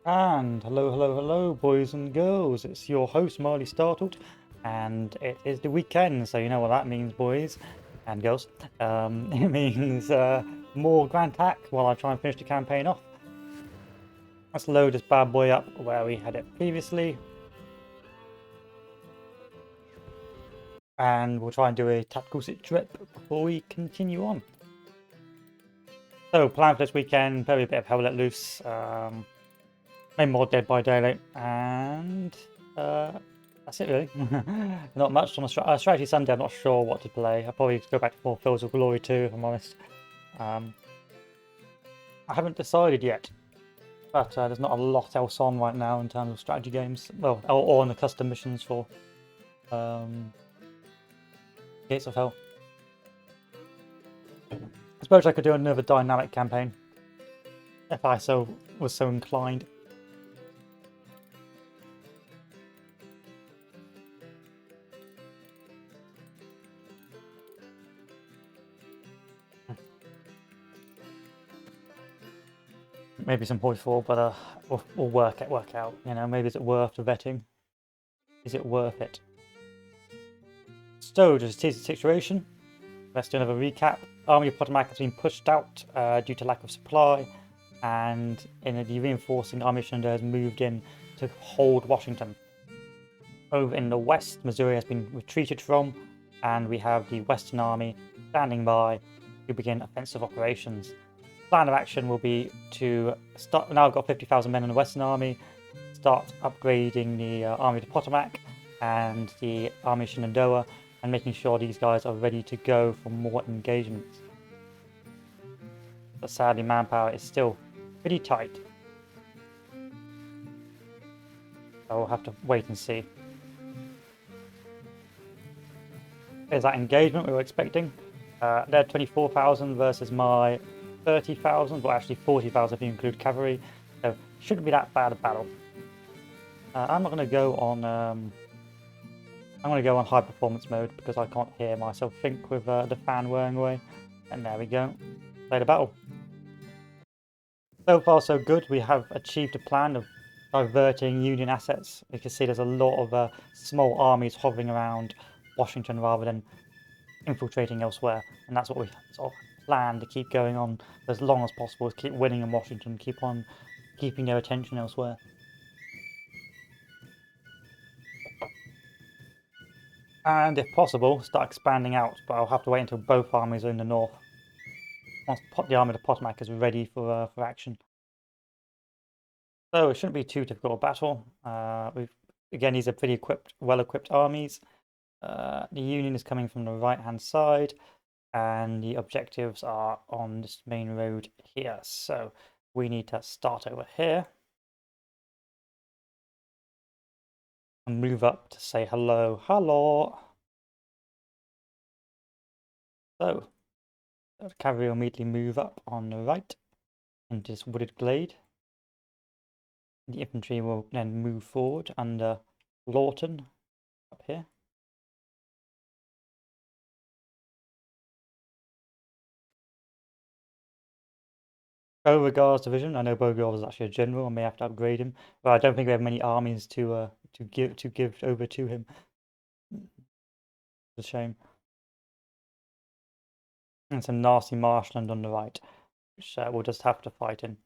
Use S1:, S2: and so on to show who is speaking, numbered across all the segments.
S1: And hello, boys and girls. It's your host, Marley Startled, and it is the weekend, so you know what that means, boys and girls. It means more Grand Tack while I try and finish the campaign off. Let's load this bad boy up where we had it previously, and we'll try and do a tactical sit trip before we continue on. So, plan for this weekend, probably a bit of Hell Let Loose. Maybe more Dead by Daylight, and that's it really. Not much on a strategy Sunday. I'm not sure what to play. I'll probably go back to more Fields of Glory too, if I'm honest. I haven't decided yet, but there's not a lot else on right now in terms of strategy games. Well, or in the custom missions for Gates of Hell. I suppose I could do another dynamic campaign if I was so inclined. Maybe some point four, but we'll work out. You know, maybe is it worth the vetting? Is it worth it? So, just a situation. Let's do another recap. Army of Potomac has been pushed out due to lack of supply, and in the reinforcing Army of Shenandoah has moved in to hold Washington. Over in the west, Missouri has been retreated from, and we have the Western Army standing by to begin offensive operations. Plan of action will be to start. Now I've got 50,000 men in the Western Army. Start upgrading the Army of the Potomac and the Army of Shenandoah, and making sure these guys are ready to go for more engagements. But sadly, manpower is still pretty tight. So we'll have to wait and see. There's that engagement we were expecting. They're 24,000 versus my 30,000, well actually 40,000 if you include cavalry. So shouldn't be that bad a battle. I'm not going to go on. I'm going to go on high performance mode because I can't hear myself think with the fan whirring away. And there we go. Play the battle. So far so good. We have achieved a plan of diverting Union assets. You can see there's a lot of small armies hovering around Washington rather than infiltrating elsewhere. And that's what we sort of plan to keep going on for as long as possible, is keep winning in Washington, keep on keeping their attention elsewhere. And if possible, start expanding out, but I'll have to wait until both armies are in the north. Once the Army of the Potomac is ready for action. So it shouldn't be too difficult a battle. Again, these are pretty well-equipped armies. The Union is coming from the right-hand side, and the objectives are on this main road here. So we need to start over here and move up to say hello. So the cavalry will immediately move up on the right into this wooded glade. The infantry will then move forward under Lawton up here. Beauregard's division. I know Beauregard was actually a general. I may have to upgrade him, but I don't think we have many armies to give over to him. It's a shame. And some nasty marshland on the right, which we'll just have to fight in.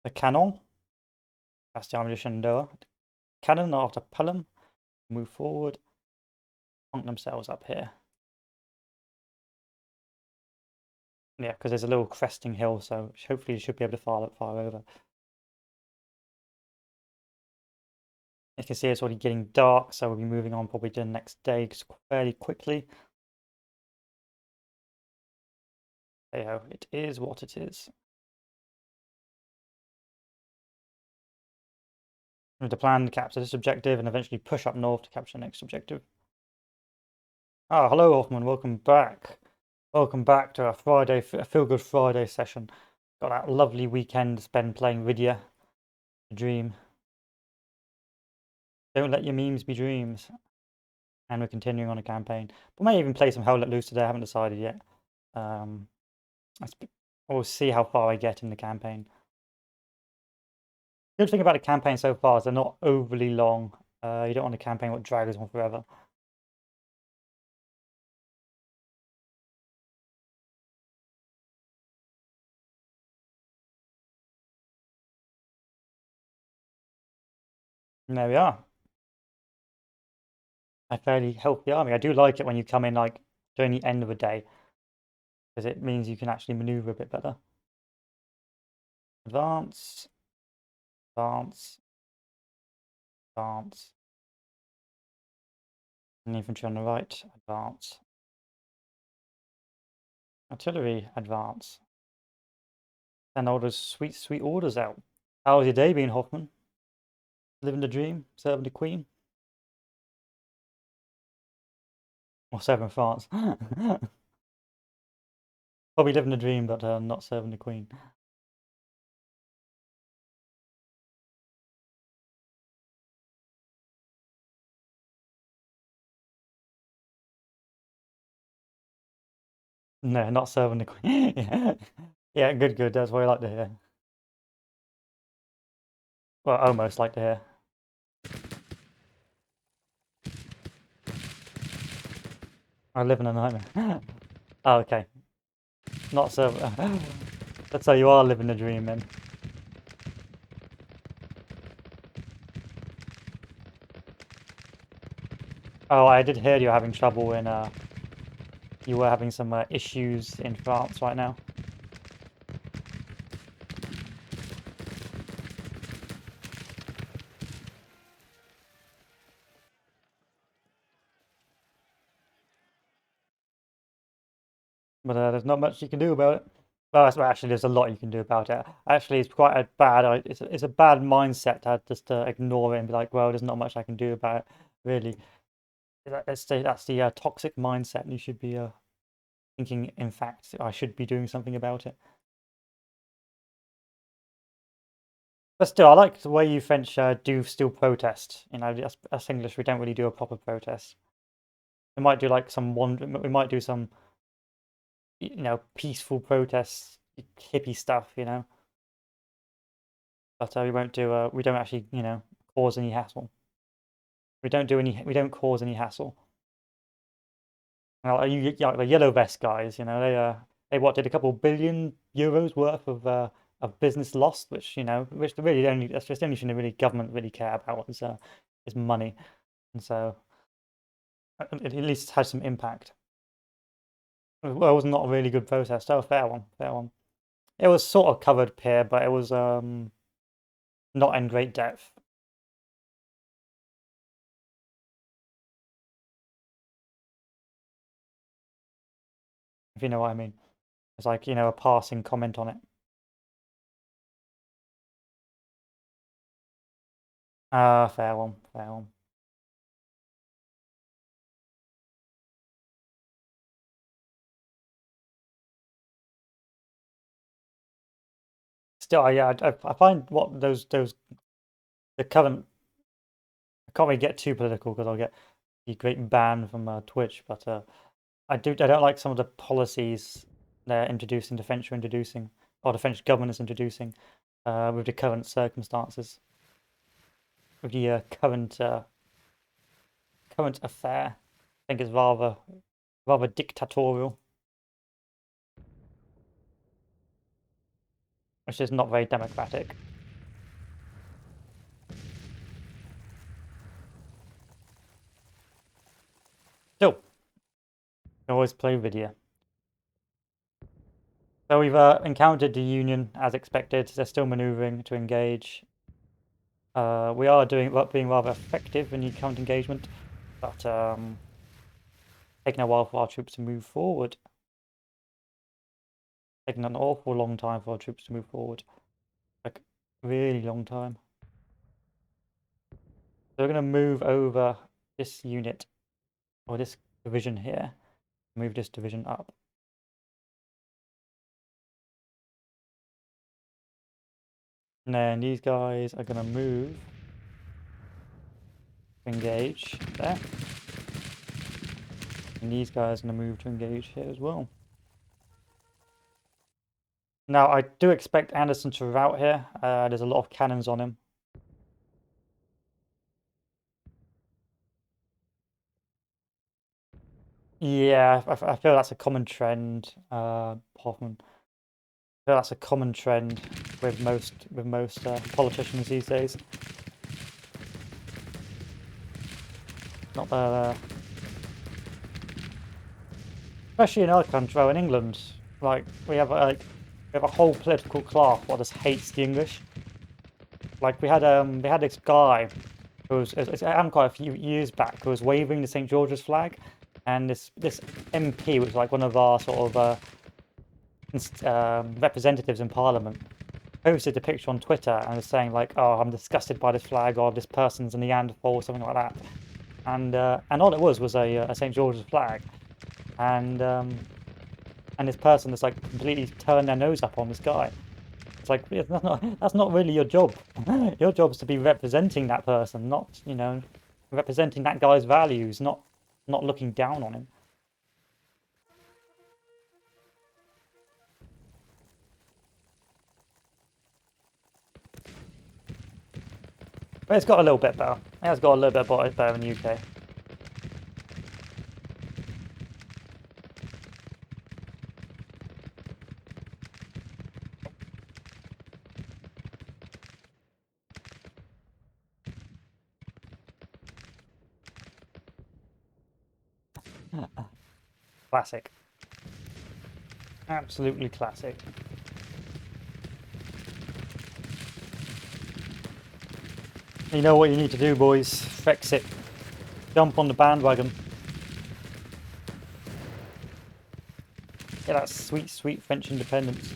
S1: The cannon. That's the Army of Shenandoah. Cannon after Pelham. Move forward. Plonk themselves up here. Yeah, because there's a little cresting hill, so hopefully you should be able to fire over. You can see it's already getting dark, so we'll be moving on probably to the next day fairly quickly. Hey-ho, it is what it is. We have to plan to capture this objective and eventually push up north to capture the next objective. Ah, hello, Hoffman. Welcome back. Welcome back to a Feel Good Friday session. Got that lovely weekend to spend playing Rydia. A dream. Don't let your memes be dreams. And we're continuing on a campaign. We may even play some Hell Let Loose today. I haven't decided yet. We'll see how far I get in the campaign. Good thing about the campaign so far is they're not overly long. You don't want a campaign that drags on forever. And there we are. A fairly healthy army. I do like it when you come in like during the end of the day, because it means you can actually maneuver a bit better. Advance, advance, advance. And infantry on the right, advance. Artillery, advance. And all those sweet, sweet orders out. How was your day been, Hoffman? Living the dream? Serving the Queen? Or serving France? Probably living the dream, but not serving the Queen. No, not serving the Queen. Yeah. Yeah, good, good. That's what I like to hear. Well, almost like to hear. I live in a nightmare. Oh, okay. Not serving. That's how you are living the dream, then. Oh, I did hear you're having trouble in you were having some issues in France right now. But there's not much you can do about it. Well, actually, there's a lot you can do about it. Actually, it's quite a bad. It's a bad mindset to just ignore it and be like, well, there's not much I can do about it. Really, that's the toxic mindset. You should be thinking, in fact, I should be doing something about it. But still, I like the way you French do still protest. You know, us English, we don't really do a proper protest. We might do like we might do some, you know, peaceful protests, hippie stuff, you know. But we won't do. We don't actually, you know, cause any hassle. We don't do any. We don't cause any hassle. Well, you like the yellow vest guys, you know, they what did a couple €1 billion worth of business lost, which you know, which really only that's just the only thing the really government really care about is money, and so it at least has some impact. Well, it was not a really good protest. Oh, fair one, fair one. It was sort of covered here, but it was not in great depth. If you know what I mean. It's like, you know, a passing comment on it. Ah, fair one, fair one. Still, yeah, I find what those the current. I can't really get too political because I'll get the great ban from Twitch. But I don't like some of the policies they're introducing, the French are introducing, or the French government is introducing, with the current circumstances, with the current affair. I think it's rather dictatorial, which is not very democratic. Still, can always play video. So we've encountered the Union as expected. They're still maneuvering to engage. We are being rather effective in the current engagement, but taking a while for our troops to move forward. Taking an awful long time for our troops to move forward. Like, really long time. So we're going to move over this unit, or this division here. Move this division up. And then these guys are going to move. Engage there. And these guys are going to move to engage here as well. Now, I do expect Anderson to rout here. There's a lot of cannons on him. Yeah, I feel that's a common trend, Hoffman. I feel that's a common trend with most politicians these days. Not especially in our country, well, in England, like we have a whole political class that just hates the English. Like we had this guy who was it's happened quite a few years back who was waving the St. George's flag, and this MP, which was like one of our sort of representatives in Parliament, posted a picture on Twitter and was saying like, "Oh, I'm disgusted by this flag," or "This person's a Neanderthal," or something like that. And all it was a St. George's flag, and this person just like completely turned their nose up on this guy. It's like that's not really your job. Your job is to be representing that person, not representing that guy's values, not looking down on him. But it's got a little bit better. It has got a little bit better in the UK. Classic. Absolutely classic. You know what you need to do, boys. Brexit. Jump on the bandwagon. Get that sweet, sweet French independence.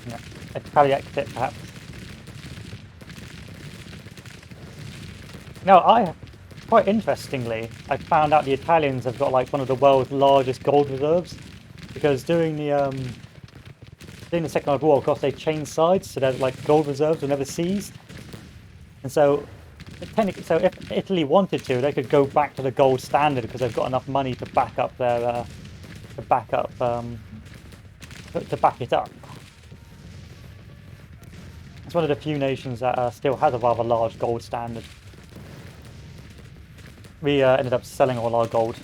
S1: Yeah. Italian exit, perhaps. No, quite interestingly, I found out the Italians have got like one of the world's largest gold reserves, because during the Second World War, of course, they changed sides, so that like gold reserves were never seized, and so technically, so if Italy wanted to, they could go back to the gold standard because they've got enough money to back up their to back it up. It's one of the few nations that still has a rather large gold standard. We ended up selling all our gold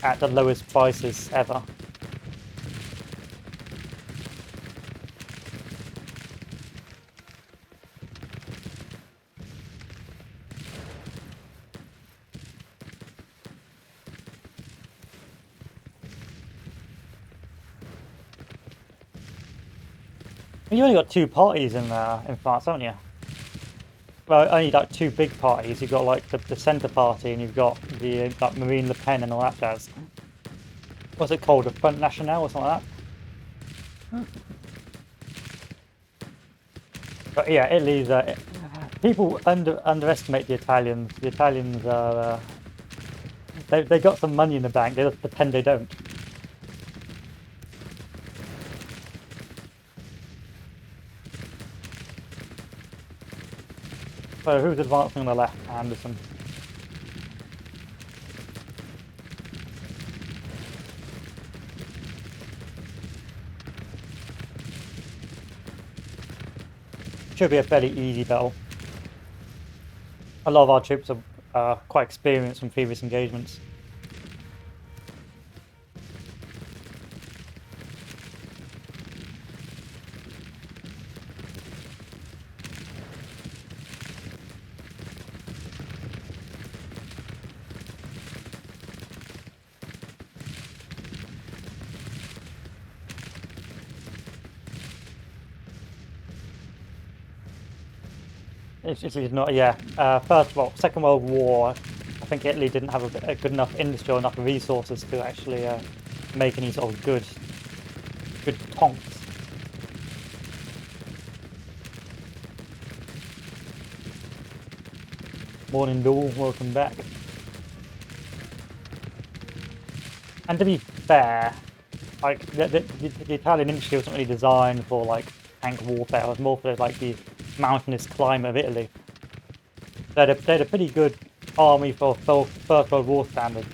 S1: at the lowest prices ever. You only got two parties in France, haven't you? Well, only like two big parties. You've got like the Centre Party, and you've got the like Marine Le Pen and all that jazz. What's it called? The Front National or something like that? But yeah, Italy's people underestimate the Italians. The Italians are they got some money in the bank. They just pretend they don't. So who's advancing on the left? Anderson. Should be a fairly easy battle. A lot of our troops are quite experienced from previous engagements. Italy's not, yeah. First of all, Second World War, I think Italy didn't have a good enough industry or enough resources to actually make any sort of good tonks. Morning, Dool. Welcome back. And to be fair, like the Italian industry wasn't really designed for like tank warfare. It was more for like the mountainous climate of Italy. They had a pretty good army for First World War standards.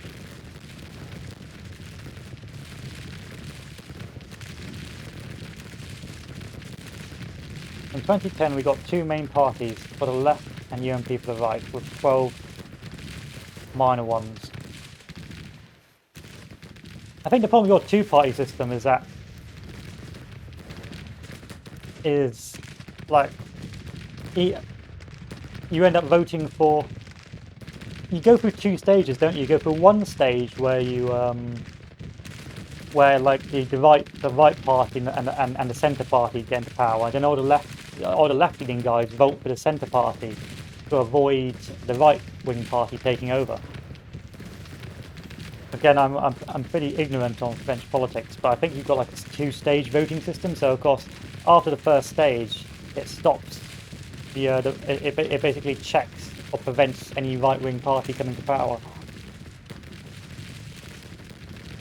S1: In 2010, we got two main parties for the left and UMP for the right, with 12 minor ones. I think the problem with your two-party system is that like you end up voting for. You go through two stages, don't you? You go through one stage where you where like the right party and the centre party get into power, and then all the left-leaning guys vote for the centre party to avoid the right-wing party taking over. Again, I'm pretty ignorant on French politics, but I think you've got like a two-stage voting system. So of course, after the first stage, it stops it basically checks or prevents any right-wing party coming to power.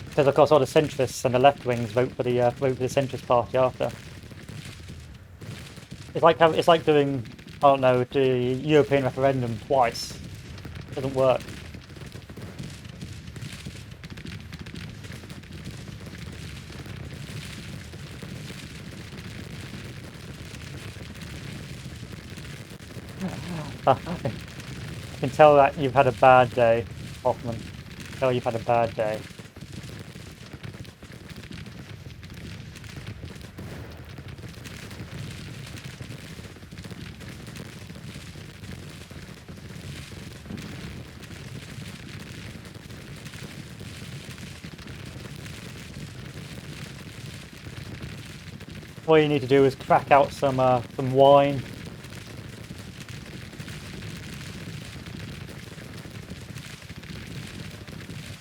S1: Because of course all the centrists and the left-wings vote for the centrist party after. It's like doing, I don't know, the European referendum twice. It doesn't work. I can tell that you've had a bad day, Hoffman. Tell you've had a bad day. All you need to do is crack out some wine.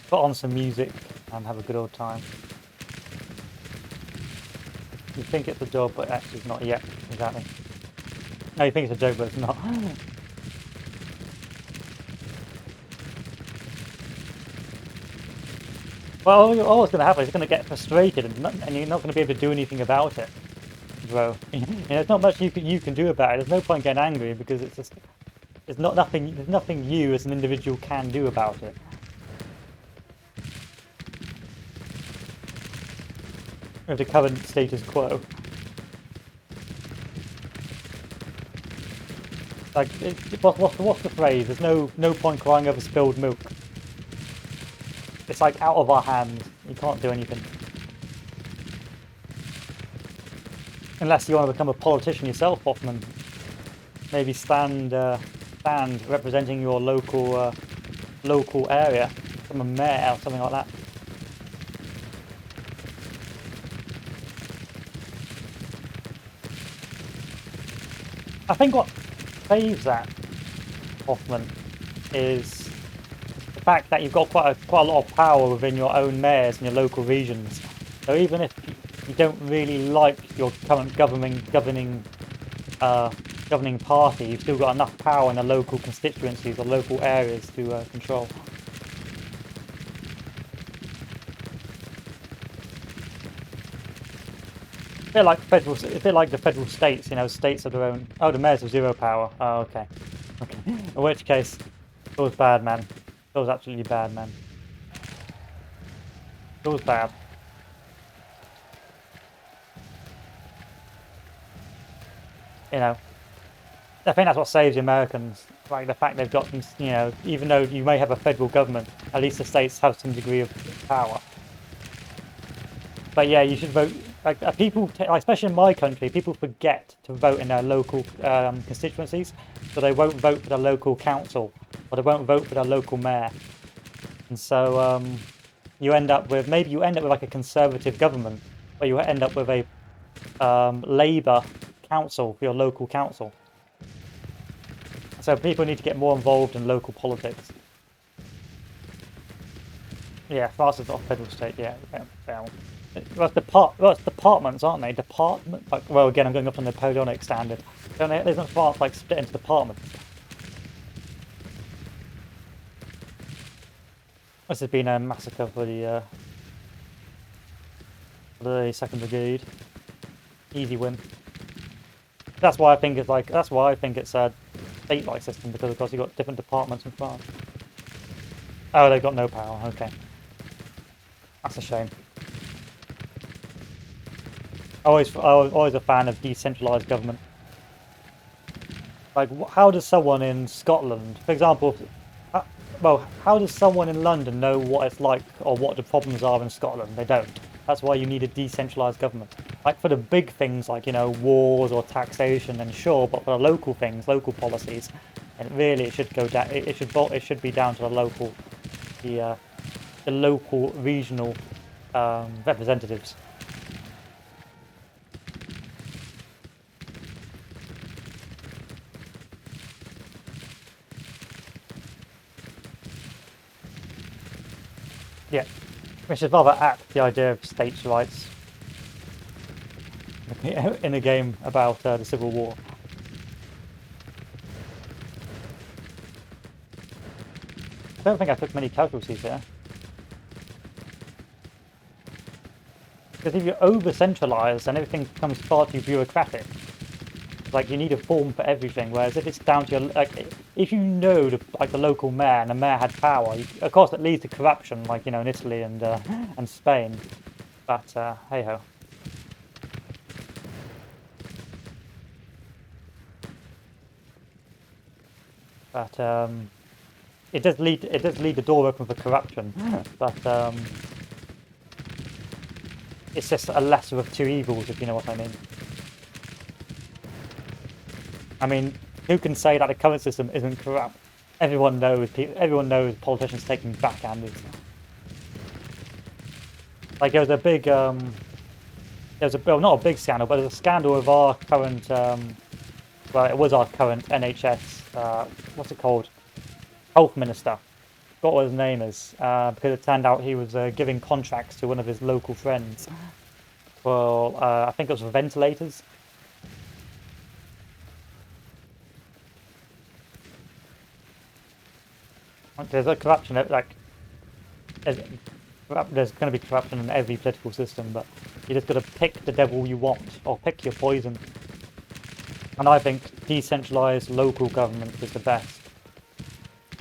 S1: Put on some music and have a good old time. You think it's a joke, but actually it's not yet. Exactly. No, you think it's a joke, but it's not. Well, all that's going to happen is you're going to get frustrated, and you're not going to be able to do anything about it, bro. There's not much you can do about it. There's no point getting angry because it's just there's nothing you as an individual can do about it. Of the current status quo. Like, what's the phrase? There's no point crying over spilled milk. It's like out of our hands. You can't do anything. Unless you want to become a politician yourself, Hoffman. Maybe stand representing your local area, become a mayor or something like that. I think what saves that, Hoffman, is the fact that you've got quite a lot of power within your own mayors and your local regions. So even if you don't really like your current governing party, you've still got enough power in the local constituencies or local areas to control. A bit like the federal states, states of their own. Oh, the mayors have zero power. Oh, okay. In which case, it was bad, man. It was absolutely bad, man. It was bad. I think that's what saves the Americans. Like the fact they've got some, even though you may have a federal government, at least the states have some degree of power. But yeah, you should vote. Like people, especially in my country, people forget to vote in their local constituencies, so they won't vote for their local council, or they won't vote for their local mayor, and so you end up with like a conservative government, or you end up with a Labour council for your local council. So people need to get more involved in local politics. Yeah, France is not a federal state. Yeah, well, it's departments, aren't they? Department. Like, well, again, I'm going up on the Napoleonic standard. Isn't France like split into departments? This has been a massacre for the 2nd Brigade. Easy win. That's why I think it's state-like system because, of course, you've got different departments in France. Oh, they've got no power. Okay. That's a shame. I was always a fan of decentralised government. Like, how does someone in Scotland, for example, how does someone in London know what it's like or what the problems are in Scotland? They don't. That's why you need a decentralised government. Like for the big things, like, you know, wars or taxation, then sure, but for the local things, local policies, and really it should go down. It should be down to the local regional representatives. Yeah, which is rather apt, the idea of states' rights in a game about the Civil War. I don't think I took many casualties here. Because if you're over-centralised, then everything becomes far too bureaucratic. Like, you need a form for everything, whereas if it's down to your... Like, if you know, the local mayor, and the mayor had power, of course it leads to corruption, like, you know, in Italy and Spain. But, hey-ho. But, it does lead the door open for corruption, but, it's just a lesser of two evils, if you know what I mean. I mean, who can say that the current system isn't corrupt? Everyone knows politicians taking backhanders. Like there was a big, well, not a big scandal, but there's a scandal with our current, well, it was our current NHS, what's it called? Health Minister. Forgot what his name is, because it turned out he was giving contracts to one of his local friends. Well, I think it was for ventilators. There's a corruption, like, there's going to be corruption in every political system, but you just got to pick the devil you want, or pick your poison. And I think decentralised local government is the best.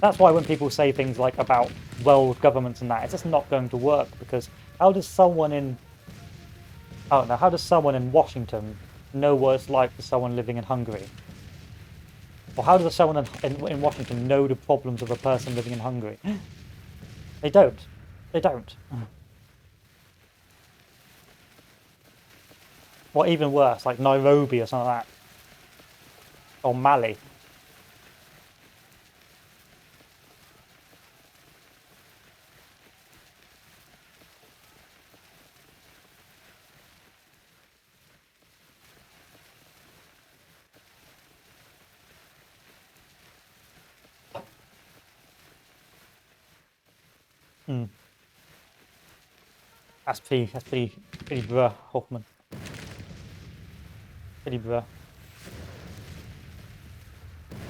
S1: That's why when people say things like about world governments and that, it's just not going to work, because how does someone in, I don't know, how does someone in Washington know what it's like for someone living in Hungary? Or how does someone in Washington know the problems of a person living in Hungary? They don't. They don't. Or even worse, like Nairobi or something like that. Or Mali. That's pretty bruh, Hoffman. Pretty bruh.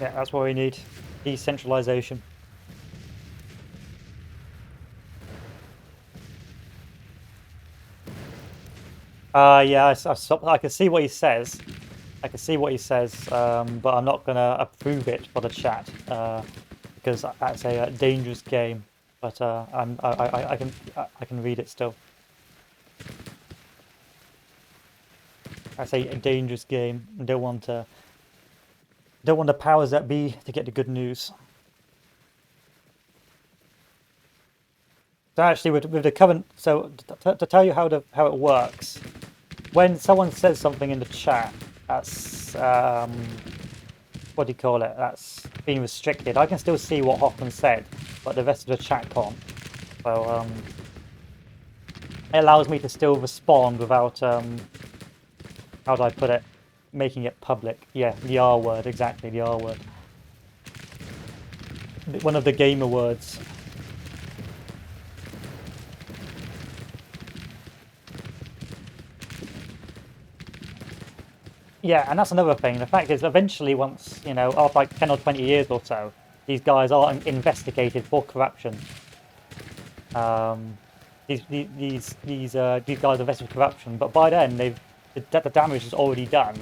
S1: Yeah, that's what we need. Decentralization. Yeah, I can see what he says. I can see what he says, but I'm not gonna approve it for the chat because that's a dangerous game. But I can read it still. I say a dangerous game. Don't want the powers that be to get the good news. So actually, with the current, so to tell you how it works, when someone says something in the chat that's what do you call it? That's being restricted. I can still see what Hoffman said, but the rest of the chat can't. So it allows me to still respond without how do I put it? Making it public. Yeah, the R word, exactly, the R word. One of the gamer words. Yeah, and that's another thing. The fact is, eventually, once, you know, after like 10 or 20 years or so, these guys are investigated for corruption. These guys are invested for corruption, but by then the damage is already done,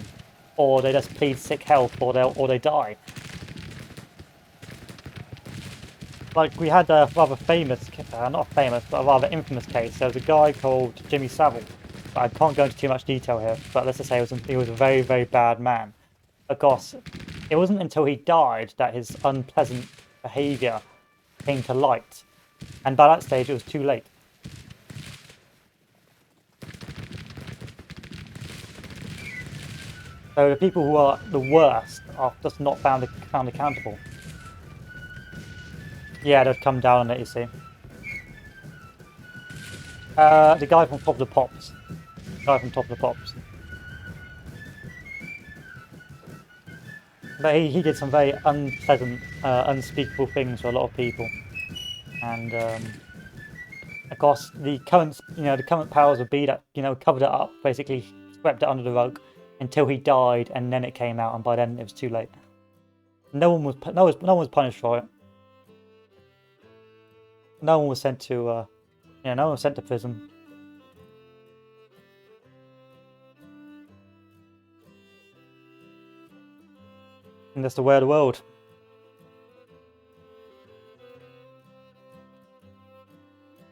S1: or they just plead sick health, or they die. Like, we had a rather famous, not famous, but a rather infamous case. There was a guy called Jimmy Savile. I can't go into too much detail here, but let's just say he was a very, very bad man. Of course, it wasn't until he died that his unpleasant behaviour came to light. And by that stage, it was too late. So the people who are the worst are just not found accountable. Yeah, they'd come down on it, you see. The guy from Top of the Pops. But he did some very unpleasant, unspeakable things for a lot of people. And of course, the current powers would be that covered it up, basically swept it under the rug until he died, and then it came out, and by then it was too late. No one was punished for it. No one was sent to no one was sent to prison. And that's the way of the world.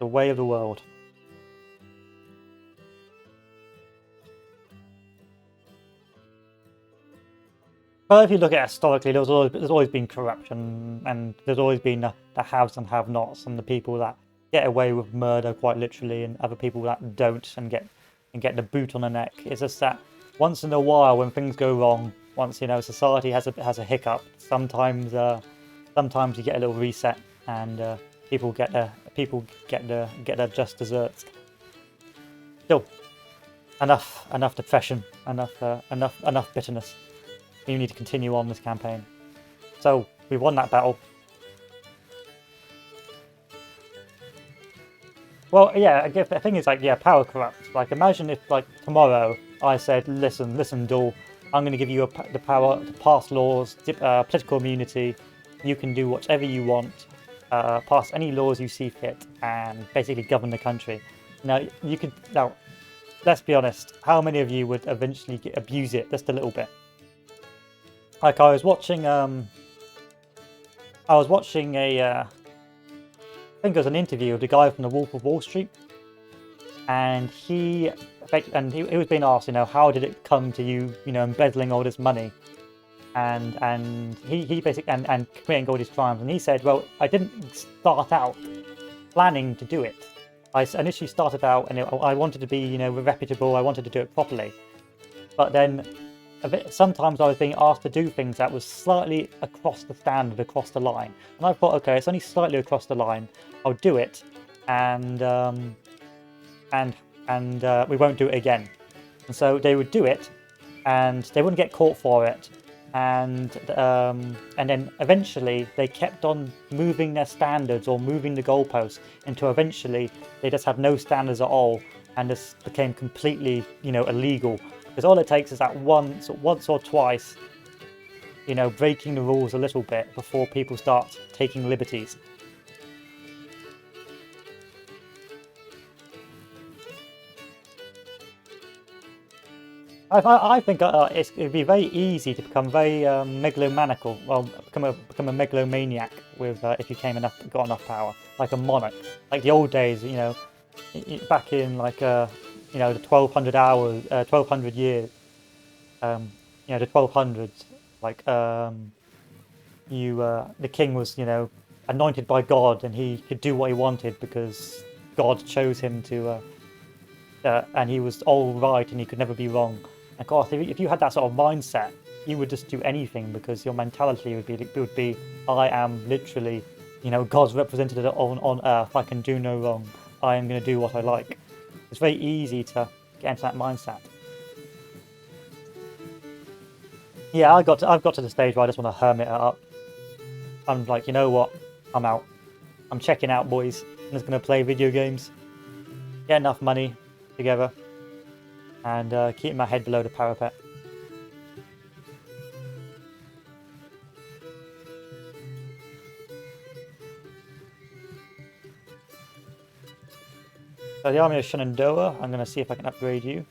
S1: The way of the world. But if you look at it historically, there's always been corruption, and there's always been the haves and have-nots, and the people that get away with murder quite literally, and other people that don't and get the boot on the neck. It's just that once in a while, when things go wrong, once society has a hiccup, sometimes you get a little reset, and people get their just desserts. Still, enough depression, enough bitterness. You need to continue on this campaign. So we won that battle. Well, yeah, I guess the thing is, like, yeah, power corrupts. Like, imagine if, like, tomorrow I said, listen, Duel, I'm going to give you the power to pass laws, political immunity. You can do whatever you want, pass any laws you see fit, and basically govern the country. Now, let's be honest. How many of you would eventually abuse it just a little bit? Like, I was watching I think it was an interview with the guy from the Wolf of Wall Street, and he was being asked, how did it come to you, embezzling all this money, and he basically and committing all these crimes, and he said, well, I didn't start out planning to do it. I initially started out, and I wanted to be, reputable. I wanted to do it properly, but then sometimes I was being asked to do things that was slightly across the standard, across the line, and I thought, okay, it's only slightly across the line. I'll do it, and we won't do it again. And so they would do it, and they wouldn't get caught for it, and then eventually they kept on moving their standards or moving the goalposts until eventually they just had no standards at all, and this became completely, illegal. Because all it takes is that once or twice, breaking the rules a little bit before people start taking liberties. I think it'd be very easy to become very megalomaniacal. Well, become a megalomaniac with if you got enough power, like a monarch, like the old days. Back in like the 1200 years, the 1200s, like the king was anointed by God, and he could do what he wanted because God chose him to, and he was all right, and he could never be wrong. And of course, if you had that sort of mindset, you would just do anything because your mentality would be I am literally, God's representative on earth. I can do no wrong. I am going to do what I like. It's very easy to get into that mindset. Yeah, I've got to the stage where I just want to hermit it up. I'm like, you know what? I'm out. I'm checking out, boys. I'm just going to play video games, get enough money together, and keep my head below the parapet. So the army of Shenandoah, I'm going to see if I can upgrade you.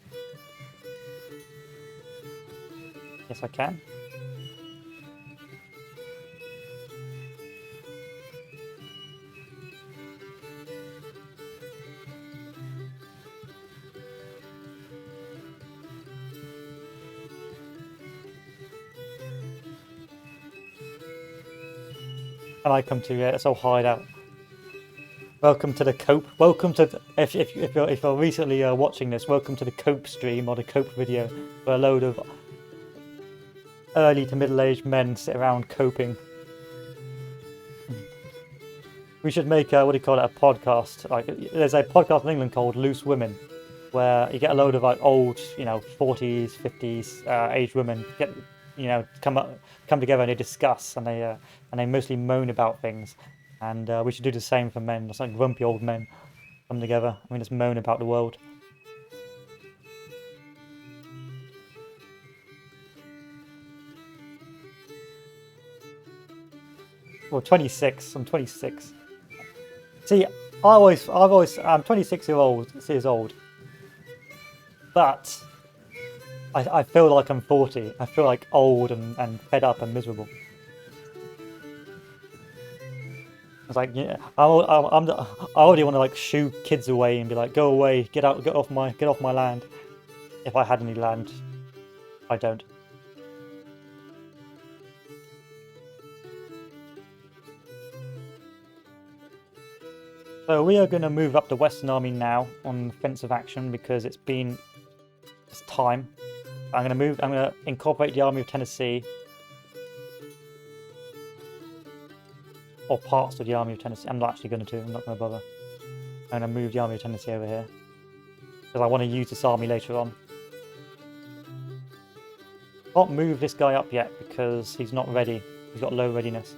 S1: Yes, I can. And I come to this old hideout. Welcome to the cope. Welcome to if you're recently watching this, welcome to the cope stream or the cope video, where a load of early to middle-aged men sit around coping. We should make what do you call it, a podcast? Like, there's a podcast in England called Loose Women, where you get a load of like old, 40s, 50s aged women get, come together and they discuss and they mostly moan about things. And we should do the same for men. It's like grumpy old men come together and we just moan about the world. Well, 26. I'm 26. See, I'm 26 years old, but I feel like I'm 40. I feel like old and fed up and miserable. It's like, yeah, I already want to like shoo kids away and be like, go away, get off my land. If I had any land, I don't. So we are going to move up the Western Army now on offensive action because it's time. I'm going to incorporate the Army of Tennessee, or parts of the Army of Tennessee. I'm not actually going to. I'm not going to bother. I'm going to move the Army of Tennessee over here because I want to use this army later on. Can't move this guy up yet because he's not ready. He's got low readiness.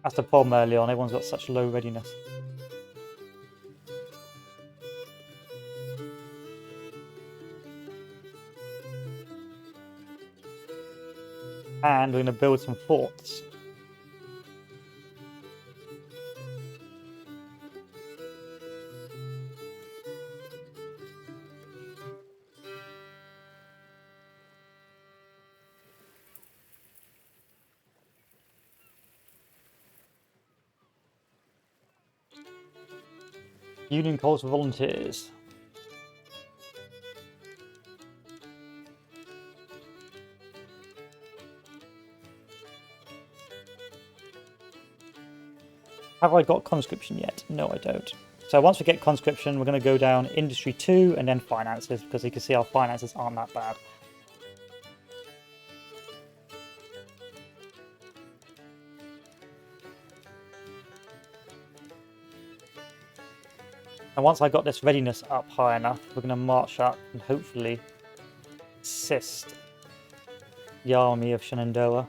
S1: That's the problem early on. Everyone's got such low readiness. And we're going to build some forts. Union calls for volunteers. Have I got conscription yet? No, I don't. So once we get conscription, we're going to go down industry 2 and then finances, because you can see our finances aren't that bad. And once I got this readiness up high enough, we're going to march up and hopefully assist the army of Shenandoah.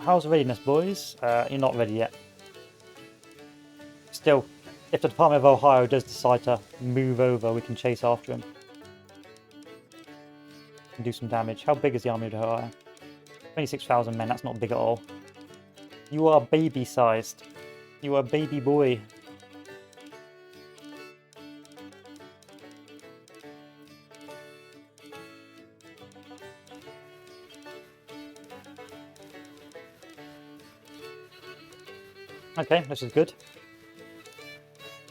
S1: How's readiness, boys? You're not ready yet. Still, if the Department of Ohio does decide to move over, we can chase after him and do some damage. How big is the Army of Ohio? 26,000 men, that's not big at all. You are baby-sized. You are a baby boy. Okay, this is good.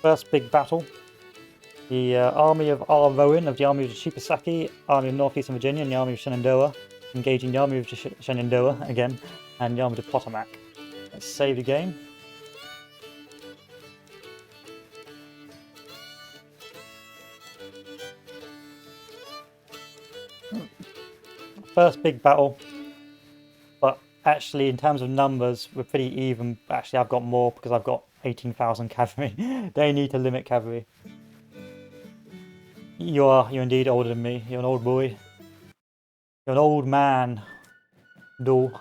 S1: First big battle. The army of R. Rowan of the Army of Cheapasaki, Army of Northeastern Virginia, and the Army of Shenandoah, engaging the Army of Shenandoah again, and the Army of Potomac. Let's save the game. First big battle. But actually, in terms of numbers, we're pretty even. Actually, I've got more because I've got 18,000 cavalry. They need to limit cavalry. You're indeed older than me. You're an old boy. You're an old man. Do.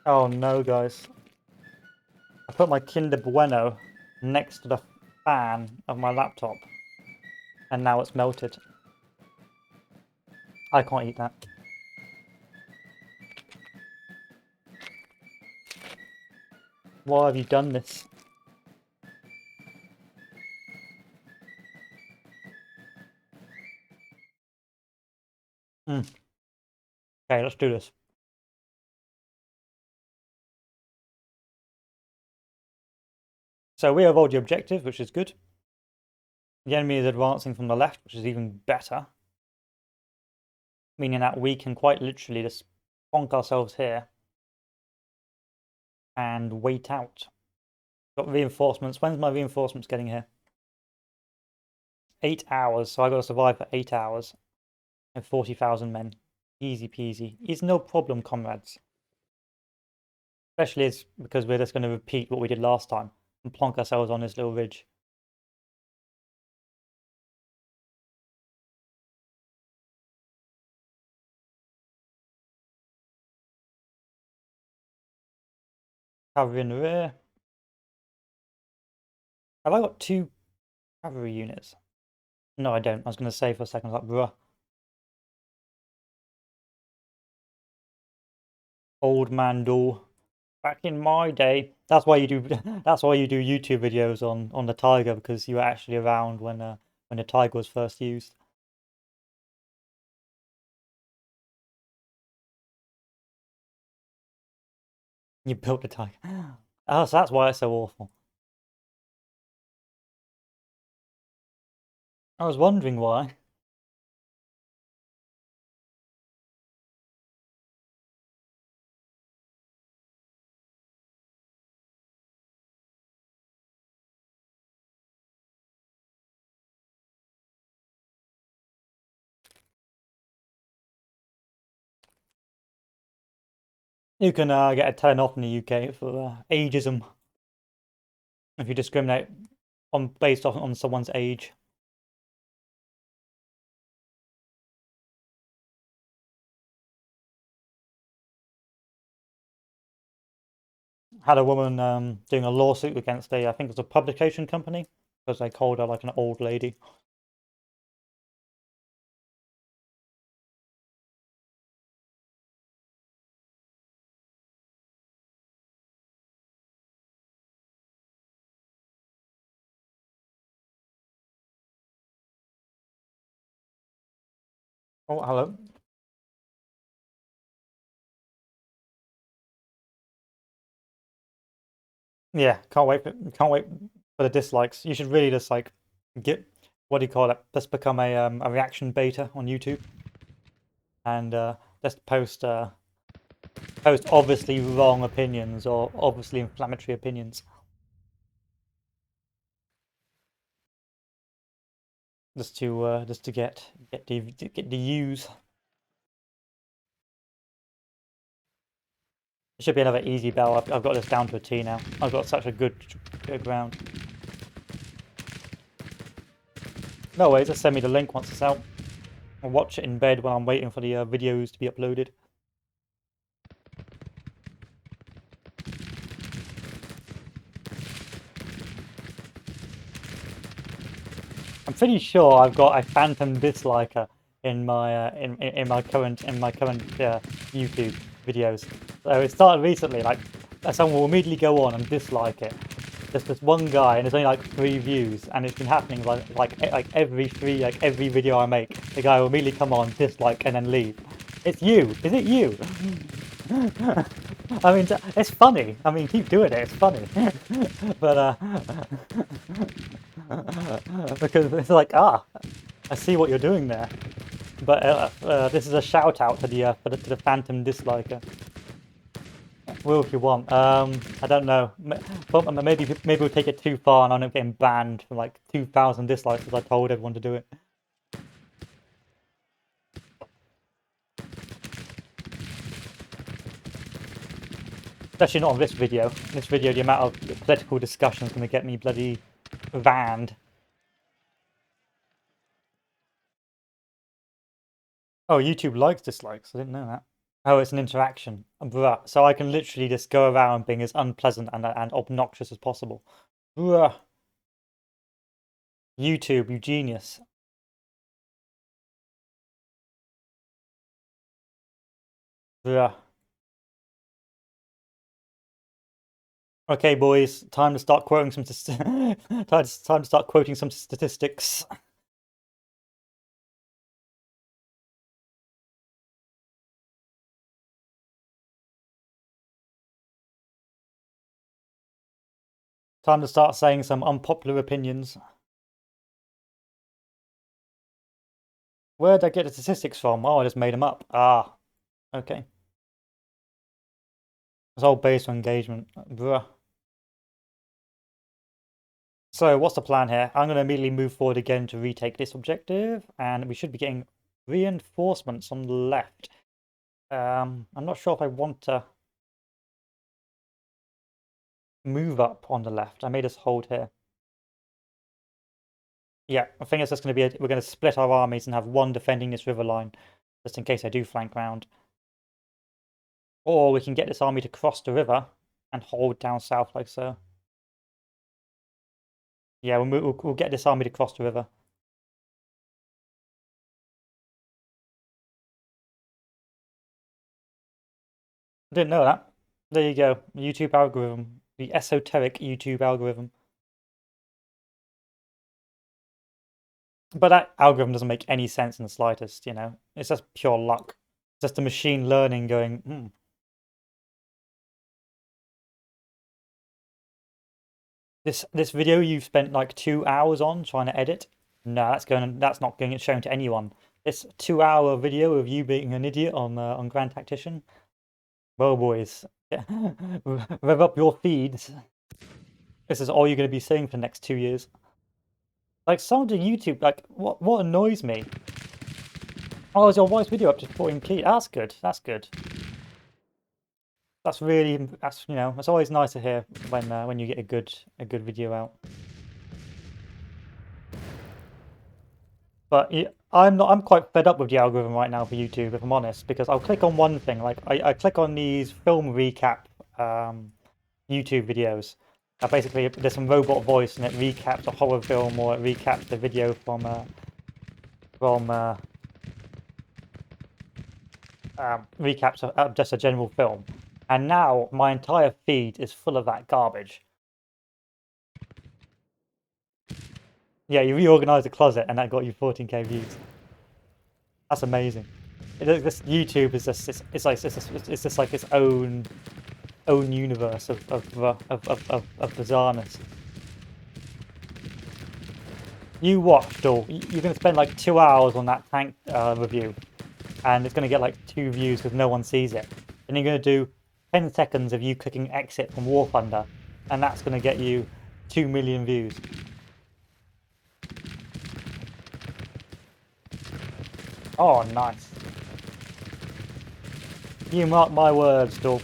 S1: Oh no, guys. I put my Kinder Bueno next to the fan of my laptop, and now it's melted. I can't eat that. Why have you done this? Okay, let's do this. So we have all the objective, which is good. The enemy is advancing from the left, which is even better. Meaning that we can quite literally just bonk ourselves here and wait out. Got reinforcements. When's my reinforcements getting here? 8 hours, so I got to survive for 8 hours. And 40,000 men. Easy peasy. It's no problem, comrades. Especially because we're just going to repeat what we did last time and plonk ourselves on this little ridge. Cavalry in the rear. Have I got 2 cavalry units? No, I don't. I was going to say for a second, I was like, bruh. Old man door. Back in my day, that's why you do. That's why you do YouTube videos on the Tiger, because you were actually around when the Tiger was first used. You built the Tiger. Oh, so that's why it's so awful. I was wondering why. You can get a 10 off in the UK for ageism if you discriminate based on someone's age. Had a woman doing a lawsuit against I think it was a publication company, because they called her like an old lady. Oh, hello. Yeah, can't wait for the dislikes. You should really just like get, what do you call it? Just become a reaction beta on YouTube, and just post obviously wrong opinions or obviously inflammatory opinions, just to get the views. It should be another easy bell. I've got this down to a T now. I've got such a good ground. No worries, just send me the link once it's out. I'll watch it in bed while I'm waiting for the videos to be uploaded. I'm pretty sure I've got a phantom disliker in my in my current YouTube videos. So it started recently. Like someone will immediately go on and dislike it. There's this one guy, and there's only like 3 views, and it's been happening like every every video I make. The guy will immediately come on, dislike, and then leave. It's you. Is it you? I mean, it's funny. I mean, keep doing it. It's funny. But because it's like, I see what you're doing there. But this is a shout out to to the phantom disliker. Will, if you want. I don't know. Maybe we'll take it too far and I'll end up getting banned from like 2,000 dislikes because I told everyone to do it. Especially not on this video. In this video, the amount of political discussion is going to get me bloody banned. Oh, YouTube likes dislikes. I didn't know that. Oh, it's an interaction. Bruh. So I can literally just go around being as unpleasant and obnoxious as possible. Bruh. YouTube, you genius. Bruh. Okay, boys, time to start quoting some time to start quoting some statistics. Time to start saying some unpopular opinions. Where did I get the statistics from? Oh, I just made them up. Ah, okay. It's all based on engagement. Bruh. So what's the plan here? I'm going to immediately move forward again to retake this objective, and we should be getting reinforcements on the left. I'm not sure if I want to move up on the left. I may just hold here. Yeah, I think it's just going to be we're going to split our armies and have one defending this river line, just in case I do flank round. Or we can get this army to cross the river and hold down south like so. Yeah, we'll get this army to cross the river. I didn't know that. There you go. YouTube algorithm. The esoteric YouTube algorithm. But that algorithm doesn't make any sense in the slightest, you know? It's just pure luck. It's just a machine learning going, This video you've spent like 2 hours on trying to edit? No, that's not going to shown to anyone. This 2 hour video of you being an idiot on Grand Tactician. Well, boys, rev up your feeds. This is all you're going to be seeing for the next 2 years. Like, some of the YouTube, like, what annoys me? Oh, is your wife's video up to 14 key? That's good. That's good. That's really, you know, it's always nice to hear when you get a good video out. But I'm quite fed up with the algorithm right now for YouTube, if I'm honest, because I'll click on one thing, like I click on these film recap YouTube videos. Basically, there's some robot voice and it recaps a horror film or it recaps the video from recaps just a general film. And now my entire feed is full of that garbage. Yeah, you reorganized the closet and that got you 14k views. That's amazing. This YouTube is just it's just like its own universe of bizarreness. You watched all. You're going to spend like 2 hours on that tank review, and it's going to get like 2 views because no one sees it. And you're going to do 10 seconds of you clicking exit from War Thunder, and that's going to get you 2 million views. Oh, nice. You mark my words, Dol.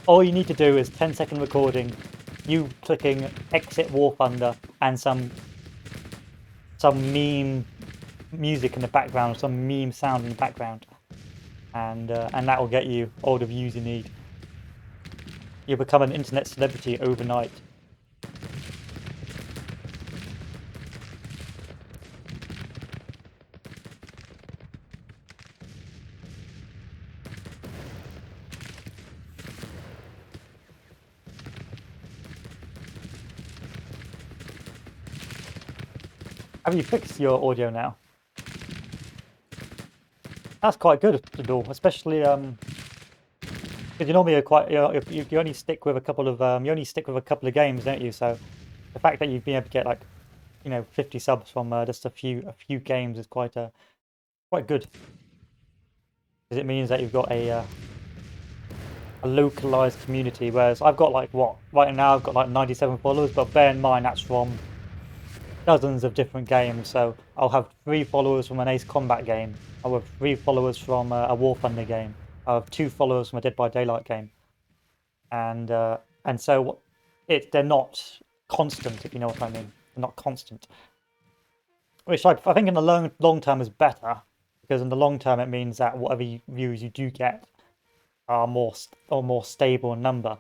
S1: All you need to do is 10-second recording, you clicking exit War Thunder, and some meme music in the background, some meme sound in the background, and that will get you all the views you need. You'll become an internet celebrity overnight. Have you fixed your audio now? That's quite good to do, especially because you normally are quite you only stick with a couple of games, don't you? So the fact that you've been able to get like 50 subs from just a few games is quite good, because it means that you've got a localized community. Whereas I've got like right now I've got like 97 followers, but bear in mind that's from dozens of different games. So I'll have 3 followers from an Ace Combat game. I'll have 3 followers from a War Thunder game. I'll have 2 followers from a Dead by Daylight game. And so they're not constant, if you know what I mean. They're not constant. Which I think in the long term is better, because in the long term it means that whatever views you do get, are more stable in number,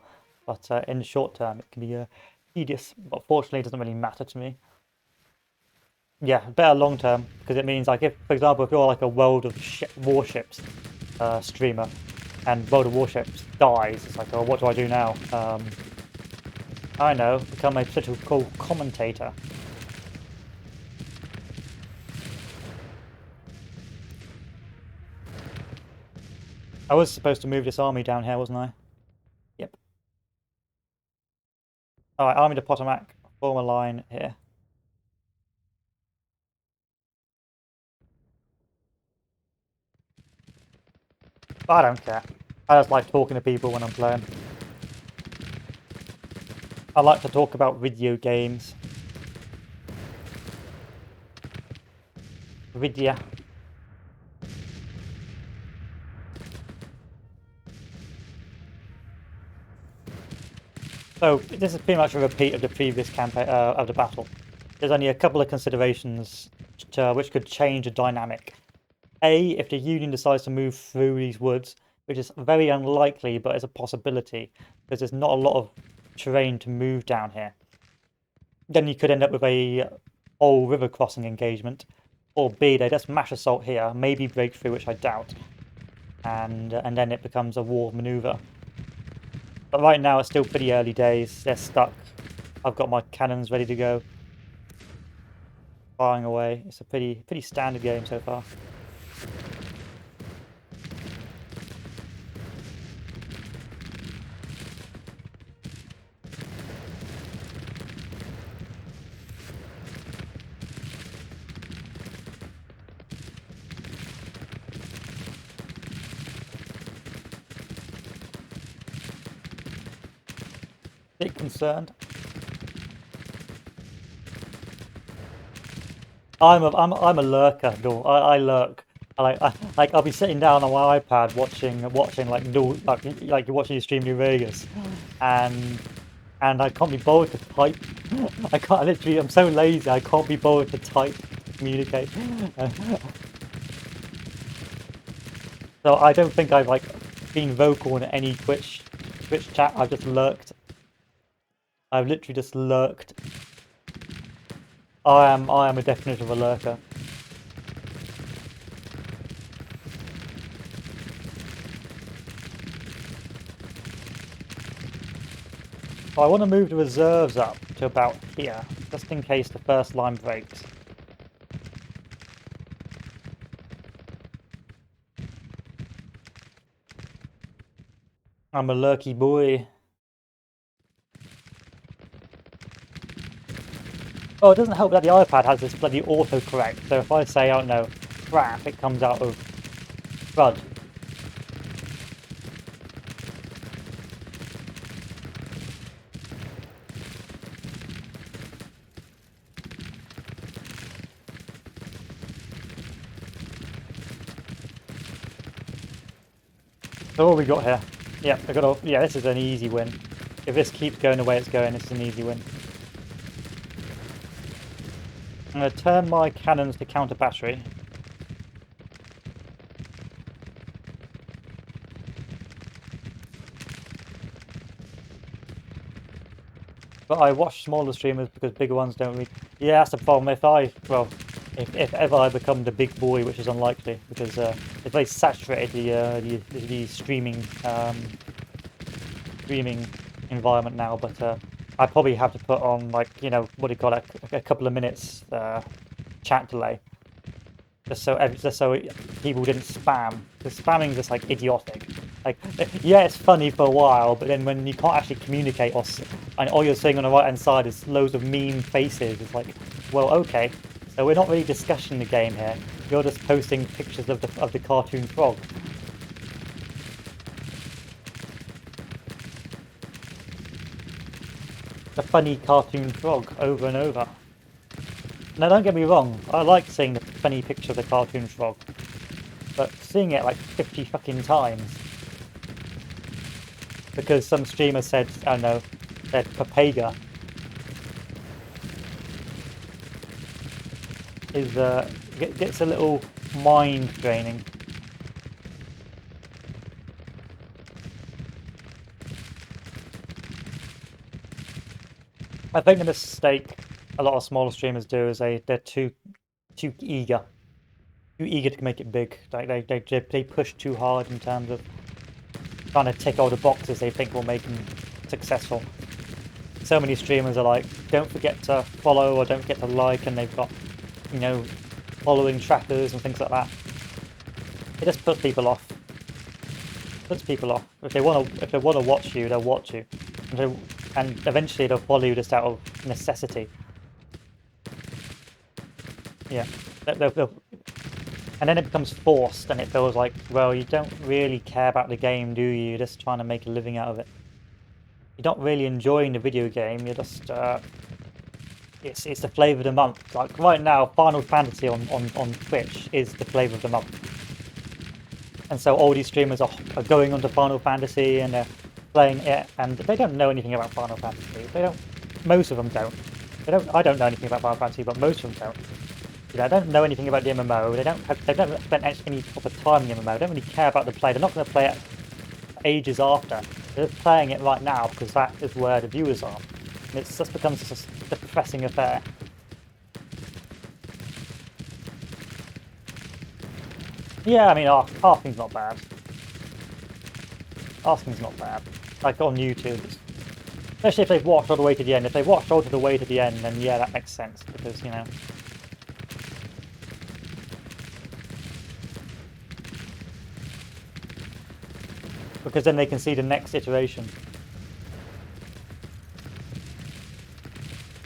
S1: but in the short term it can be tedious. But fortunately, it doesn't really matter to me. Yeah, better long term because it means like if, for example, if you're like a World of Warships streamer, and World of Warships dies, it's like, oh, what do I do now? I know, become a political commentator. I was supposed to move this army down here, wasn't I? Yep. Alright, Army to Potomac, form a line here. But I don't care. I just like talking to people when I'm playing. I like to talk about video games. Video. So this is pretty much a repeat of the previous campaign of the battle. There's only a couple of considerations which could change the dynamic. A, if the Union decides to move through these woods, which is very unlikely, but is a possibility, because there's not a lot of terrain to move down here. Then you could end up with a whole river crossing engagement. Or B, they just mash assault here, maybe break through, which I doubt. And then it becomes a war maneuver. But right now it's still pretty early days. They're stuck. I've got my cannons ready to go. Firing away. It's a pretty standard game so far. Bit concerned. I'm a lurker. No, I lurk. Like I'll be sitting down on my iPad watching like you're watching your stream New Vegas, and I can't be bothered to type. I can't literally. I'm so lazy. I can't be bothered to type, communicate. So I don't think I've like been vocal in any Twitch chat. I've just lurked. I've literally just lurked. I am a definition of a lurker. So I want to move the reserves up to about here, just in case the first line breaks. I'm a lurky boy. Oh, it doesn't help that the iPad has this bloody autocorrect, so if I say, I don't know, crap, it comes out of crud. So what have we got here? Yeah, yeah, this is an easy win. If this keeps going the way it's going, this is an easy win. I'm going to turn my cannons to counter battery. But I watch smaller streamers because bigger ones don't read. Yeah, that's the problem. If ever I become the big boy, which is unlikely, because it's very saturated the streaming environment now. But I probably have to put on, like, you know, what do you call it, a couple of minutes chat delay, just so people didn't spam. Because spamming is just like idiotic. Like, yeah, it's funny for a while, but then when you can't actually communicate, and all you're seeing on the right hand side is loads of meme faces, it's like, well, okay, so we're not really discussing the game here. You're just posting pictures of the cartoon frog. The funny cartoon frog over and over. Now, don't get me wrong, I like seeing the funny picture of the cartoon frog, but seeing it like 50 fucking times because some streamer said, I don't know, said Papega is gets a little mind draining. I think the mistake a lot of smaller streamers do is they're too eager. Too eager to make it big. Like they push too hard in terms of trying to tick all the boxes they think will make them successful. So many streamers are like, don't forget to follow or don't forget to like, and they've got, you know, following trackers and things like that. It just puts people off. Puts people off. If they want to watch you, they'll watch you, and eventually they'll follow you just out of necessity. Yeah, and then it becomes forced, and it feels like, well, you don't really care about the game, do you? You're just trying to make a living out of it. You're not really enjoying the video game. You're just it's the flavour of the month. Like right now, Final Fantasy on Twitch is the flavour of the month. And so all these streamers are going onto Final Fantasy and they're playing it, and they don't know anything about Final Fantasy. They don't. Most of them don't. I don't know anything about Final Fantasy, but most of them don't. You know, I don't know anything about the MMO. They've never spent any proper time in the MMO. They don't really care about the play. They're not going to play it ages after. They're playing it right now because that is where the viewers are. And it just becomes just a depressing affair. Yeah, I mean, asking's not bad. Asking's not bad. Like on YouTube, especially if they've watched all the way to the end. If they've watched all the way to the end, then yeah, that makes sense because, you know. Because then they can see the next iteration.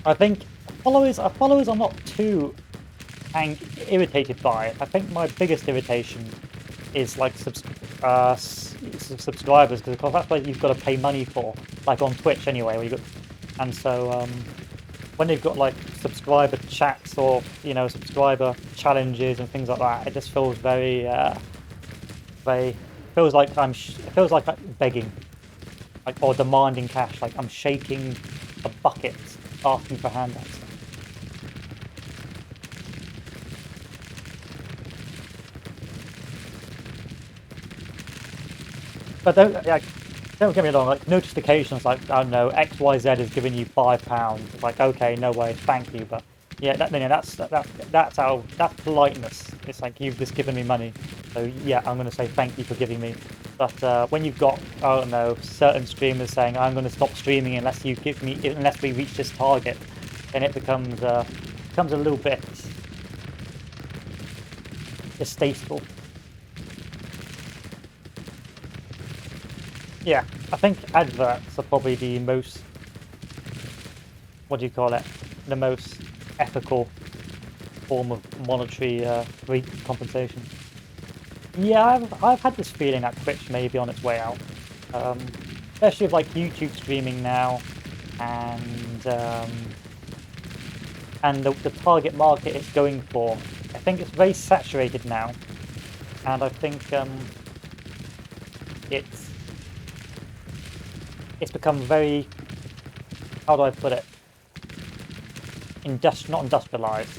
S1: I think followers are not too irritated by it. I think my biggest irritation is like subscribers, because of course that's what you've got to pay money for, like on Twitch anyway. Where you got, and so when they've got like subscriber chats or, you know, subscriber challenges and things like that, it just feels very feels like it feels like I'm begging, like, or demanding cash. Like I'm shaking a bucket asking for handouts. But don't get me wrong. Like notifications, like, I don't know, XYZ is giving you £5. It's like, okay, no way, thank you. But yeah, that's politeness. It's like, you've just given me money, so yeah, I'm going to say thank you for giving me. But when you've got, I don't know, certain streamers saying, I'm going to stop streaming unless we reach this target, then it becomes a little bit distasteful. Yeah, I think adverts are probably the most, what do you call it, the most ethical form of monetary compensation. Yeah, I've had this feeling that Twitch may be on its way out, especially with like YouTube streaming now, and the target market it's going for. I think it's very saturated now, and I think it's become very, how do I put it? Not industrialized,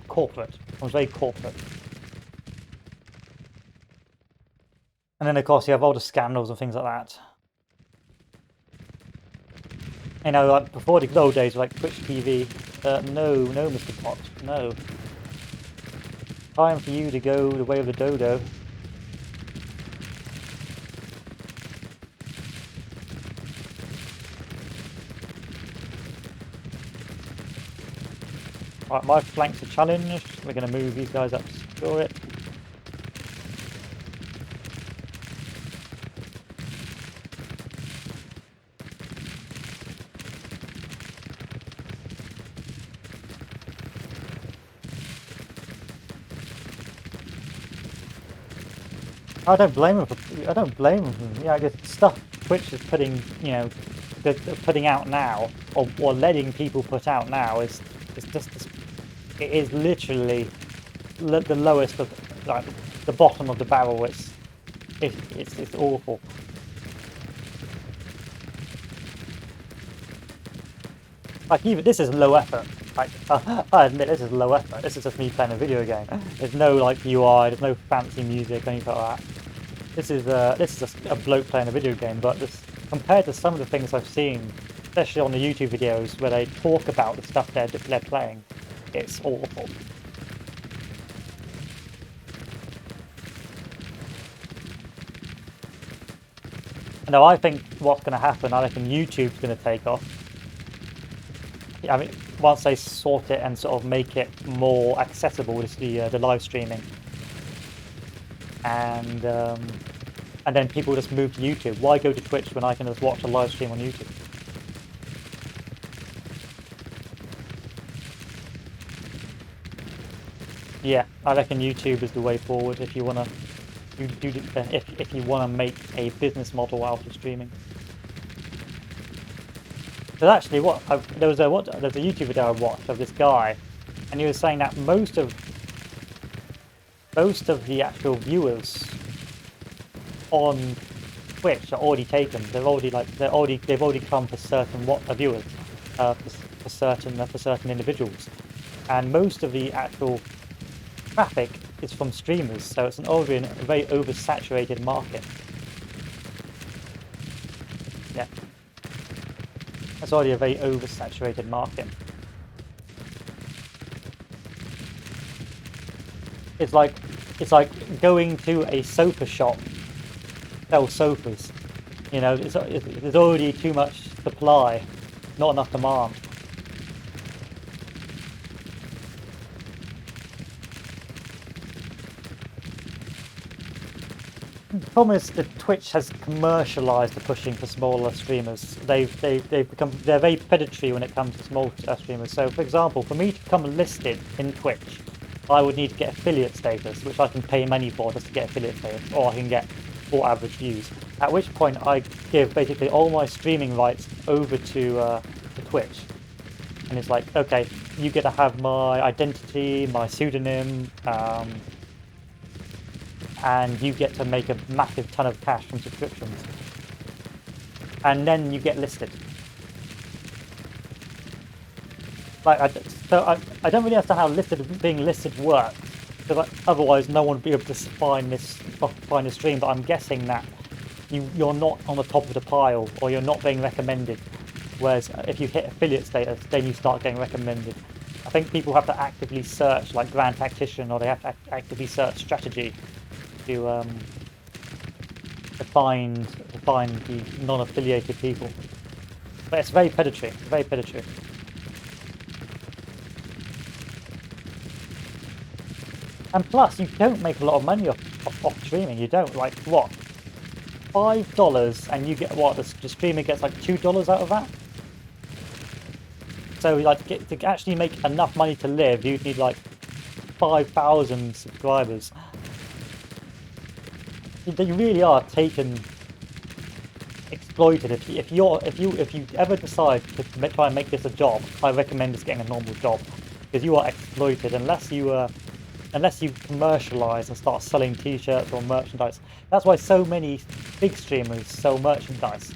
S1: corporate. It becomes very corporate. And then of course you have all the scandals and things like that. You know, like before the good old days, like Twitch TV. No, Mr. Pot, no. Time for you to go the way of the dodo. Right, my flanks are challenged. We're going to move these guys up to secure it. I don't blame them. I don't blame them. Yeah, I guess stuff Twitch is putting, you know, they're putting out now, or letting people put out now is just. It is literally the lowest of, like, the bottom of the barrel. It's awful. Like, even this is low effort. Like, I admit this is low effort. This is just me playing a video game. There's no like UI. There's no fancy music or anything like that. This is just a bloke playing a video game. But this, compared to some of the things I've seen especially on the YouTube videos where they talk about the stuff they're playing. It's awful. Now I think what's going to happen, I reckon YouTube's going to take off. I mean, once they sort it and sort of make it more accessible to the live streaming, and then people just move to YouTube. Why go to Twitch when I can just watch a live stream on YouTube? Yeah, I reckon YouTube is the way forward if you want to if you want to make a business model out of streaming. But actually, there was a YouTube video I watched of this guy, and he was saying that most of the actual viewers on Twitch are already taken. They've already come for certain viewers, for certain individuals, and most of the actual traffic is from streamers. So it's a very oversaturated market. Yeah, it's already a very oversaturated market. It's like going to a sofa shop, sell sofas. You know, there's already too much supply, not enough demand. The problem is that Twitch has commercialized the pushing for smaller streamers. They're very predatory when it comes to small streamers. So, for example, for me to become listed in Twitch, I would need to get affiliate status, which I can pay money for just to get affiliate status, or I can get 4 average views. At which point I give basically all my streaming rights over to Twitch, and it's like, okay, you get to have my identity, my pseudonym, and you get to make a massive ton of cash from subscriptions, and then you get listed. Like, I don't really understand how being listed works, because otherwise no one would be able to find this stream. But I'm guessing that you're not on the top of the pile, or you're not being recommended. Whereas if you hit affiliate status, then you start getting recommended. I think people have to actively search, like Grand Tactician, or they have to actively search strategy to find the non-affiliated people. But it's very predatory. Very predatory. And plus, you don't make a lot of money off streaming. You don't, like, what? $5, and you get what? The streamer gets like $2 out of that. So, like, to actually make enough money to live, you'd need like 5,000 subscribers. They really are exploited. If you ever decide to try and make this a job, I recommend just getting a normal job, because you are exploited unless you commercialize and start selling t-shirts or merchandise. That's why so many big streamers sell merchandise,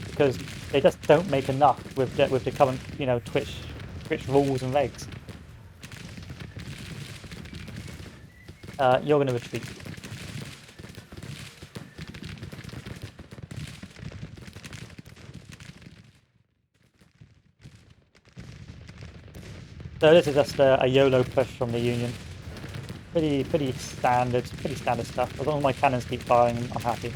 S1: because they just don't make enough with the current, you know, Twitch rules and regs. You're going to retreat. So this is just a YOLO push from the Union. Pretty standard stuff. As long as my cannons keep firing, I'm happy.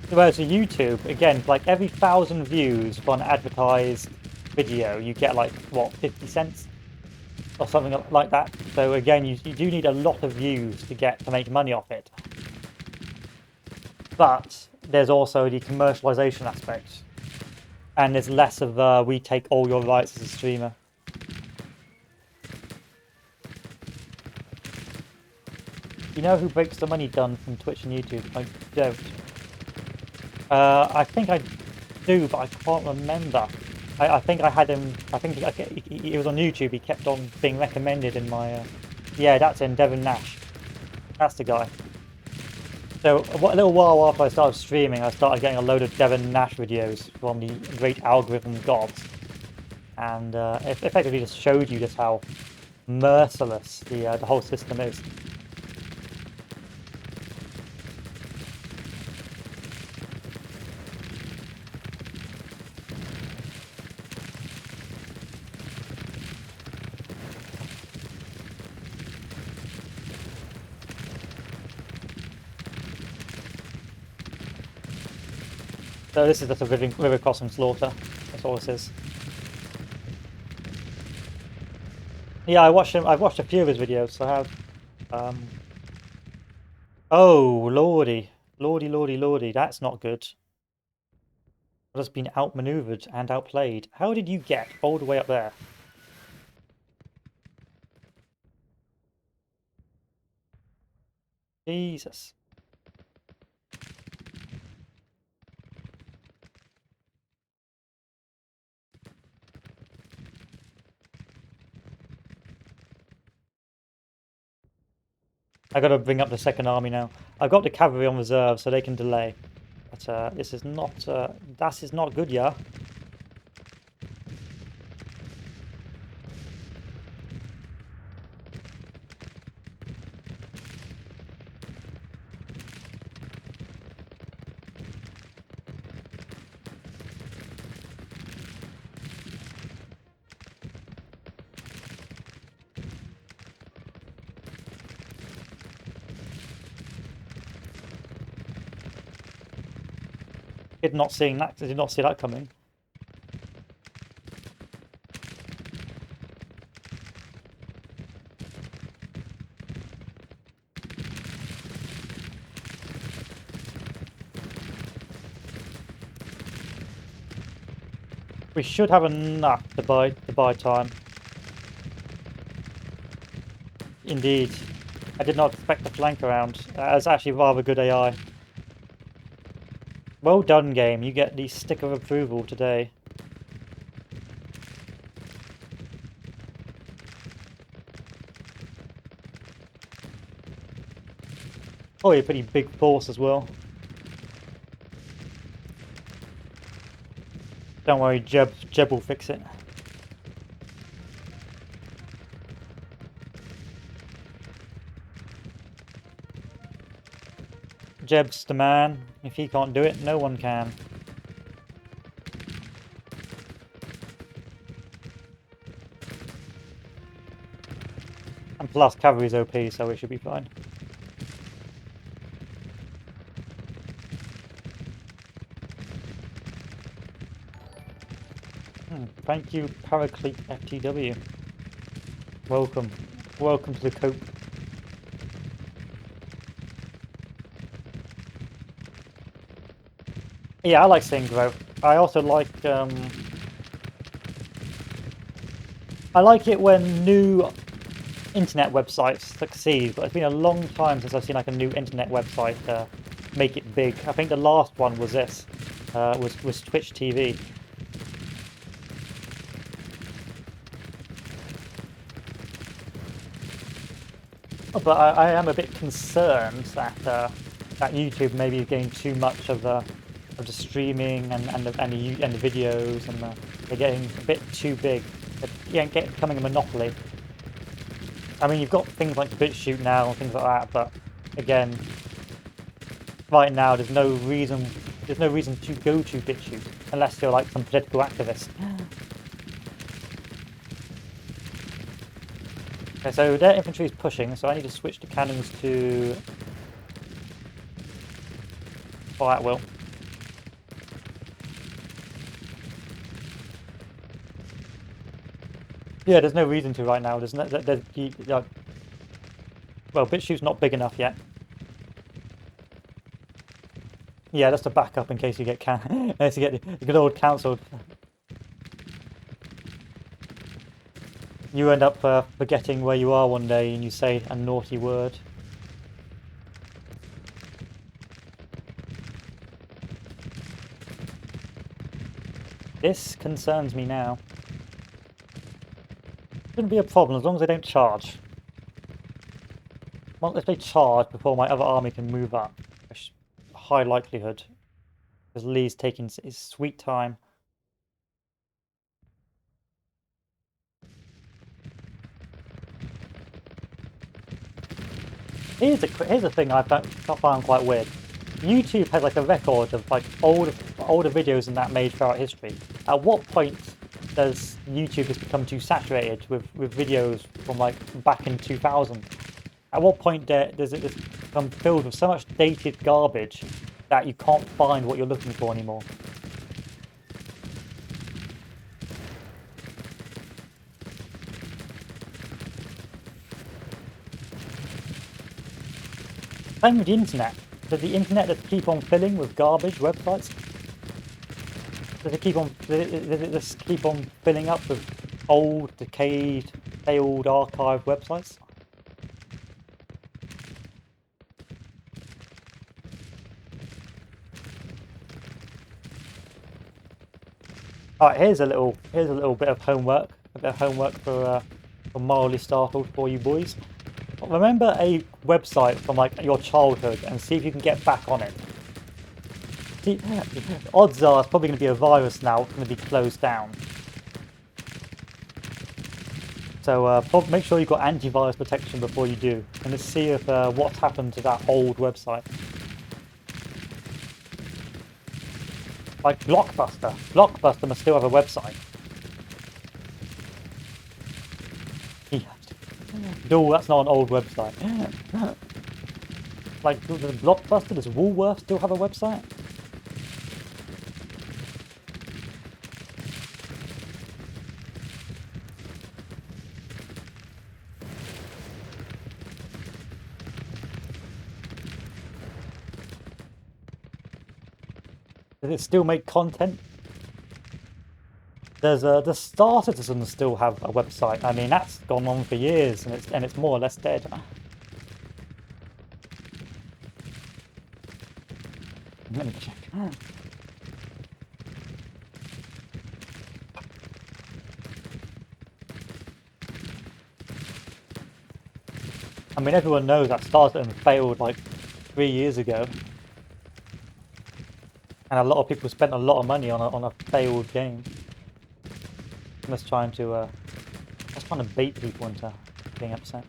S1: Whereas to YouTube, again, like every 1,000 views for an advertised video, you get like, what, 50 cents? Or something like that. So again, you do need a lot of views to make money off it. But there's also the commercialization aspect, and there's less of we take all your rights as a streamer. You know who breaks the money done from Twitch and YouTube? I don't. I think I do, but I can't remember. I think I had him. I think he was on YouTube. He kept on being recommended in my. Yeah, that's him, Devin Nash. That's the guy. So a little while after I started streaming, I started getting a load of Devin Nash videos from the great algorithm gods, and it effectively just showed you just how merciless the whole system is. So this is just a river crossing slaughter. That's all this is. Yeah, I've watched a few of his videos. So I have. Oh lordy, lordy, that's not good. I've just been outmaneuvered and outplayed. How did you get all the way up there? Jesus. I gotta bring up the second army now. I've got the cavalry on reserve so they can delay. But this is not that is not good, yeah. Did not see that coming. We should have enough to buy time. Indeed. I did not expect the flank around. It's actually rather good AI. Well done, game. You get the stick of approval today. Oh, a pretty big force as well. Don't worry, Jeb will fix it. Jeb's the man. If he can't do it, no one can. And plus, cavalry's OP, so we should be fine. Thank you, Paraclete FTW. Welcome. Welcome to the cope. Yeah, I like seeing growth. I also like I like it when new internet websites succeed, but it's been a long time since I've seen like a new internet website make it big. I think the last one was this, was Twitch TV. But I am a bit concerned that that YouTube maybe is getting too much of the streaming and the videos, and they're getting a bit too big. They're becoming a monopoly. I mean, you've got things like BitChute now and things like that, but again, right now there's no reason to go to BitChute unless you're like some political activist. Okay, so their infantry is pushing, so I need to switch the cannons to fire at will. Yeah, there's no reason to right now. Well, BitChute's not big enough yet. Yeah, that's a backup in case you get the good old cancelled. You end up forgetting where you are one day and you say a naughty word. This concerns me now. Shouldn't be a problem as long as they don't charge. Well, if they charge before my other army can move up, high likelihood, because Lee's taking his sweet time. Here's a thing I found quite weird. YouTube has like a record of like older videos and that made throughout history. At what point does YouTube just become too saturated with videos from like back in 2000? At what point does it just become filled with so much dated garbage that you can't find what you're looking for anymore? Same with the internet. Does the internet just keep on filling with garbage websites? Does it just keep on filling up with old, decayed, failed archive websites? All right, here's a little bit of homework, for mildly startled for you boys. Remember a website from like your childhood and see if you can get back on it. See, odds are it's probably going to be a virus now. It's going to be closed down. So make sure you've got antivirus protection before you do, and let's see if what's happened to that old website. Like Blockbuster. Blockbuster must still have a website. No, that's not an old website. Like, does Blockbuster, does Woolworth still have a website? Does it still make content? There's the Star Citizen still have a website. I mean, that's gone on for years, and it's more or less dead. Let me check. I mean, everyone knows that Star Citizen failed like 3 years ago, and a lot of people spent a lot of money on a failed game. Just trying to bait people into being upset.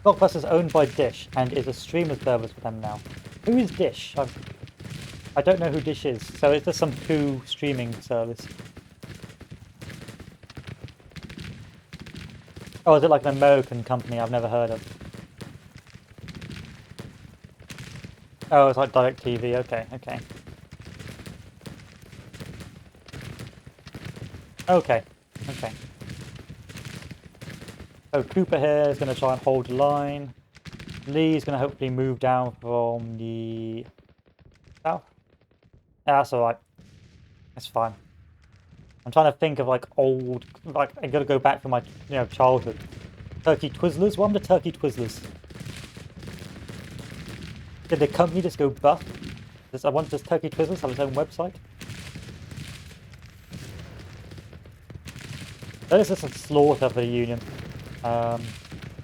S1: Blockbuster is owned by Dish and is a streaming service for them now. Who is Dish? I don't know who Dish is. So is this some Who streaming service? Oh, is it like an American company I've never heard of? Oh, it's like DirecTV. Okay. Okay. So Cooper here is going to try and hold the line. Lee's going to hopefully move down from the south. Yeah, that's alright. It's fine. I'm trying to think of like old, like I got to go back from my childhood. Turkey Twizzlers. What happened to Turkey Twizzlers? Did the company just go bust? Does Turkey Twizzlers have its own website? This is a slaughter for the Union.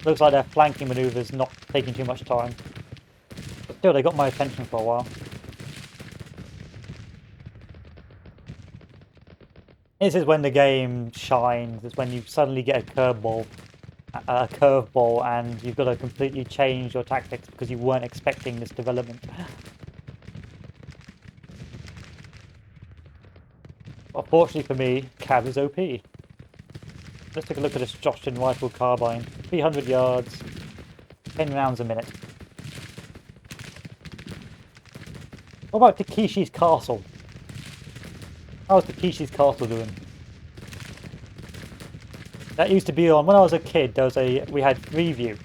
S1: Looks like their flanking manoeuvres not taking too much time. But still, they got my attention for a while. This is when the game shines. It's when you suddenly get a curveball, and you've got to completely change your tactics because you weren't expecting this development. But fortunately for me, Cav is OP. Let's take a look at this Joshton rifle carbine. 300 yards, 10 rounds a minute. What about Takeshi's Castle? How's Takeshi's Castle doing? That used to be on, when I was a kid, we had Freeview,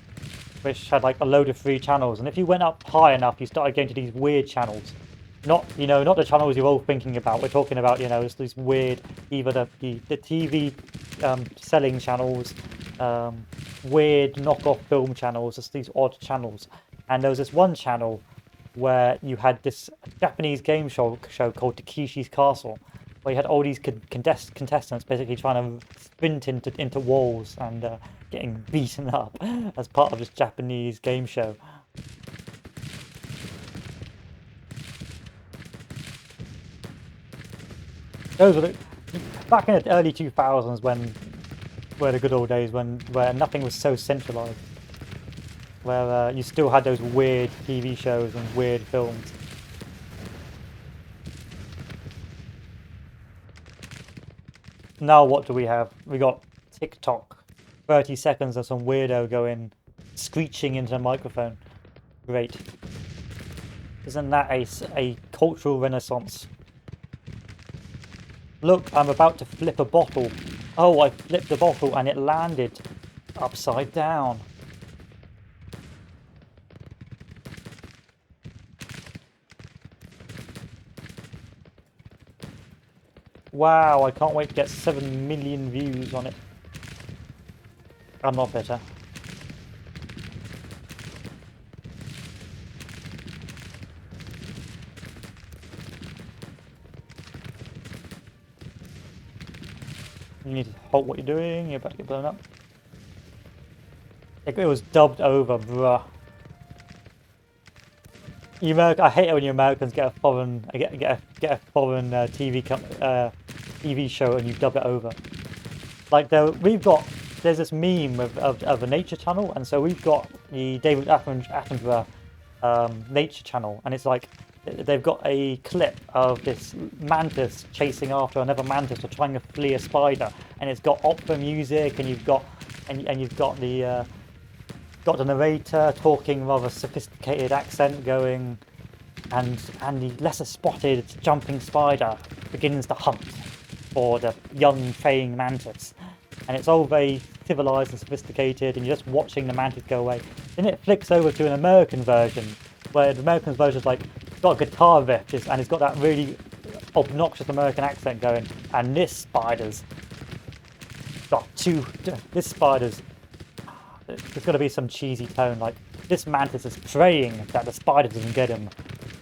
S1: which had like a load of free channels, and if you went up high enough, you started getting to these weird channels. Not the channels you're all thinking about. We're talking about, it's these weird, either the TV selling channels, weird knockoff film channels, just these odd channels. And there was this one channel where you had this Japanese game show called Takeshi's Castle, where you had all these contestants basically trying to sprint into walls and getting beaten up as part of this Japanese game show. Those were back in the early 2000s when were the good old days where nothing was so centralized. Where you still had those weird TV shows and weird films. Now what do we have? We got TikTok. 30 seconds of some weirdo going screeching into a microphone. Great. Isn't that a cultural renaissance? Look, I'm about to flip a bottle. Oh, I flipped the bottle and it landed upside down. Wow, I can't wait to get 7 million views on it. I'm not bitter. You need to halt what you're doing, you're about to get blown up. It was dubbed over, bruh. I hate it when you Americans get a foreign get a foreign TV show and you dub it over. Like there's this meme of a nature channel, and so we've got the David Attenborough nature channel, and it's like they've got a clip of this mantis chasing after another mantis or trying to flee a spider, and it's got opera music, and you've got the narrator talking rather sophisticated accent going, and the lesser spotted jumping spider begins to hunt for the young praying mantis, and it's all very civilized and sophisticated, and you're just watching the mantis go away. Then it flicks over to an American version, where the American version is like got a guitar riff, and it's got that really obnoxious American accent going, and this spider's there's got to be some cheesy tone, like this mantis is praying that the spider doesn't get him.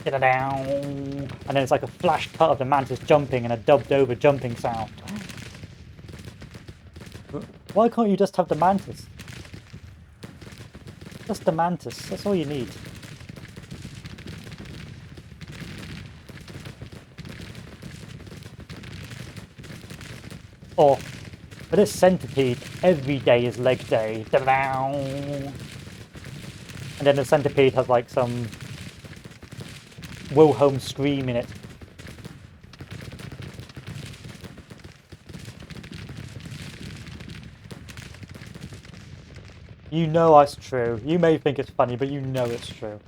S1: And then it's like a flash cut of the mantis jumping and a dubbed over jumping sound. Why can't you just have the mantis? Just the mantis, that's all you need. Or for this centipede, every day is leg day. And then the centipede has like some Wilhelm scream in it. You know it's true. You may think it's funny, but you know it's true.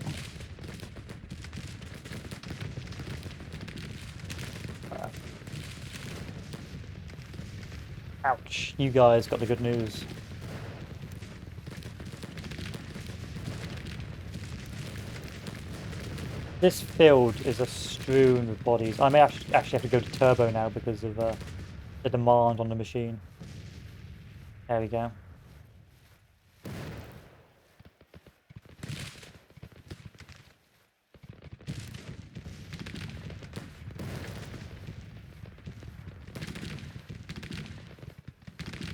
S1: Ouch, you guys got the good news. This field is a strewn with bodies. I may actually have to go to turbo now because of the demand on the machine. There we go.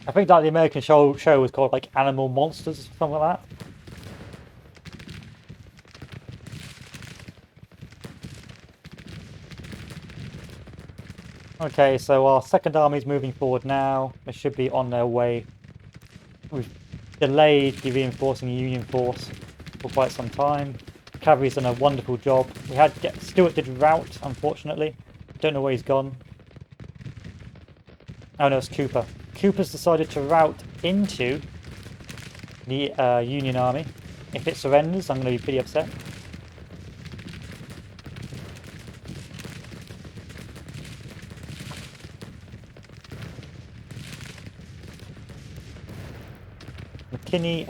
S1: I think that the American show was called like Animal Monsters or something like that. Okay, so our second army is moving forward now. They should be on their way. We've delayed the reinforcing Union force for quite some time. Cavalry's done a wonderful job. Stuart did rout, unfortunately. Don't know where he's gone. Oh no, it's Cooper. Cooper's decided to rout into the Union army. If it surrenders, I'm going to be pretty upset. McKinney,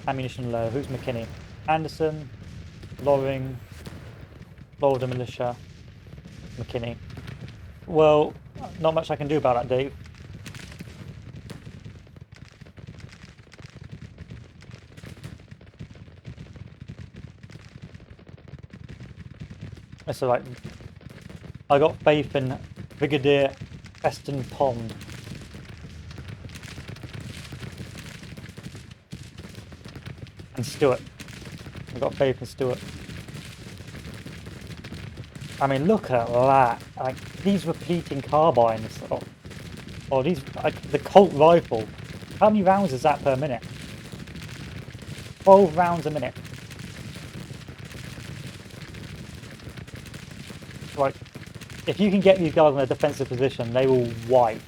S1: ammunition low. Who's McKinney? Anderson, Loring, Lord of Militia, McKinney. Well, not much I can do about that, Dave. It's alright. I got faith in Brigadier Preston Pond. And Stuart. I got faith in Stuart. I mean, look at that! Like these repeating carbines, or these, like the Colt rifle How many rounds is that per minute? 12 rounds a minute. Right. If you can get these guys in a defensive position, they will wipe.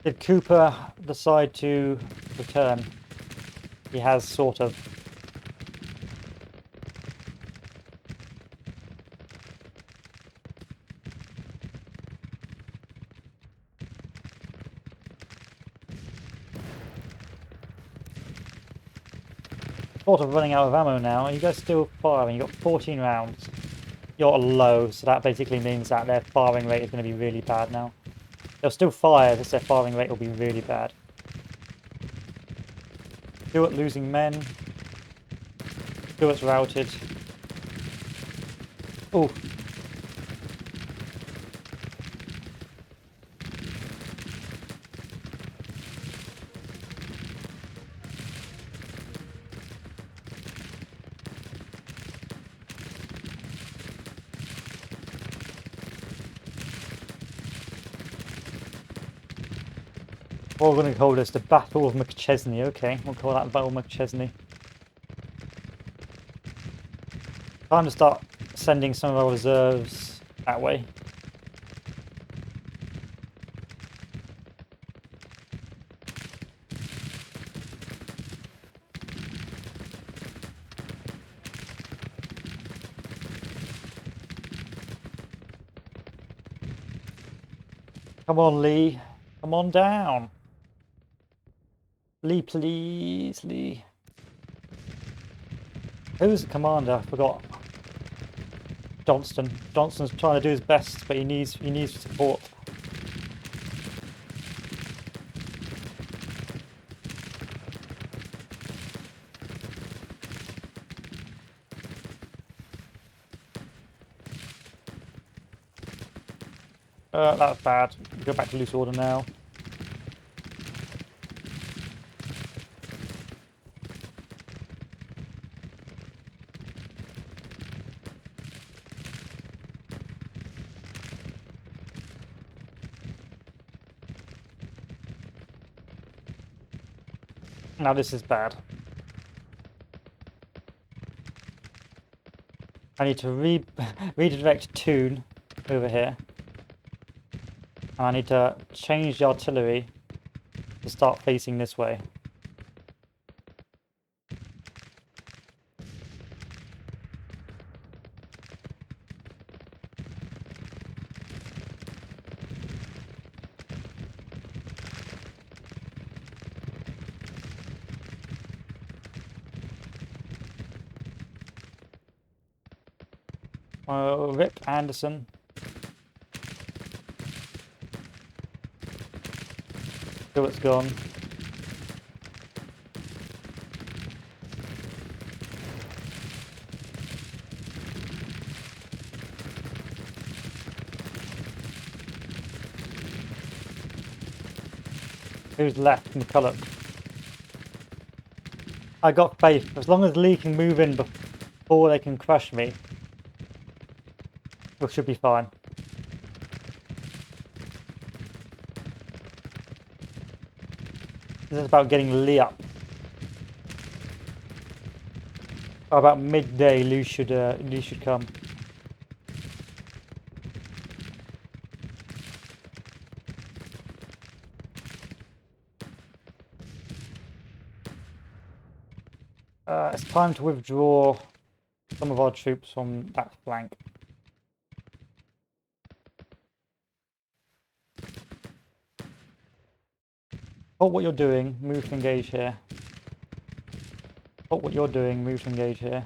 S1: Did Cooper decide to return? He has sort of. Sort of running out of ammo now. Are you guys still firing? You've got 14 rounds. You're low, so that basically means that their firing rate is going to be really bad now. They'll still fire, just their firing rate will be really bad. Stewart losing men. Stewart's routed. Oh. We're going to call this the Battle of McChesney. Okay, we'll call that the Battle of McChesney. Time to start sending some of our reserves that way. Come on, Lee. Come on down. Lee, please, Lee. Who's the commander? I forgot. Johnston. Johnston's trying to do his best, but he needs support. That's bad. Go back to loose order now. Now this is bad. I need to redirect Toon over here. And I need to change the artillery to start facing this way. Rip Anderson. Stewart's gone. Who's left? McCulloch. I got faith. As long as Lee can move in before they can crush me, we should be fine. This is about getting Lee up. About midday, Lee should come. It's time to withdraw some of our troops from that flank. Halt what you're doing, move to engage here. Halt what you're doing, move to engage here.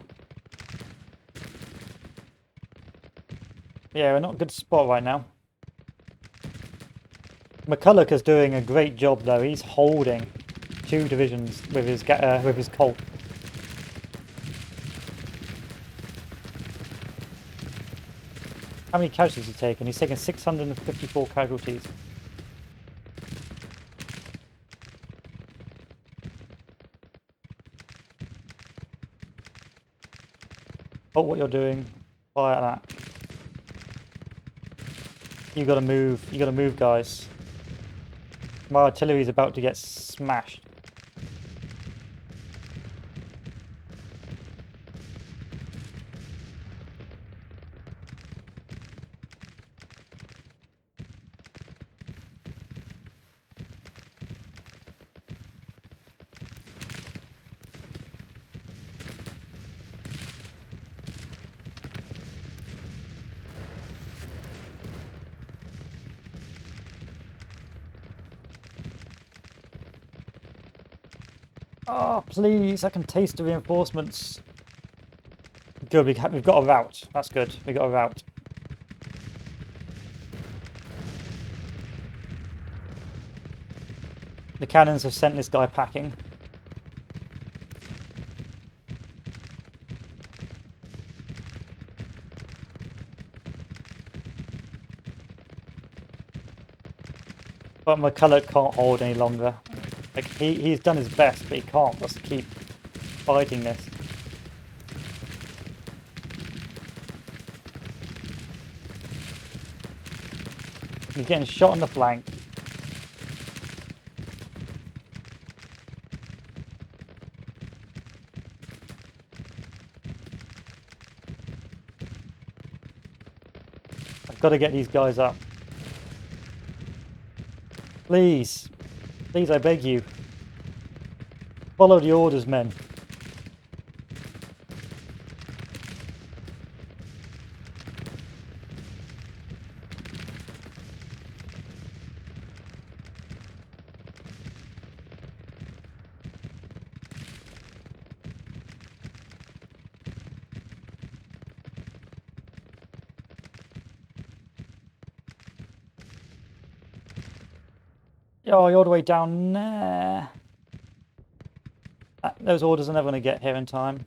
S1: Yeah, we're not a good spot right now. McCulloch is doing a great job though. He's holding 2 divisions with his Colt. How many casualties has he taken? He's taken 654 casualties. Oh, what you're doing. Fire at that. You gotta move, guys. My artillery's about to get smashed. Oh, please, I can taste the reinforcements. Good, we've got a route. That's good. We got a route. The cannons have sent this guy packing. But McCulloch can't hold any longer. Like he's done his best, but he can't just keep fighting this. He's getting shot on the flank. I've got to get these guys up. Please. Please, I beg you. Follow the orders, men. Oh, you're all the way down there. Those orders are never going to get here in time.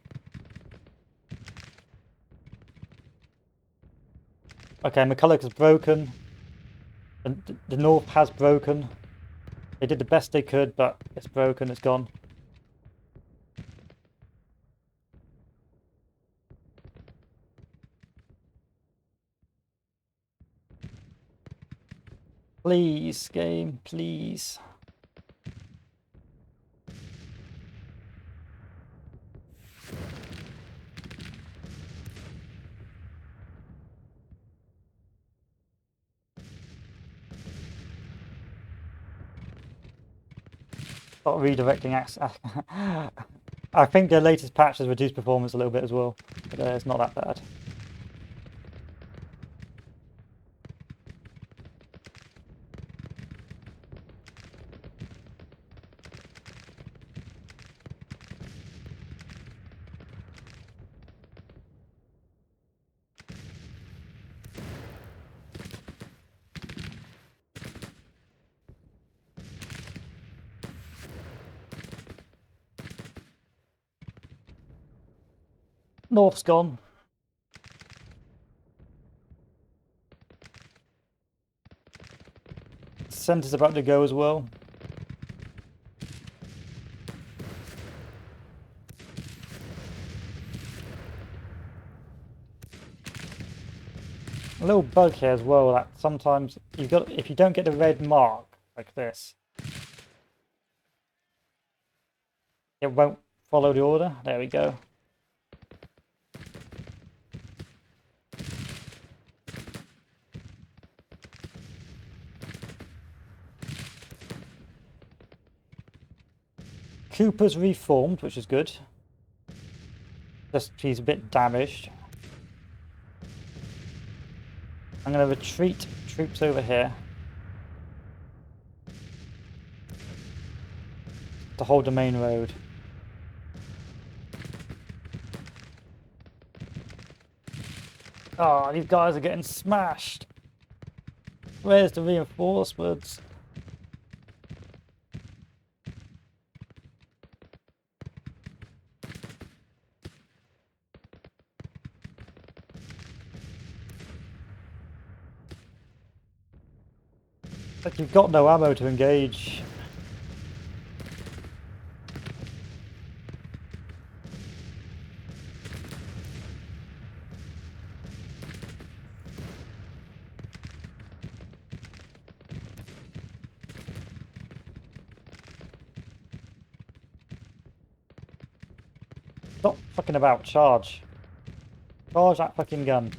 S1: Okay, McCulloch is broken. The North has broken. They did the best they could, but it's broken, it's gone. Please, game, please. Start redirecting access. I think the latest patch has reduced performance a little bit as well, but it's not that bad. North's gone. Centre's about to go as well. A little bug here as well, that sometimes if you don't get the red mark like this, it won't follow the order. There we go. Cooper's reformed, which is good. Just he's a bit damaged. I'm going to retreat troops over here to hold the main road. Oh, these guys are getting smashed. Where's the reinforcements? But you've got no ammo to engage. Stop fucking about. Charge. Charge that fucking gun.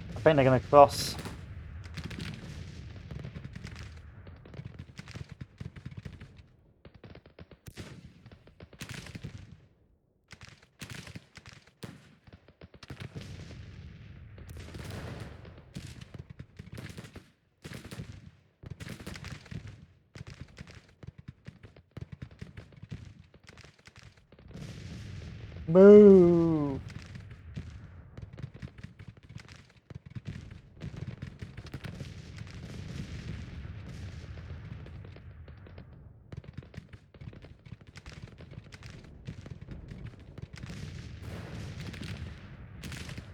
S1: I think they're going to cross. Move!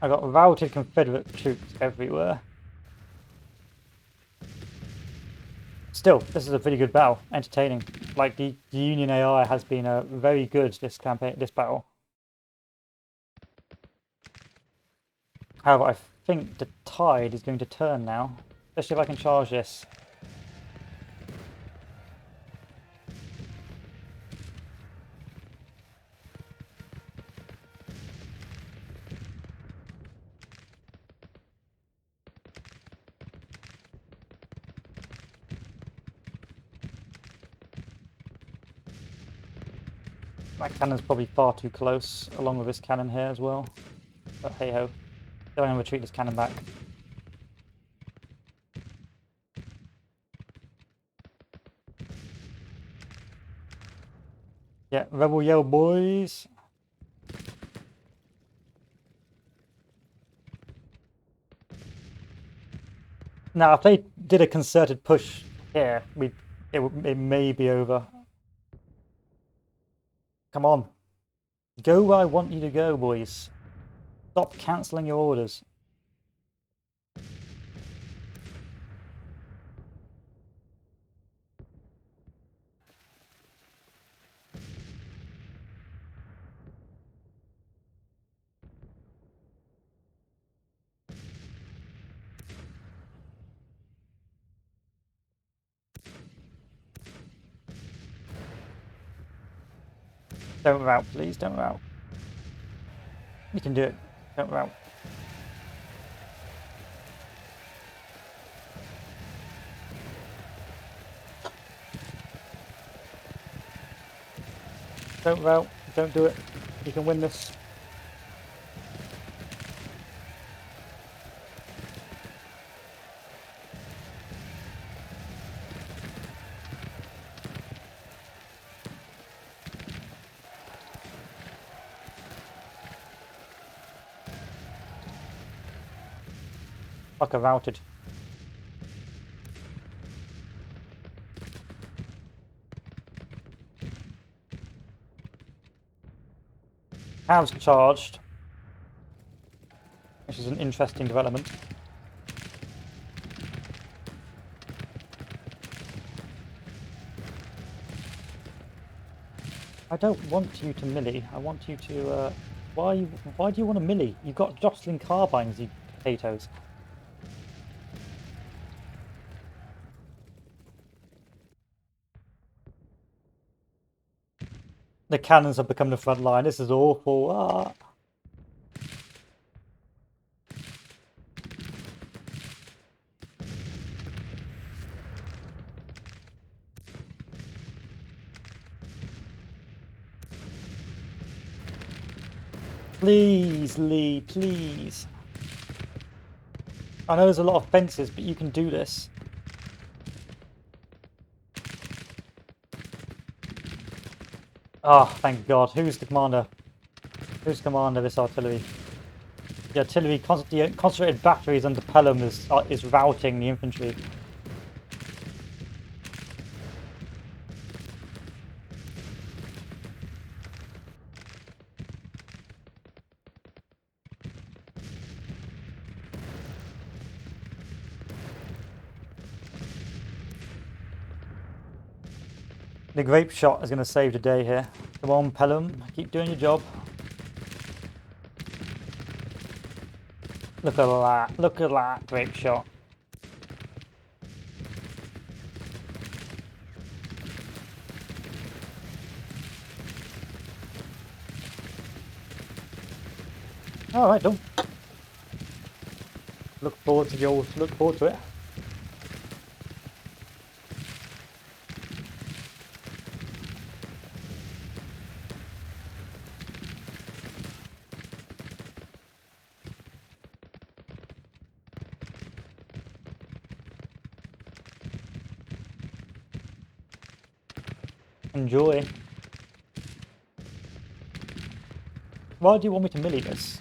S1: I got routed Confederate troops everywhere. Still, this is a pretty good battle. Entertaining. Like, the Union AI has been very good this campaign, this battle. However, I think the tide is going to turn now. Especially if I can charge this. That cannon's probably far too close, along with this cannon here as well. But hey ho. Don't want to retreat this cannon back. Yeah, rebel yell, boys. Now, if they did a concerted push here, it may be over. Come on. Go where I want you to go, boys. Stop cancelling your orders. Don't rout, please. Don't rout. You can do it. Don't rout. Don't rout. Don't do it. You can win this. Fucker routed. Has charged, which is an interesting development. I don't want you to melee. I want you to. Why do you want to melee? You've got jostling carbines, you potatoes. The cannons have become the front line. This is awful. Ah. Please, Lee, please. I know there's a lot of fences, but you can do this. Oh, thank God. Who's the commander? Who's the commander of this artillery? The artillery, the concentrated batteries under Pelham is routing the infantry. The grape shot is going to save the day here. Come on, Pelham, keep doing your job. Look at that, look at that grape shot. Alright, done. Look forward to it. Enjoy. Why do you want me to melee this?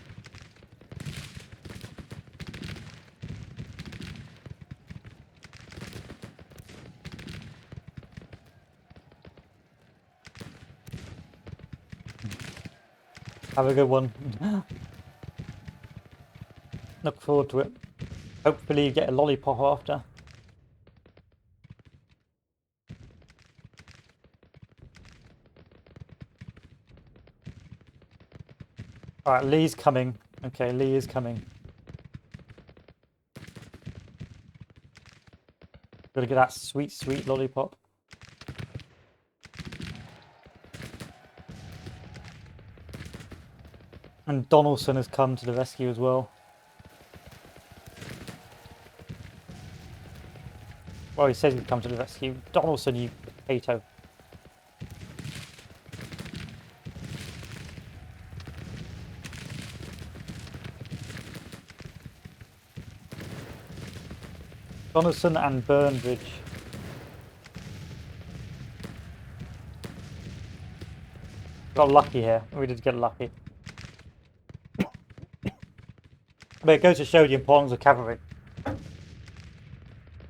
S1: Have a good one. Look forward to it. Hopefully you get a lollipop after. Alright, Lee's coming. Okay, Lee is coming. Gotta get that sweet, sweet lollipop. And Donaldson has come to the rescue as well. Well, he says he'd come to the rescue. Donaldson, you potato. Donaldson and Burnbridge. Got lucky here. We did get lucky. But it goes to show the importance of cavalry.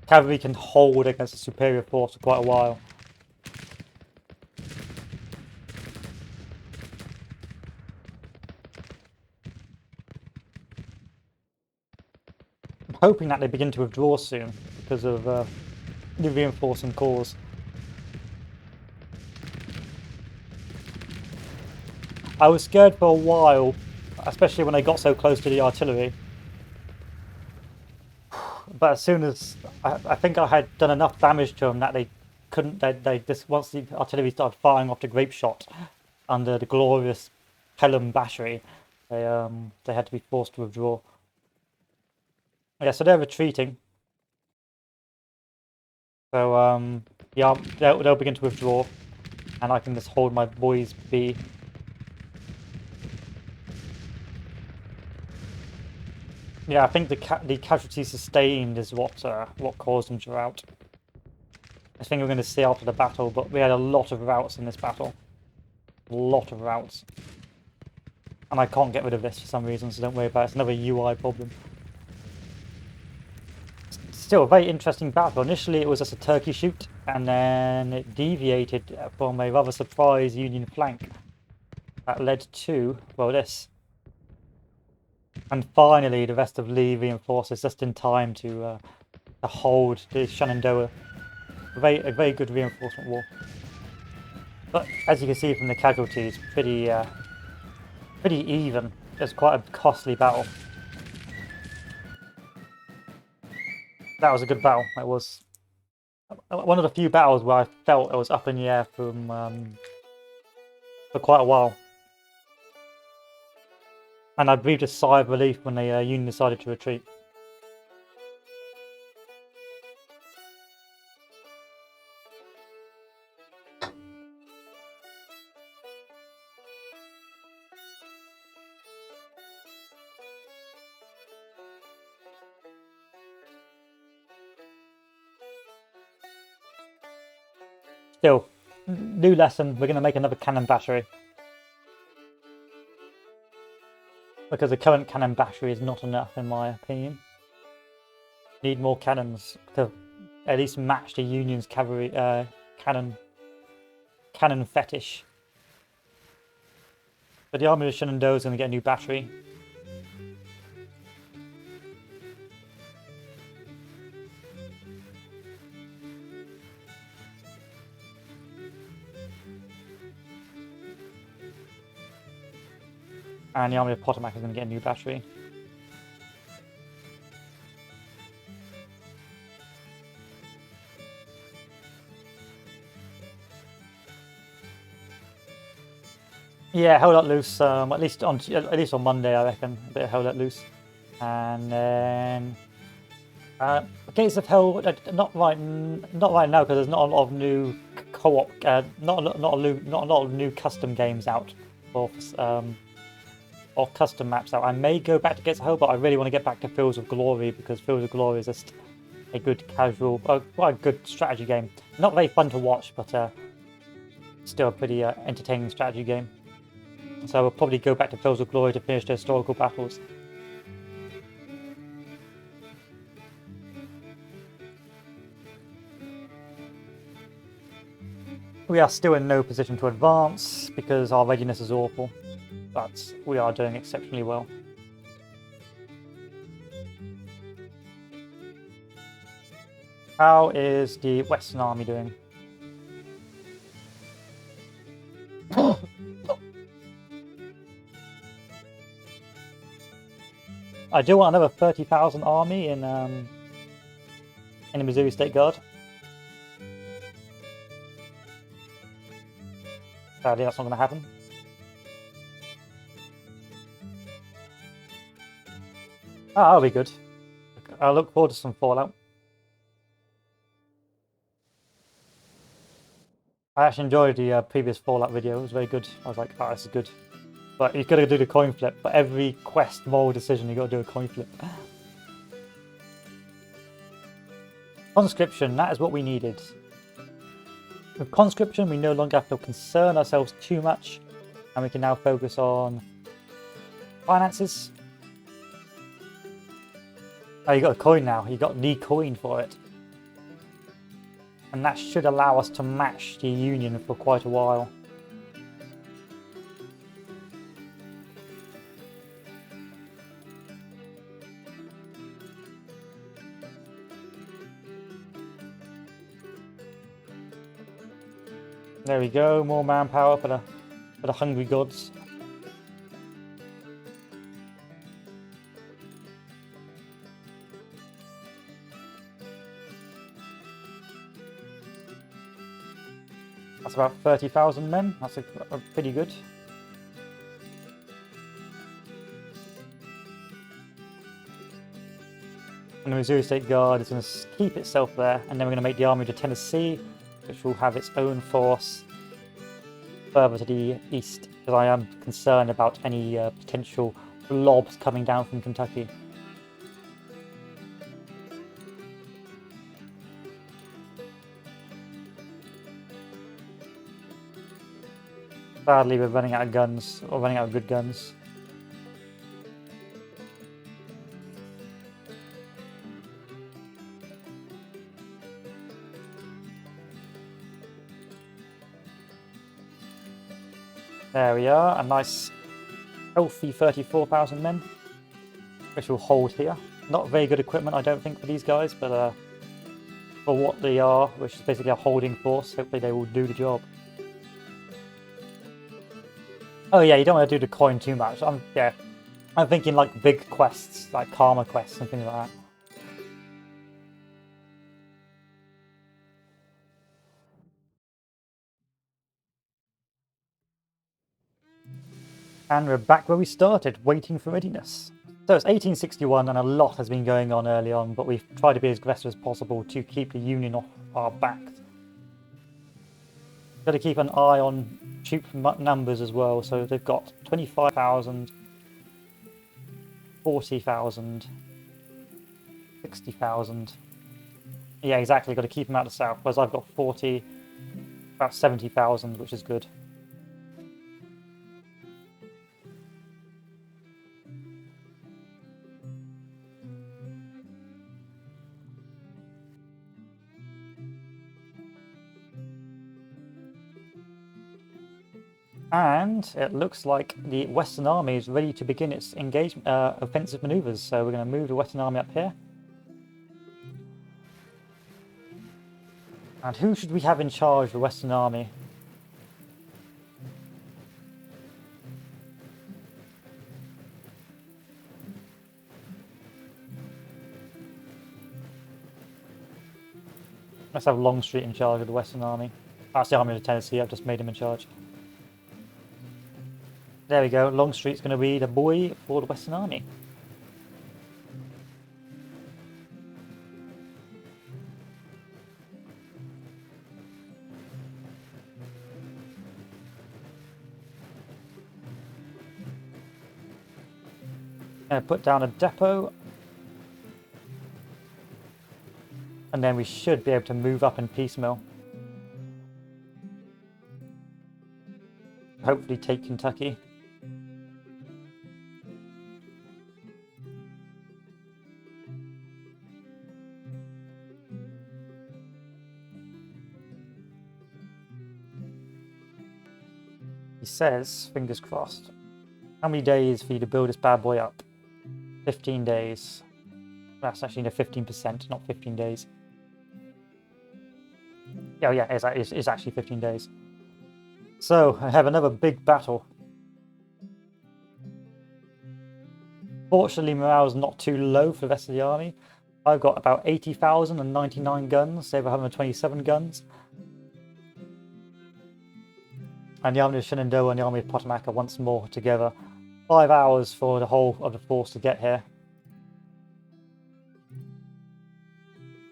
S1: Cavalry can hold against a superior force for quite a while. I'm hoping that they begin to withdraw soon because of the reinforcing cause. I was scared for a while, especially when they got so close to the artillery. But as soon as I think I had done enough damage to them that they couldn't. They just once the artillery started firing off the grape shot under the glorious Pelham battery, they had to be forced to withdraw. Yeah, so they're retreating. So yeah, they'll begin to withdraw, and I can just hold my boys be. Yeah, I think the casualties sustained is what caused them to rout. I think we're going to see after the battle, but we had a lot of routs in this battle. A lot of routs. And I can't get rid of this for some reason, so don't worry about it. It's another UI problem. Still a very interesting battle. Initially it was just a turkey shoot, and then it deviated from a rather surprise Union flank. That led to, well, this. And finally, the rest of Lee reinforces just in time to hold the Shenandoah. A very good reinforcement war. But as you can see from the casualties, pretty even. It's quite a costly battle. That was a good battle. It was one of the few battles where I felt it was up in the air for quite a while. And I breathed a sigh of relief when the Union decided to retreat. Still, new lesson, we're going to make another cannon battery. Because the current cannon battery is not enough, in my opinion. Need more cannons to at least match the Union's cavalry cannon fetish. But the Army of Shenandoah is going to get a new battery. And the Army of Potomac is going to get a new battery. Yeah, hold that loose. At least on Monday, I reckon. A bit of hold that loose, and then Gates of Hell. Not right now because there's not a lot of new co-op. Not a lot of new custom games out, or custom maps out. I may go back to Gates of Hell, but I really want to get back to Fields of Glory because Fields of Glory is just a good casual, quite a good strategy game. Not very fun to watch, but still a pretty entertaining strategy game. So we'll probably go back to Fields of Glory to finish the historical battles. We are still in no position to advance because our readiness is awful, but we are doing exceptionally well. How is the Western Army doing? I do want another 30,000 army in the Missouri State Guard. Sadly, that's not going to happen. Oh, that'll be good. I look forward to some Fallout. I actually enjoyed the previous Fallout video. It was very good. I was like, oh, this is good. But you've got to do the coin flip. For every quest moral decision, you've got to do a coin flip. Conscription, that is what we needed. With conscription, we no longer have to concern ourselves too much. And we can now focus on finances. Oh, you got a coin now. You got the coin for it. And that should allow us to match the Union for quite a while. There we go, more manpower for the hungry gods. That's about 30,000 men. That's a pretty good. And the Missouri State Guard is going to keep itself there, and then we're going to make the Army of Tennessee, which will have its own force further to the east, because I am concerned about any potential blobs coming down from Kentucky. Sadly, we're running out of guns, or running out of good guns. There we are, a nice healthy 34,000 men, which will hold here. Not very good equipment, I don't think, for these guys, but for what they are, which is basically a holding force, hopefully they will do the job. Oh yeah, you don't want to do the coin too much. I'm thinking like big quests, like karma quests and things like that. And we're back where we started, waiting for readiness. So it's 1861 and a lot has been going on early on, but we've tried to be as aggressive as possible to keep the Union off our backs. Got to keep an eye on troop numbers as well, so they've got 25,000, 40,000, 60,000. Yeah, exactly, got to keep them out of the south, whereas I've got 40, about 70,000, which is good. And it looks like the Western Army is ready to begin its engagement, offensive maneuvers. So we're going to move the Western Army up here. And who should we have in charge of the Western Army? Let's have Longstreet in charge of the Western Army. That's the Army of Tennessee, I've just made him in charge. There we go, Longstreet's going to be the boy for the Western Army. Going to put down a depot. And then we should be able to move up in piecemeal. Hopefully take Kentucky. He says, fingers crossed. How many days for you to build this bad boy up? 15 days. That's actually 15%, not 15 days. Oh yeah, it's actually 15 days. So, I have another big battle. Fortunately, morale is not too low for the rest of the army. I've got about 80,000 and 99 guns, over 127 guns. And the Army of Shenandoah and the Army of Potomac are once more together. 5 hours for the whole of the force to get here.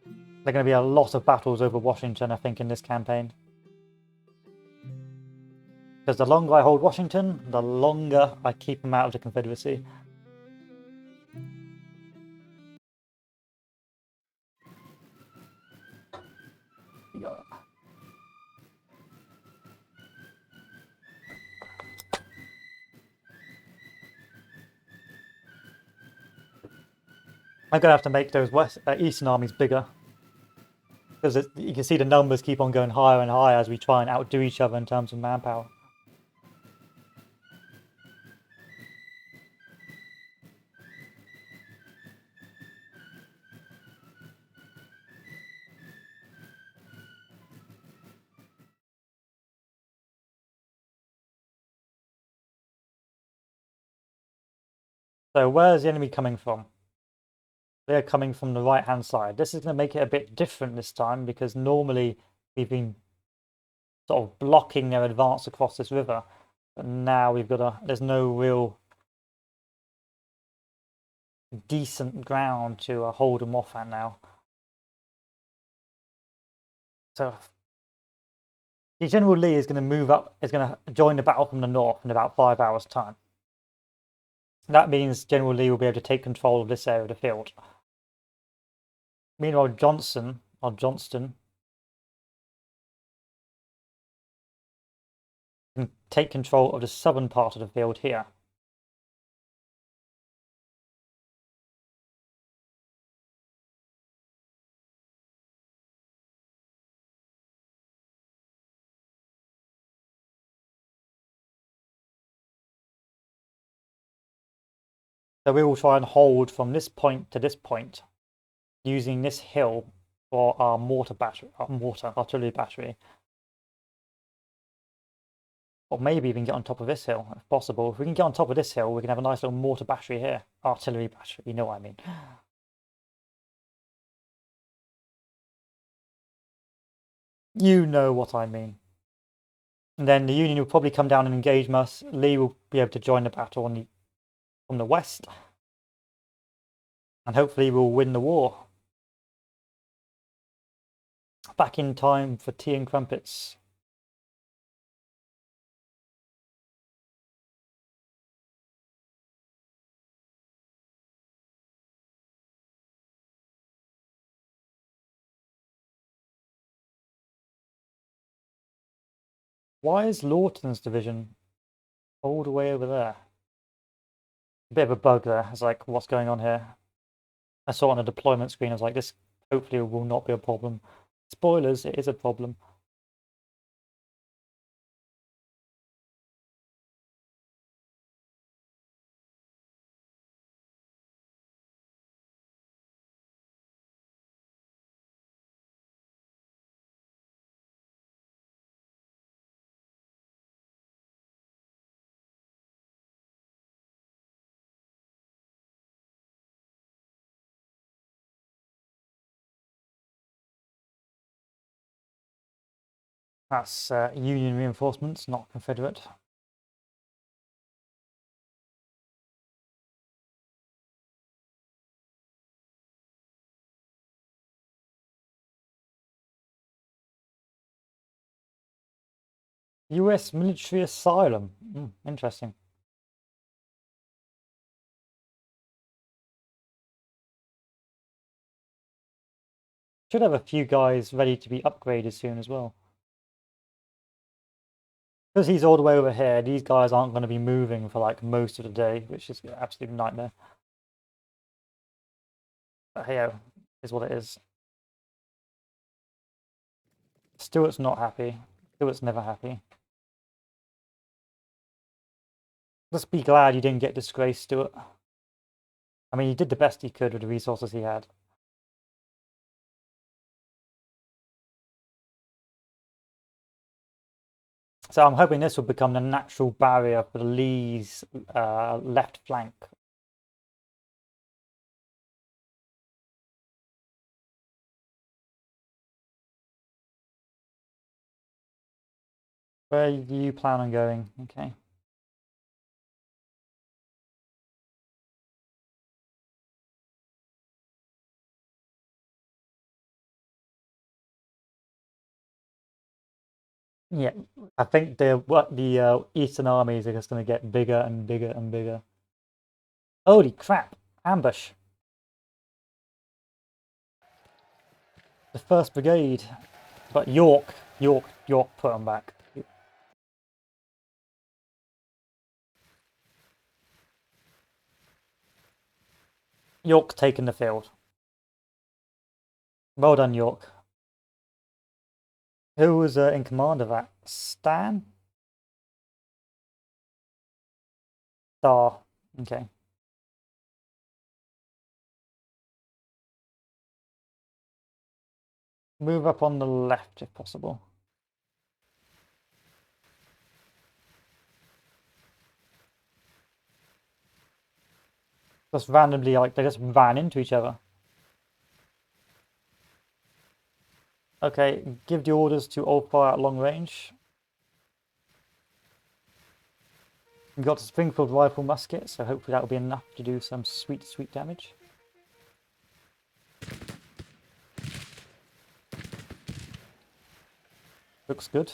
S1: There are going to be a lot of battles over Washington, I think, in this campaign. Because the longer I hold Washington, the longer I keep them out of the Confederacy. I'm going to have to make those Eastern armies bigger. Because you can see the numbers keep on going higher and higher as we try and outdo each other in terms of manpower. So where's the enemy coming from? They're coming from the right hand side. This is going to make it a bit different this time because normally we've been sort of blocking their advance across this river. But now we've got there's no real decent ground to hold them off at now. So the General Lee is going to move up, is going to join the battle from the north in about 5 hours' time. That means General Lee will be able to take control of this area of the field. Meanwhile, Johnston can take control of the southern part of the field here. So we will try and hold from this point to this point, using this hill for our artillery battery. Or maybe even get on top of this hill, if possible. If we can get on top of this hill, we can have a nice little mortar battery here. Artillery battery, you know what I mean. You know what I mean. And then the Union will probably come down and engage us. Lee will be able to join the battle from the west. And hopefully we'll win the war. Back in time for tea and crumpets. Why is Lawton's division all the way over there? A bit of a bug there. It's like, what's going on here? I saw it on a deployment screen. I was like, this hopefully will not be a problem. Spoilers, it is a problem. That's Union reinforcements, not Confederate. US military asylum. Interesting. Should have a few guys ready to be upgraded soon as well. Because he's all the way over here, these guys aren't going to be moving for like most of the day, which is an absolute nightmare. But hey, is what it is. Stuart's not happy. Stuart's never happy. Let's be glad you didn't get disgraced, Stuart. I mean, he did the best he could with the resources he had. So I'm hoping this will become the natural barrier for Lee's left flank. Where do you plan on going? Okay. Yeah, I think the Eastern armies are just going to get bigger and bigger and bigger. Holy crap! Ambush! The 1st Brigade, but York put them back. York taking the field. Well done, York. Who was in command of that? Stan? Star. Okay. Move up on the left if possible. Just randomly, like, they just ran into each other. Okay, give the orders to all fire at long range. We've got a Springfield rifle musket, so hopefully that will be enough to do some sweet, sweet damage. Looks good.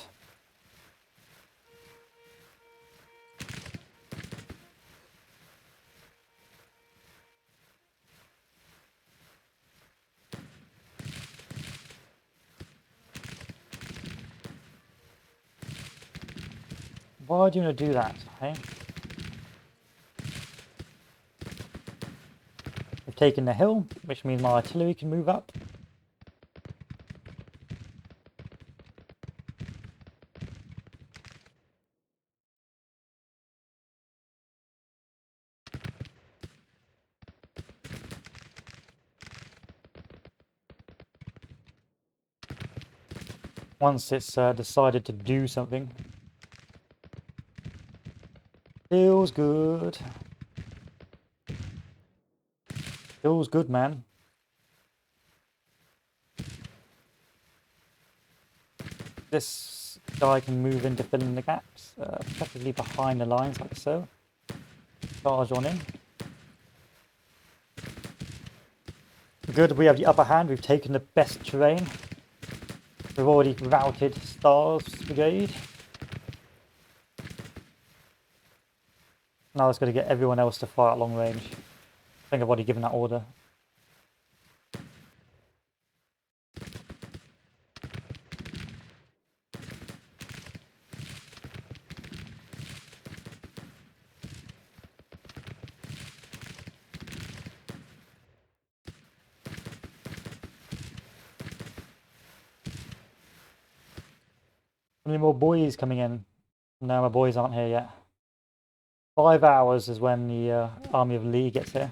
S1: Why do you want to do that, hey? We've taken the hill, which means my artillery can move up. Once it's decided to do something. Feels good. Feels good, man. This guy can move into filling the gaps, preferably behind the lines like so. Charge on in. Good, we have the upper hand. We've taken the best terrain. We've already routed Star's brigade. Now it's going to get everyone else to fire at long range. I think I've already given that order. Any more boys coming in? No, my boys aren't here yet. 5 hours is when the Army of Lee gets here.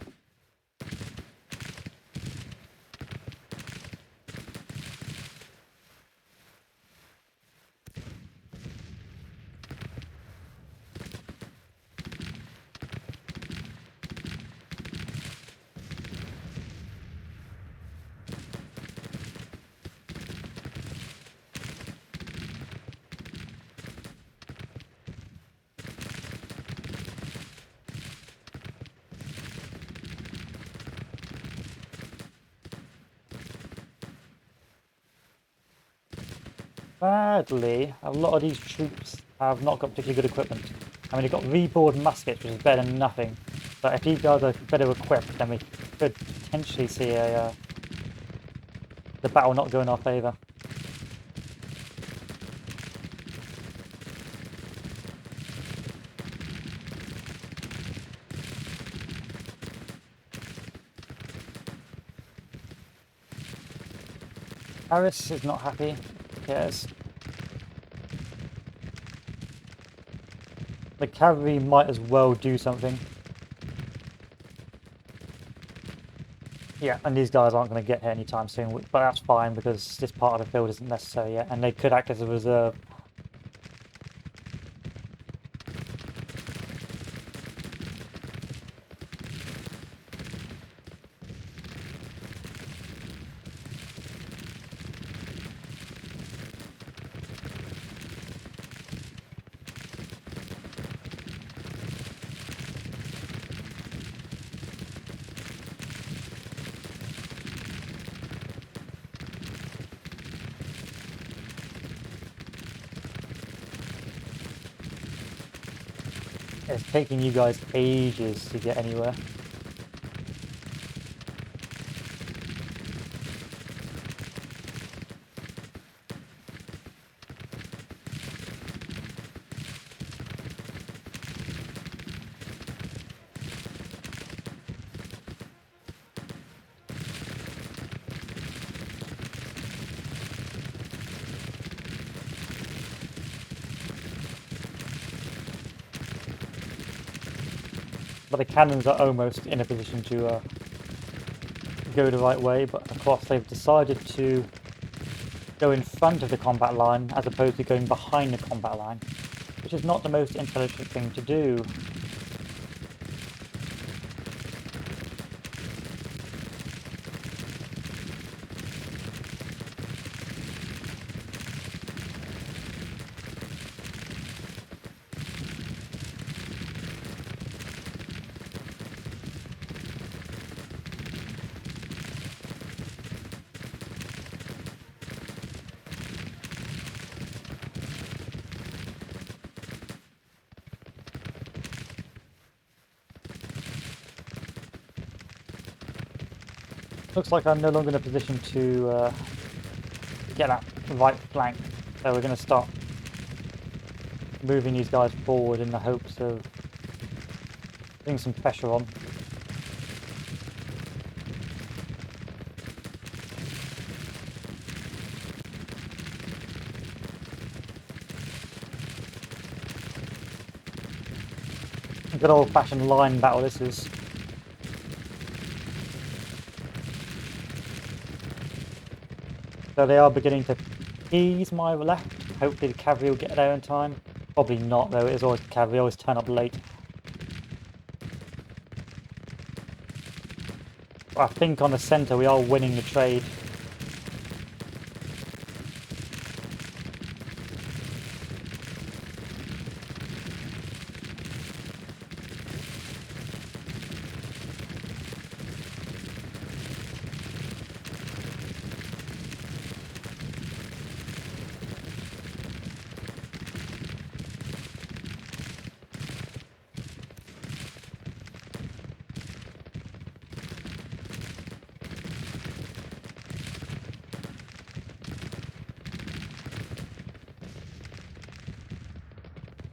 S1: Sadly, a lot of these troops have not got particularly good equipment. I mean, they've got V-board muskets, which is better than nothing. But if these guys are better equipped, then we could potentially see the battle not go in our favour. Harris is not happy. Who cares? The cavalry might as well do something. Yeah, and these guys aren't going to get here anytime soon, but that's fine because this part of the field isn't necessary yet, and they could act as a reserve. It's taking you guys ages to get anywhere. But the cannons are almost in a position to go the right way, but of course they've decided to go in front of the combat line as opposed to going behind the combat line, which is not the most intelligent thing to do. Looks like I'm no longer in a position to get that right flank, so we're going to start moving these guys forward in the hopes of putting some pressure on. A good old-fashioned line battle this is. So they are beginning to tease my left. Hopefully the cavalry will get there in time. Probably not though, it is always cavalry, always turn up late. But I think on the centre we are winning the trade.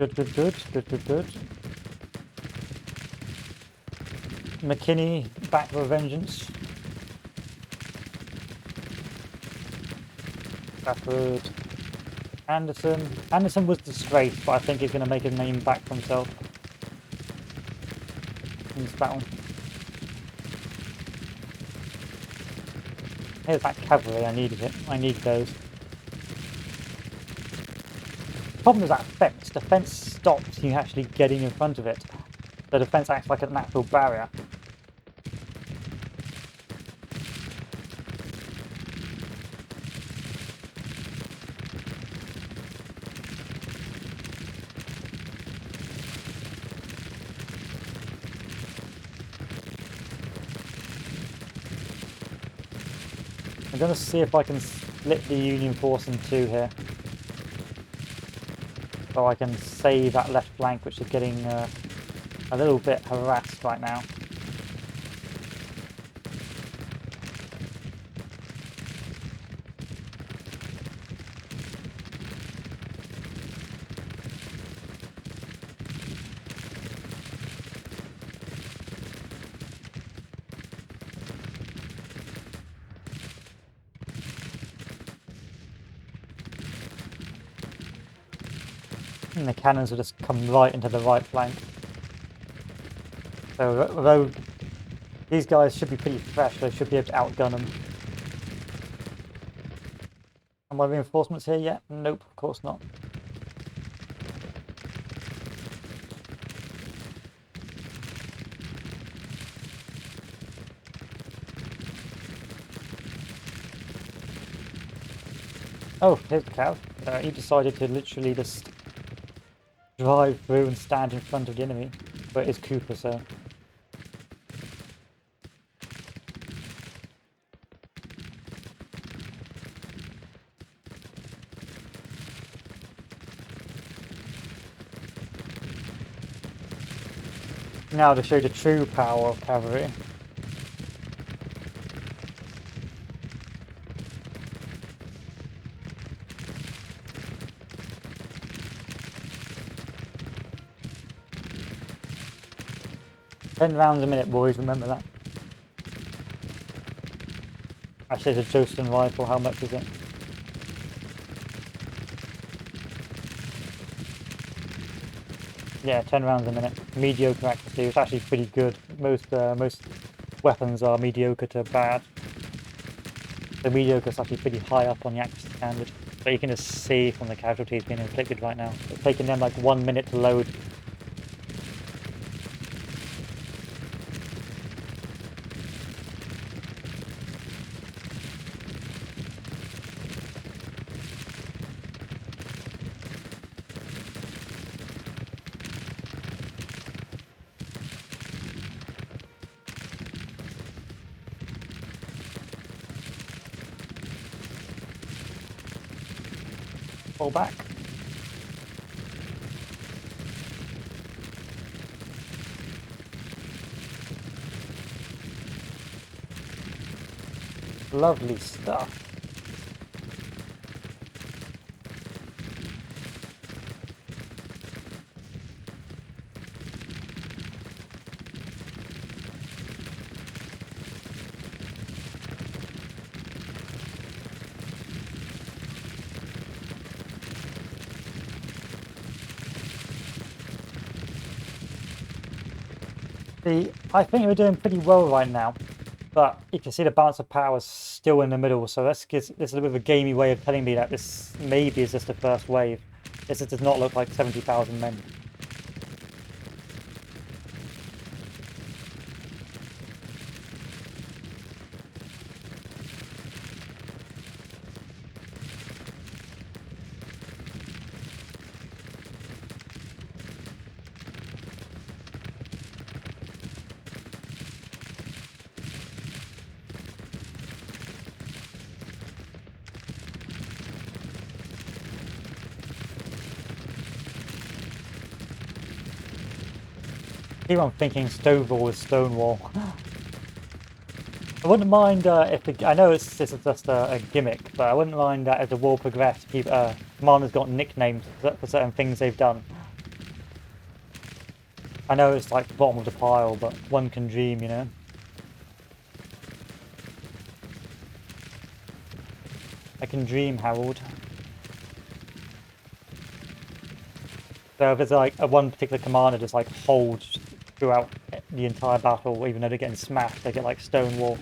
S1: Good. McKinney back for vengeance. Backward. Anderson was disgraced, but I think he's going to make his name back for himself in this battle. Here's that cavalry, I needed it. I needed those. The problem is that fence. The fence stops you actually getting in front of it. The defence acts like a natural barrier. I'm going to see if I can split the Union force in two here. So I can save that left flank, which is getting a little bit harassed right now. And the cannons will just come right into the right flank. So although these guys should be pretty fresh, they should be able to outgun them. Are my reinforcements here yet? Nope, of course not. Oh, here's the cow. He decided to literally just drive through and stand in front of the enemy, but it's Cooper, so. Now to show the true power of cavalry. $10 rounds a minute, boys, remember that. Actually, it's a Jostin rifle, how much is it? Yeah, 10 rounds a minute. Mediocre accuracy, it's actually pretty good. Most weapons are mediocre to bad. The mediocre is actually pretty high up on the accuracy standard. But you can just see from the casualties being inflicted right now. It's taking them like 1 minute to load. Fall back. Lovely stuff. I think we're doing pretty well right now, but you can see the balance of power is still in the middle, so this is a bit of a gamey way of telling me that this maybe is just the first wave. This does not look like 70,000 men. Keep on thinking Stonewall is Stonewall. I wouldn't mind if I know this is just a gimmick, but I wouldn't mind that as the war progressed, commanders got nicknames for certain things they've done. I know it's like bottom of the pile, but one can dream, you know. I can dream, Harold. So if there's like a one particular commander just like holds throughout the entire battle, even though they're getting smashed, they get like stonewall.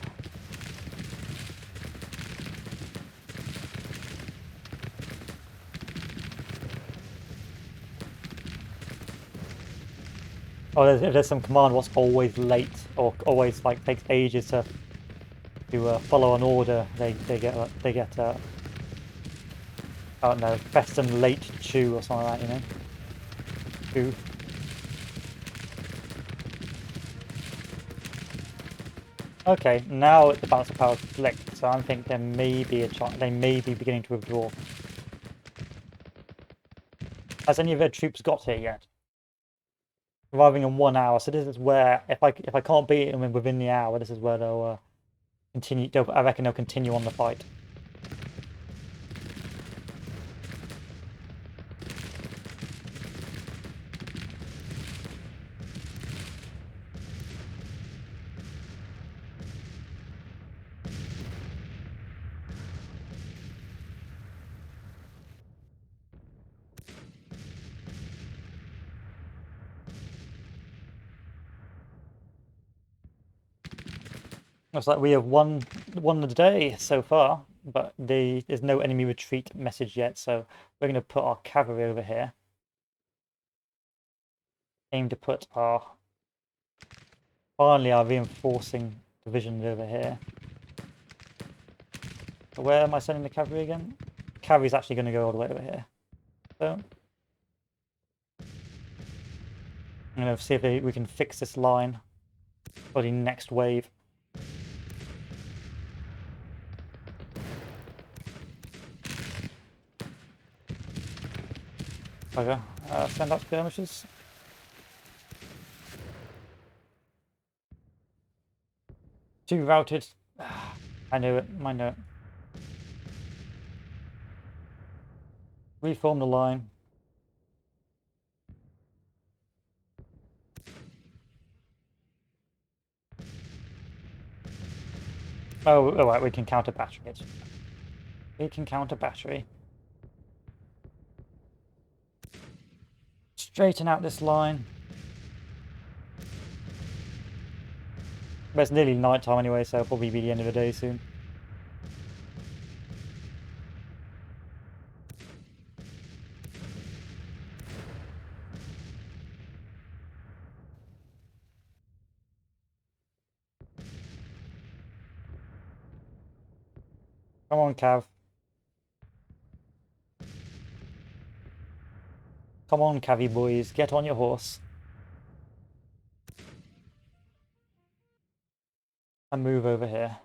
S1: Or if there's some command what's always late or always like takes ages to follow an order, they get I don't know, Festum late chew or something like that, you know. Chew. Okay, now the balance of power is flicked, so I think there may be a chance they may be beginning to withdraw. Has any of their troops got here yet? Arriving in 1 hour, so this is where if I can't beat them within the hour, this is where they'll continue. I reckon they'll continue on the fight. Looks like we have won the day so far, but there's no enemy retreat message yet, so we're going to put our cavalry over here. Aim to put finally our reinforcing divisions over here. So where am I sending the cavalry again? Cavalry's actually going to go all the way over here. So I'm going to see if we can fix this line for the next wave. Okay, send up skirmishers. Two routed. I knew it, I knew it. Reform the line. Oh, alright, we can counter battery it. We can counter battery. Straighten out this line. But it's nearly night time anyway, so it'll probably be the end of the day soon. Come on, Cav. Come on, Cavy boys, get on your horse. And move over here.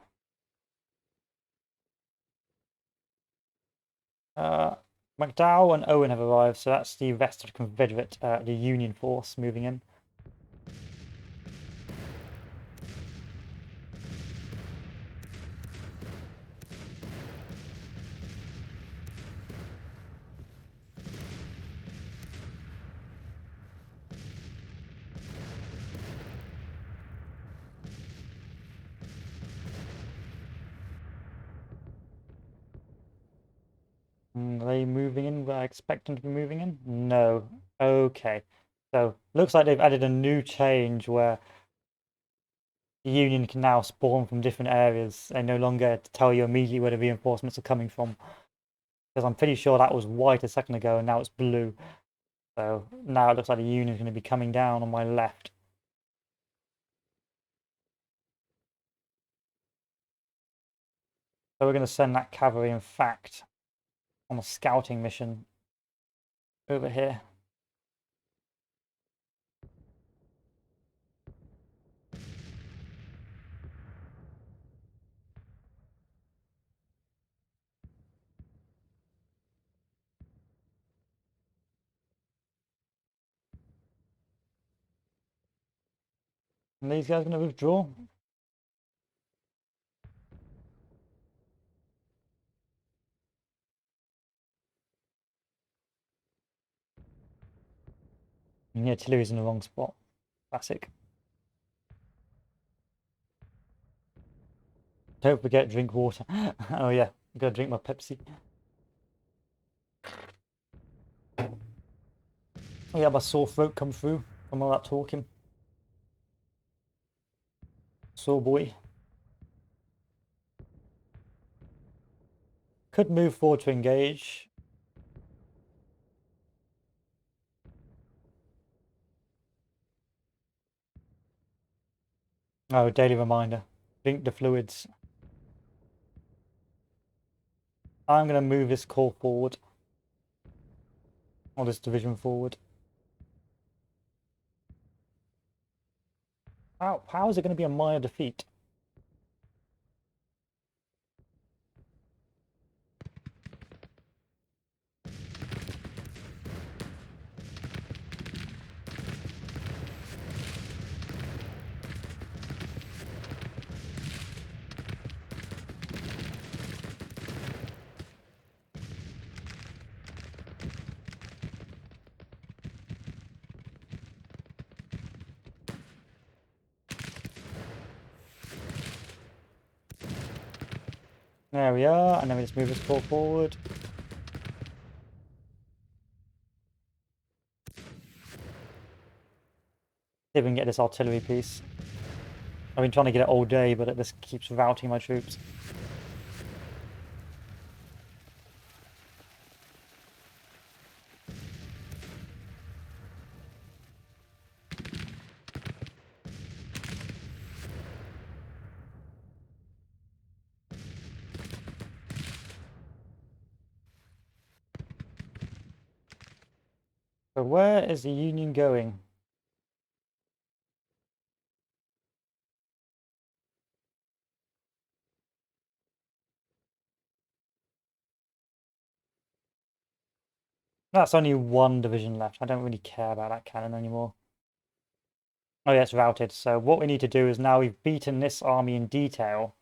S1: McDowell and Owen have arrived, so that's the rest of the Confederate, the Union force moving in. Are they moving in where I expect them to be moving in? No. Okay. So, looks like they've added a new change where the Union can now spawn from different areas. They no longer tell you immediately where the reinforcements are coming from. Because I'm pretty sure that was white a second ago and now it's blue. So, now it looks like the Union is going to be coming down on my left. So we're going to send that cavalry, in fact, on a scouting mission over here. And these guys are going to withdraw. And the artillery's in the wrong spot. Classic. Don't forget drink water. Oh yeah, gotta drink my Pepsi. Oh yeah, my sore throat come through from all that talking. Sore boy. Could move forward to engage. Oh, daily reminder. Drink the fluids. I'm going to move this corps forward. Or this division forward. How is it going to be a minor defeat? There we are, and then we just move this corps forward. See if we can get this artillery piece. I've been trying to get it all day, but it just keeps routing my troops. So where is the Union going? That's only one division left. I don't really care about that cannon anymore. Oh yeah, it's routed. So what we need to do is now we've beaten this army in detail,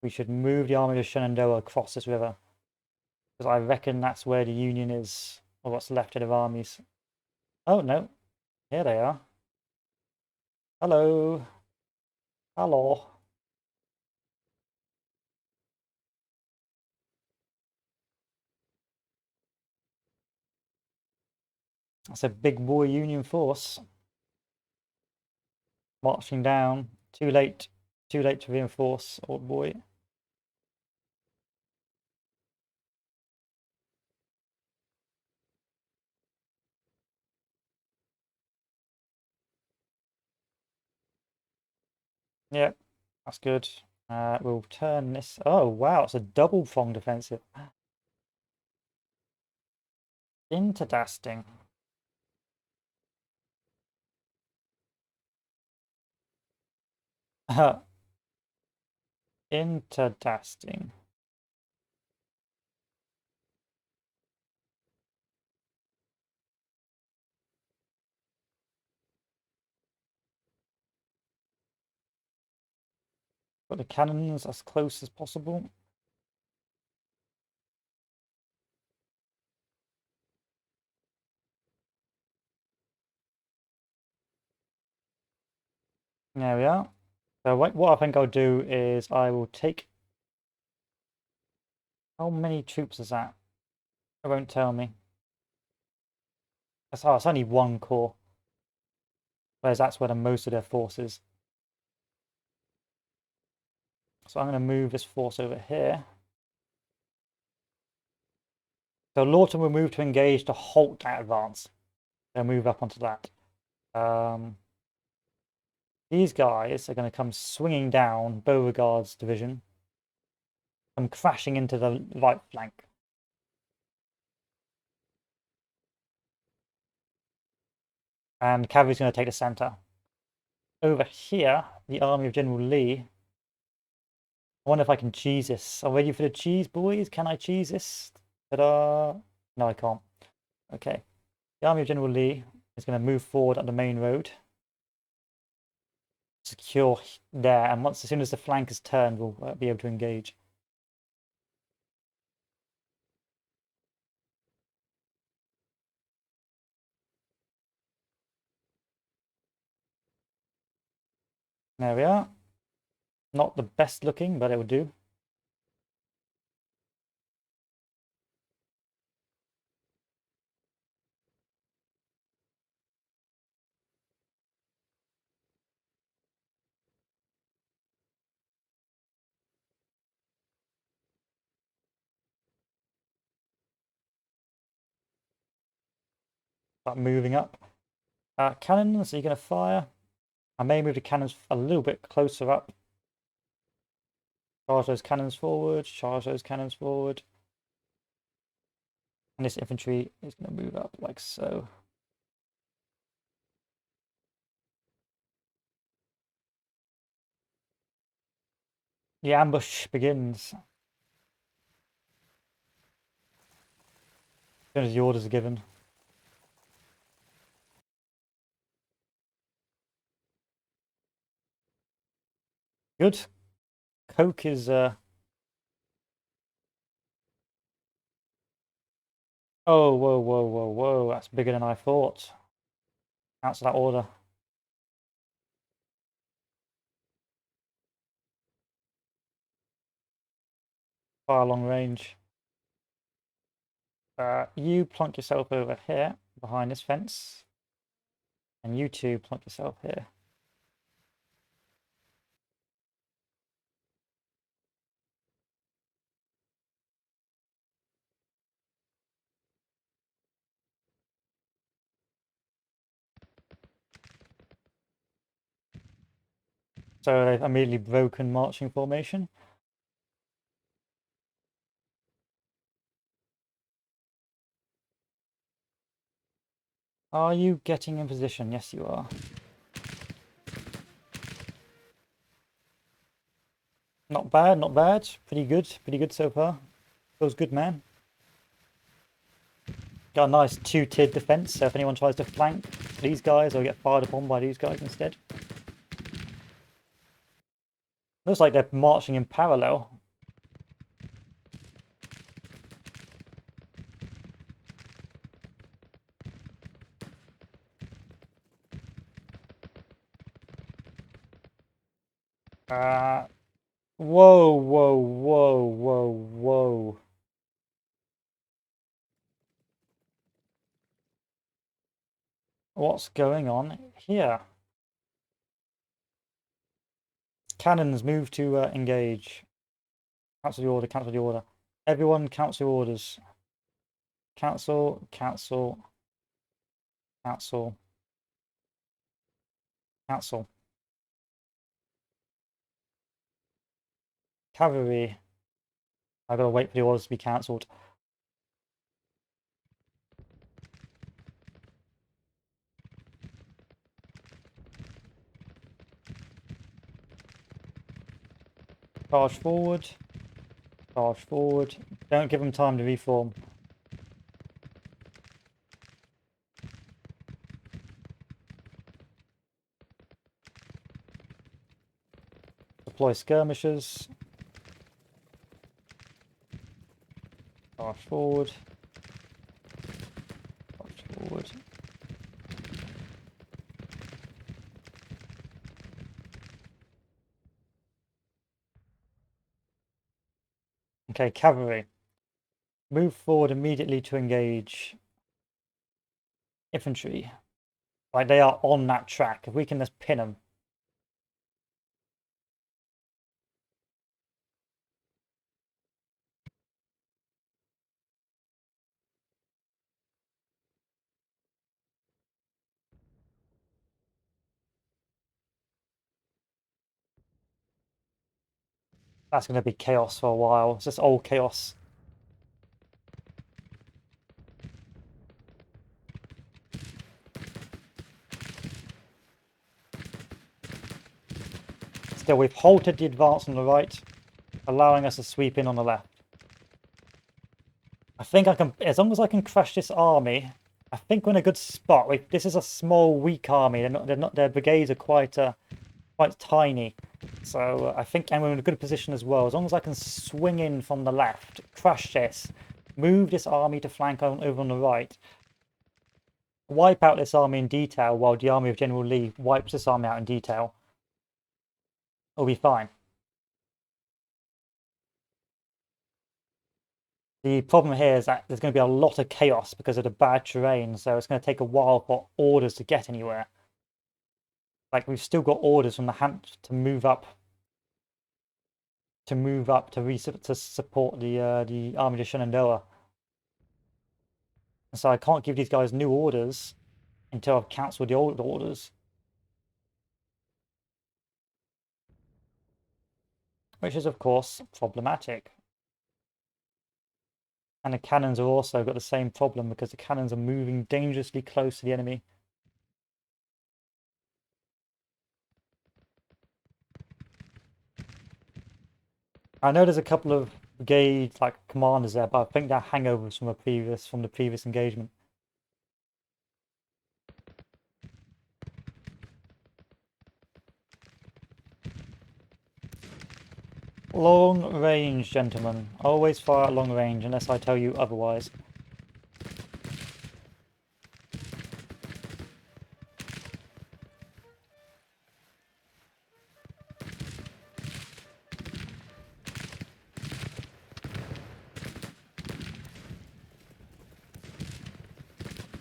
S1: we should move the army of Shenandoah across this river. Because I reckon that's where the Union is, or what's left of their armies. Oh no, here they are. Hello. Hello. That's a big boy Union force. Marching down. Too late. Too late to reinforce, old boy. Yeah, that's good. We'll turn this. Oh wow, it's a double prong defensive. Interesting. Interesting. Got the cannons as close as possible. There we are. So what I think I'll do is I will take. How many troops is that? It won't tell me. Oh, it's only one corps. Whereas that's where the most of their force is. So I'm going to move this force over here. So Lawton will move to engage to halt that advance. They'll move up onto that. These guys are going to come swinging down Beauregard's division. Come crashing into the right flank. And cavalry's going to take the center. Over here, the army of General Lee. I wonder if I can cheese this. I'm ready for the cheese, boys. Can I cheese this? Ta-da! No, I can't. Okay. The army of General Lee is going to move forward on the main road. Secure there, and as soon as the flank is turned, we'll be able to engage. There we are. Not the best looking, but it will do. start moving up. Cannons, are you going to fire? I may move the cannons a little bit closer up. Charge those cannons forward, charge those cannons forward. And this infantry is going to move up like so. The ambush begins. As soon as the orders are given. Good. Coke is oh, whoa, whoa, whoa, whoa. That's bigger than I thought. Cancel that order. Far long range. You plonk yourself over here behind this fence. And you two plonk yourself here. So they've immediately broken marching formation. Are you getting in position? Yes, you are. Not bad, not bad. Pretty good so far. Feels good, man. Got a nice two-tiered defense, so if anyone tries to flank these guys, they'll get fired upon by these guys instead. Looks like they're marching in parallel. Whoa, whoa, whoa, whoa, whoa. What's going on here? Cannons move to engage. Cancel the order, cancel the order. Everyone cancel your orders. Cancel, cancel, cancel, cancel. Cavalry. I gotta wait for the orders to be cancelled. Charge forward. Charge forward. Don't give them time to reform. Deploy skirmishers. Charge forward. Charge forward. Okay, cavalry. Move forward immediately to engage. Infantry. Like, they are on that track. If we can just pin them. That's going to be chaos for a while. It's just old chaos. Still, we've halted the advance on the right, allowing us to sweep in on the left. I think I can, as long as I can crush this army, I think we're in a good spot. This is a small, weak army. Their brigades are quite tiny. So I think, and we're in a good position as well. As long as I can swing in from the left, crush this, move this army to flank over on the right, wipe out this army in detail while the army of General Lee wipes this army out in detail, we'll be fine. The problem here is that there's going to be a lot of chaos because of the bad terrain, so it's going to take a while for orders to get anywhere. Like, we've still got orders from the Hampshire to move up to support the army of Shenandoah. So I can't give these guys new orders until I've cancelled the old orders. Which is, of course, problematic. And the cannons have also got the same problem because the cannons are moving dangerously close to the enemy. I know there's a couple of brigade commanders there, but I think they're hangovers from the previous engagement. Long range, gentlemen. Always fire at long range unless I tell you otherwise.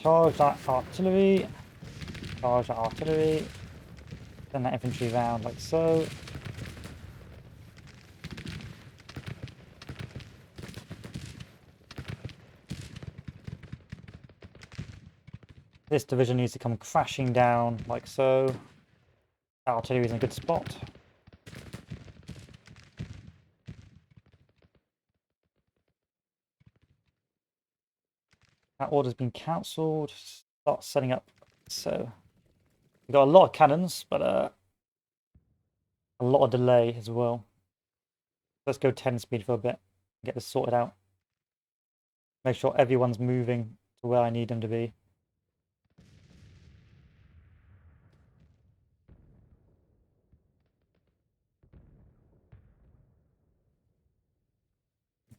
S1: Charge that artillery. Charge that artillery. Send that infantry round like so. This division needs to come crashing down like so. Artillery is in a good spot. That order's been cancelled. Start setting up. So we've got a lot of cannons, but a lot of delay as well. Let's go 10 speed for a bit. Get this sorted out. Make sure everyone's moving to where I need them to be.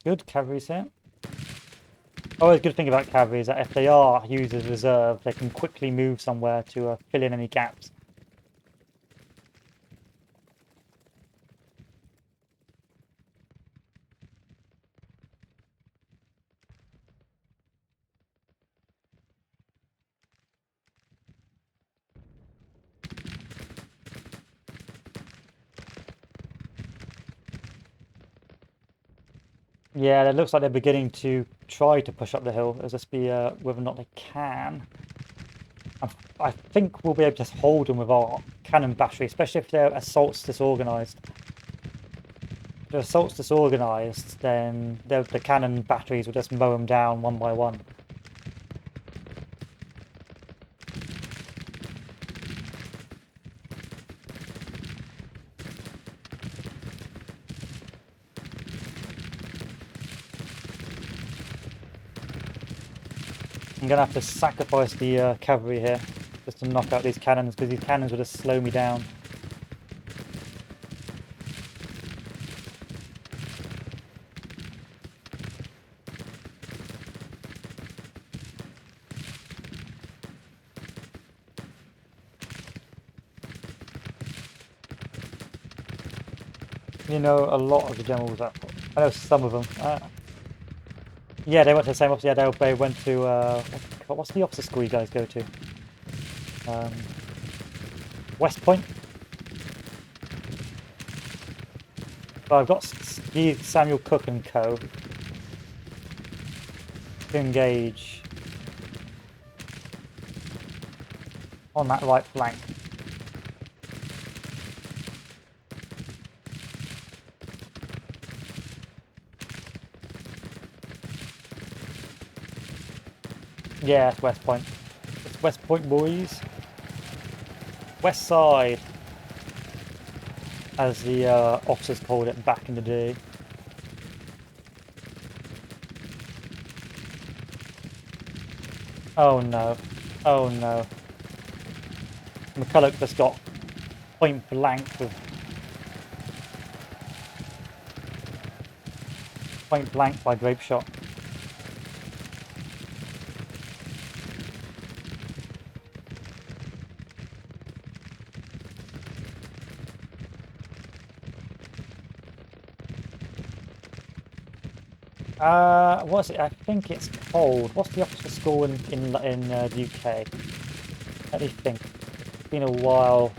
S1: Good, cavalry's here. Always good thing about cavalry is that if they are used as reserve, they can quickly move somewhere to fill in any gaps. Yeah, it looks like they're beginning to try to push up the hill. It'll just be whether or not they can. I think we'll be able to just hold them with our cannon battery, especially if their assault's disorganized. If their assault's disorganized, then the cannon batteries will just mow them down one by one. I'm going to have to sacrifice the cavalry here just to knock out these cannons, because these cannons will just slow me down. You know, a lot of the generals, I know some of them. Yeah, they went to the same office. Yeah, they went to what's the officer school you guys go to? West Point. So I've got Samuel Cook and Co. to engage on that right flank. Yeah, it's West Point. It's West Point, boys. West Side, as the officers called it back in the day. Oh no. Oh no. McCulloch just got point blank by grape shot. What's it? I think it's called. What's the officer school in the UK? Let me think. It's been a while.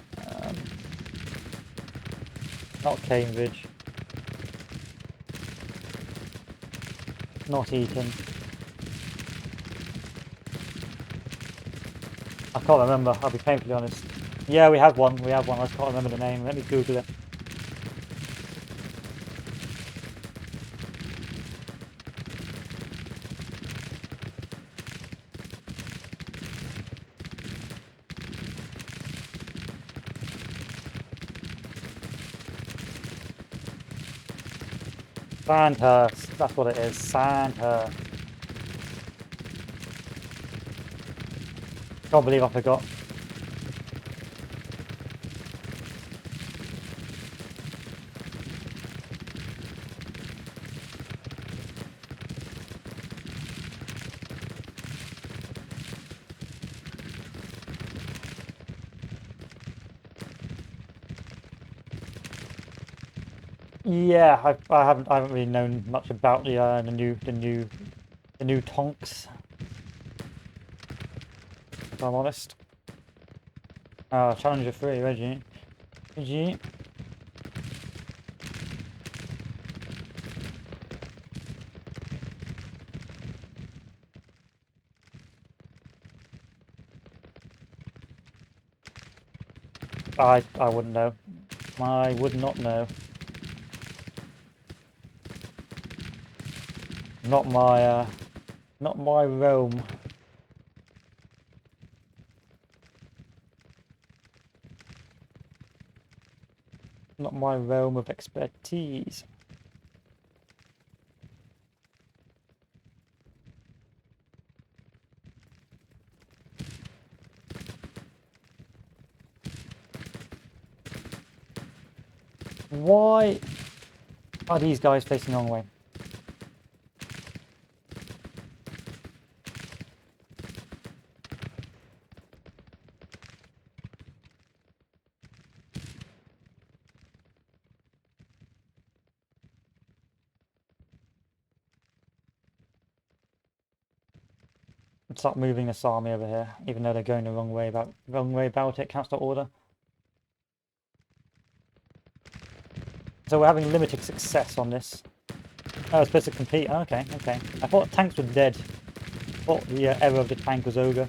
S1: Not Cambridge. Not Eton. I can't remember, I'll be painfully honest. Yeah, we have one, I just can't remember the name. Let me Google it. Sandhurst, that's what it is, Sandhurst. Can't believe I forgot. Yeah, I haven't really known much about the new tonks. If I'm honest. Challenger 3, Reggie. Reggie. I wouldn't know. I would not know. Not my realm. Not my realm of expertise. Why are these guys facing the wrong way? Start moving this army over here, even though they're going the wrong way about it. Council order. So we're having limited success on this. Oh, it's supposed to compete. Oh, okay, okay. I thought tanks were dead. I thought the error of the tank was over. I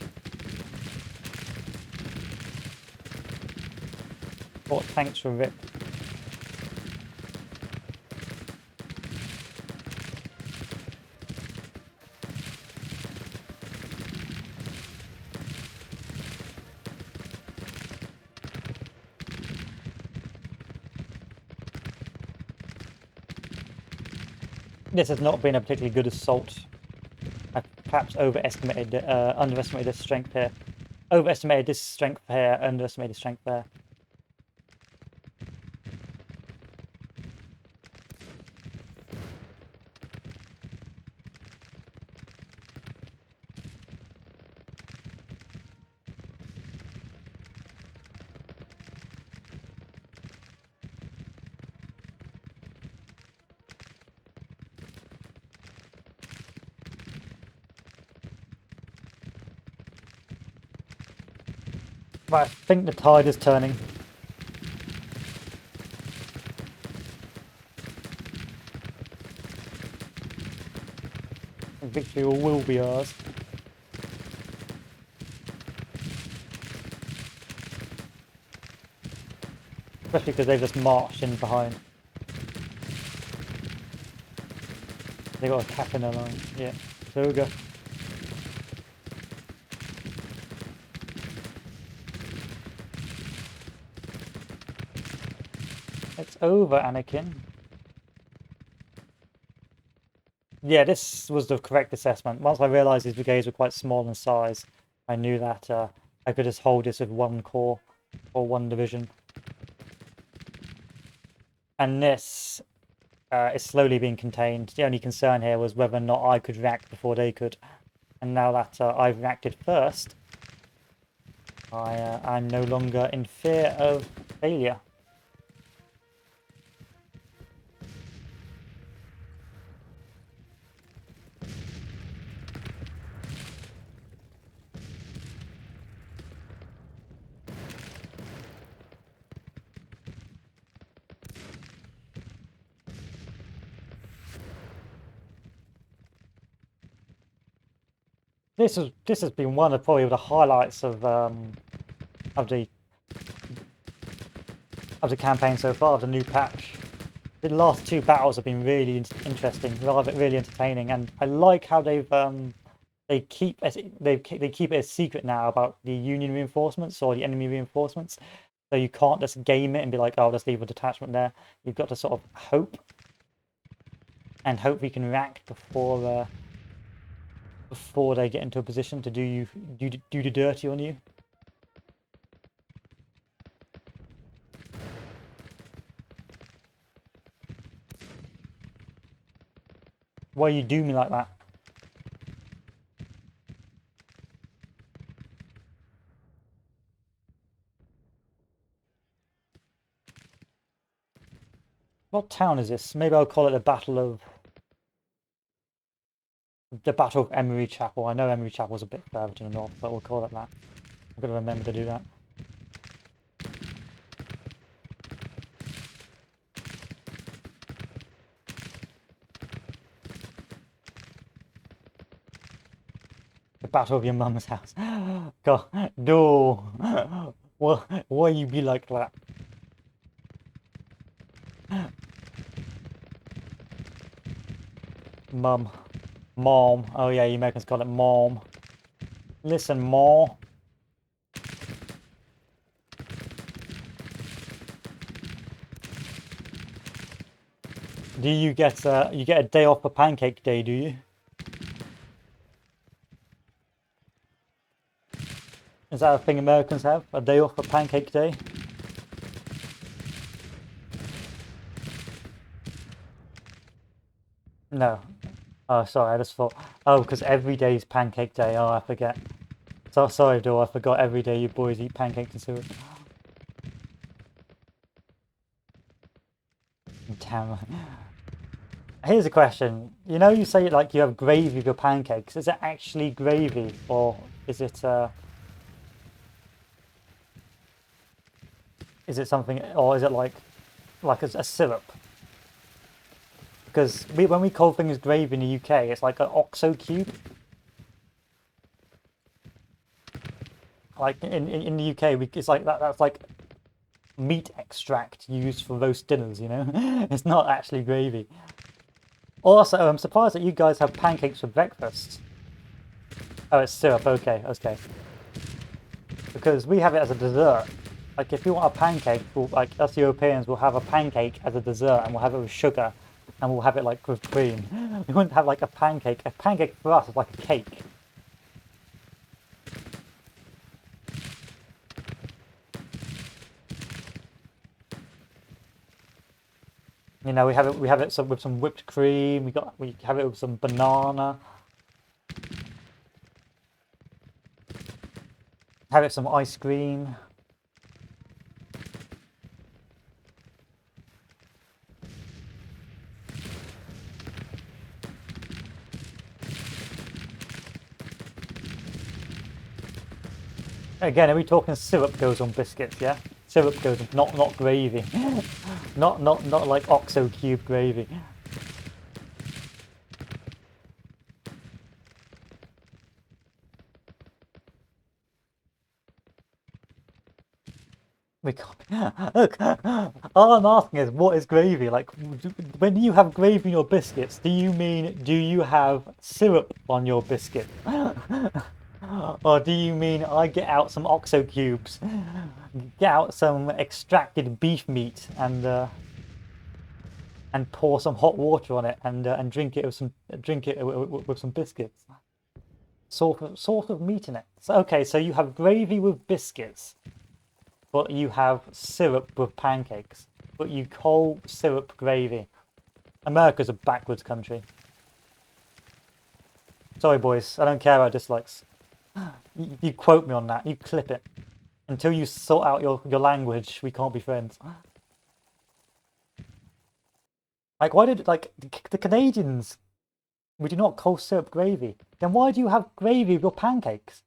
S1: thought tanks were ripped. This has not been a particularly good assault. I perhaps underestimated this strength here. Overestimated this strength here, underestimated strength there. Right, I think the tide is turning. Victory will be ours. Especially because they've just marched in behind. They got a cap in their line. Yeah, Toga. It's over, Anakin. Yeah, this was the correct assessment. Once I realised these brigades were quite small in size, I knew that I could just hold this with one corps or one division. And this is slowly being contained. The only concern here was whether or not I could react before they could. And now that I've reacted first, I'm no longer in fear of failure. this has been one of probably the highlights of the campaign so far, of the new patch. The last two battles have been really interesting, really entertaining, and I like how they keep it a secret now about the Union reinforcements or the enemy reinforcements. So you can't just game it and be like, oh, let's leave a detachment there. You've got to sort of hope we can react before they get into a position to do the dirty on you. Why you do me like that? What town is this? Maybe I'll call it the Battle of Emery Chapel. I know Emery Chapel's a bit further to the north, but we'll call it that. I'm gonna remember to do that. The Battle of your mum's house. God, no. Why you be like that? Mum. Mom. Oh yeah, you Americans call it mom. Listen, Mom. Do you get a day off for Pancake Day? Do you? Is that a thing Americans have? A day off for Pancake Day? No. Oh, sorry, I just thought... Oh, because every day is Pancake Day. Oh, I forget. So sorry, Joe, I forgot every day you boys eat pancakes and syrup. Damn. Here's a question. You know, you say like you have gravy with your pancakes. Is it actually gravy, or is it something, or is it like a syrup? Because when we call things gravy in the UK, it's like an OXO cube. Like in the UK, it's like that's like meat extract used for roast dinners. You know, it's not actually gravy. Also, I'm surprised that you guys have pancakes for breakfast. Oh, it's syrup. Okay, okay. Because we have it as a dessert. Like if you want a pancake, like us Europeans will have a pancake as a dessert, and we'll have it with sugar, and we'll have it like with cream. We wouldn't have like a pancake. A pancake for us is like a cake. You know, we have it with some whipped cream. We have it with some banana. Have it with some ice cream. Again, are we talking syrup goes on biscuits? Yeah, syrup goes on, not gravy, not like OXO cube gravy. We can't. Look, all I'm asking is, what is gravy? Like, when you have gravy in your biscuits, do you have syrup on your biscuit? Or do you mean I get out some OXO cubes, get out some extracted beef meat, and pour some hot water on it, and drink it with some biscuits? Sort of meat in it. So okay, so you have gravy with biscuits, but you have syrup with pancakes, but you call syrup gravy. America's a backwards country. Sorry, boys, I don't care about dislikes. You quote me on that. You clip it. Until you sort out your language, we can't be friends. Like, why did the Canadians? We do not call syrup gravy. Then why do you have gravy with your pancakes?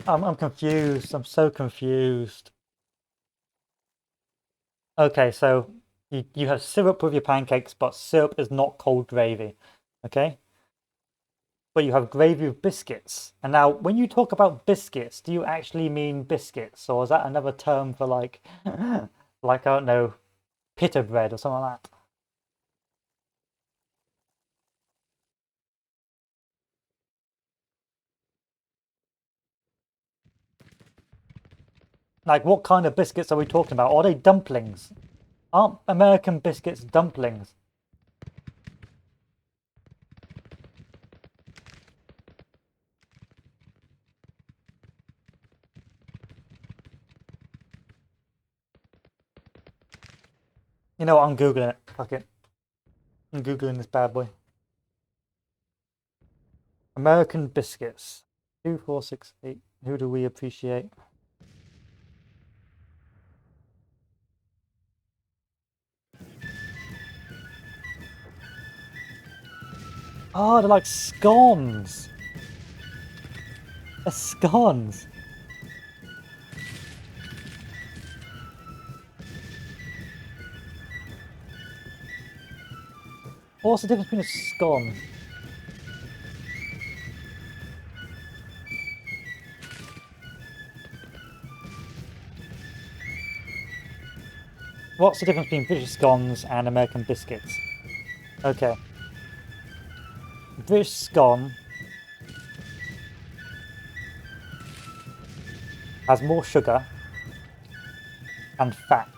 S1: I'm confused. I'm so confused. Okay, so you have syrup with your pancakes, but syrup is not cold gravy. Okay? But you have gravy with biscuits. And now, when you talk about biscuits, do you actually mean biscuits, or is that another term for like, like I don't know, pita bread or something like that? Like, what kind of biscuits are we talking about? Are they dumplings? Aren't American biscuits dumplings? You know what? I'm googling it. Fuck it. I'm googling this bad boy. American biscuits. 2468. Who do we appreciate? Oh, they're like scones. They're scones. What's the difference between a scone? What's the difference between British scones and American biscuits? Okay. British scone has more sugar and fat.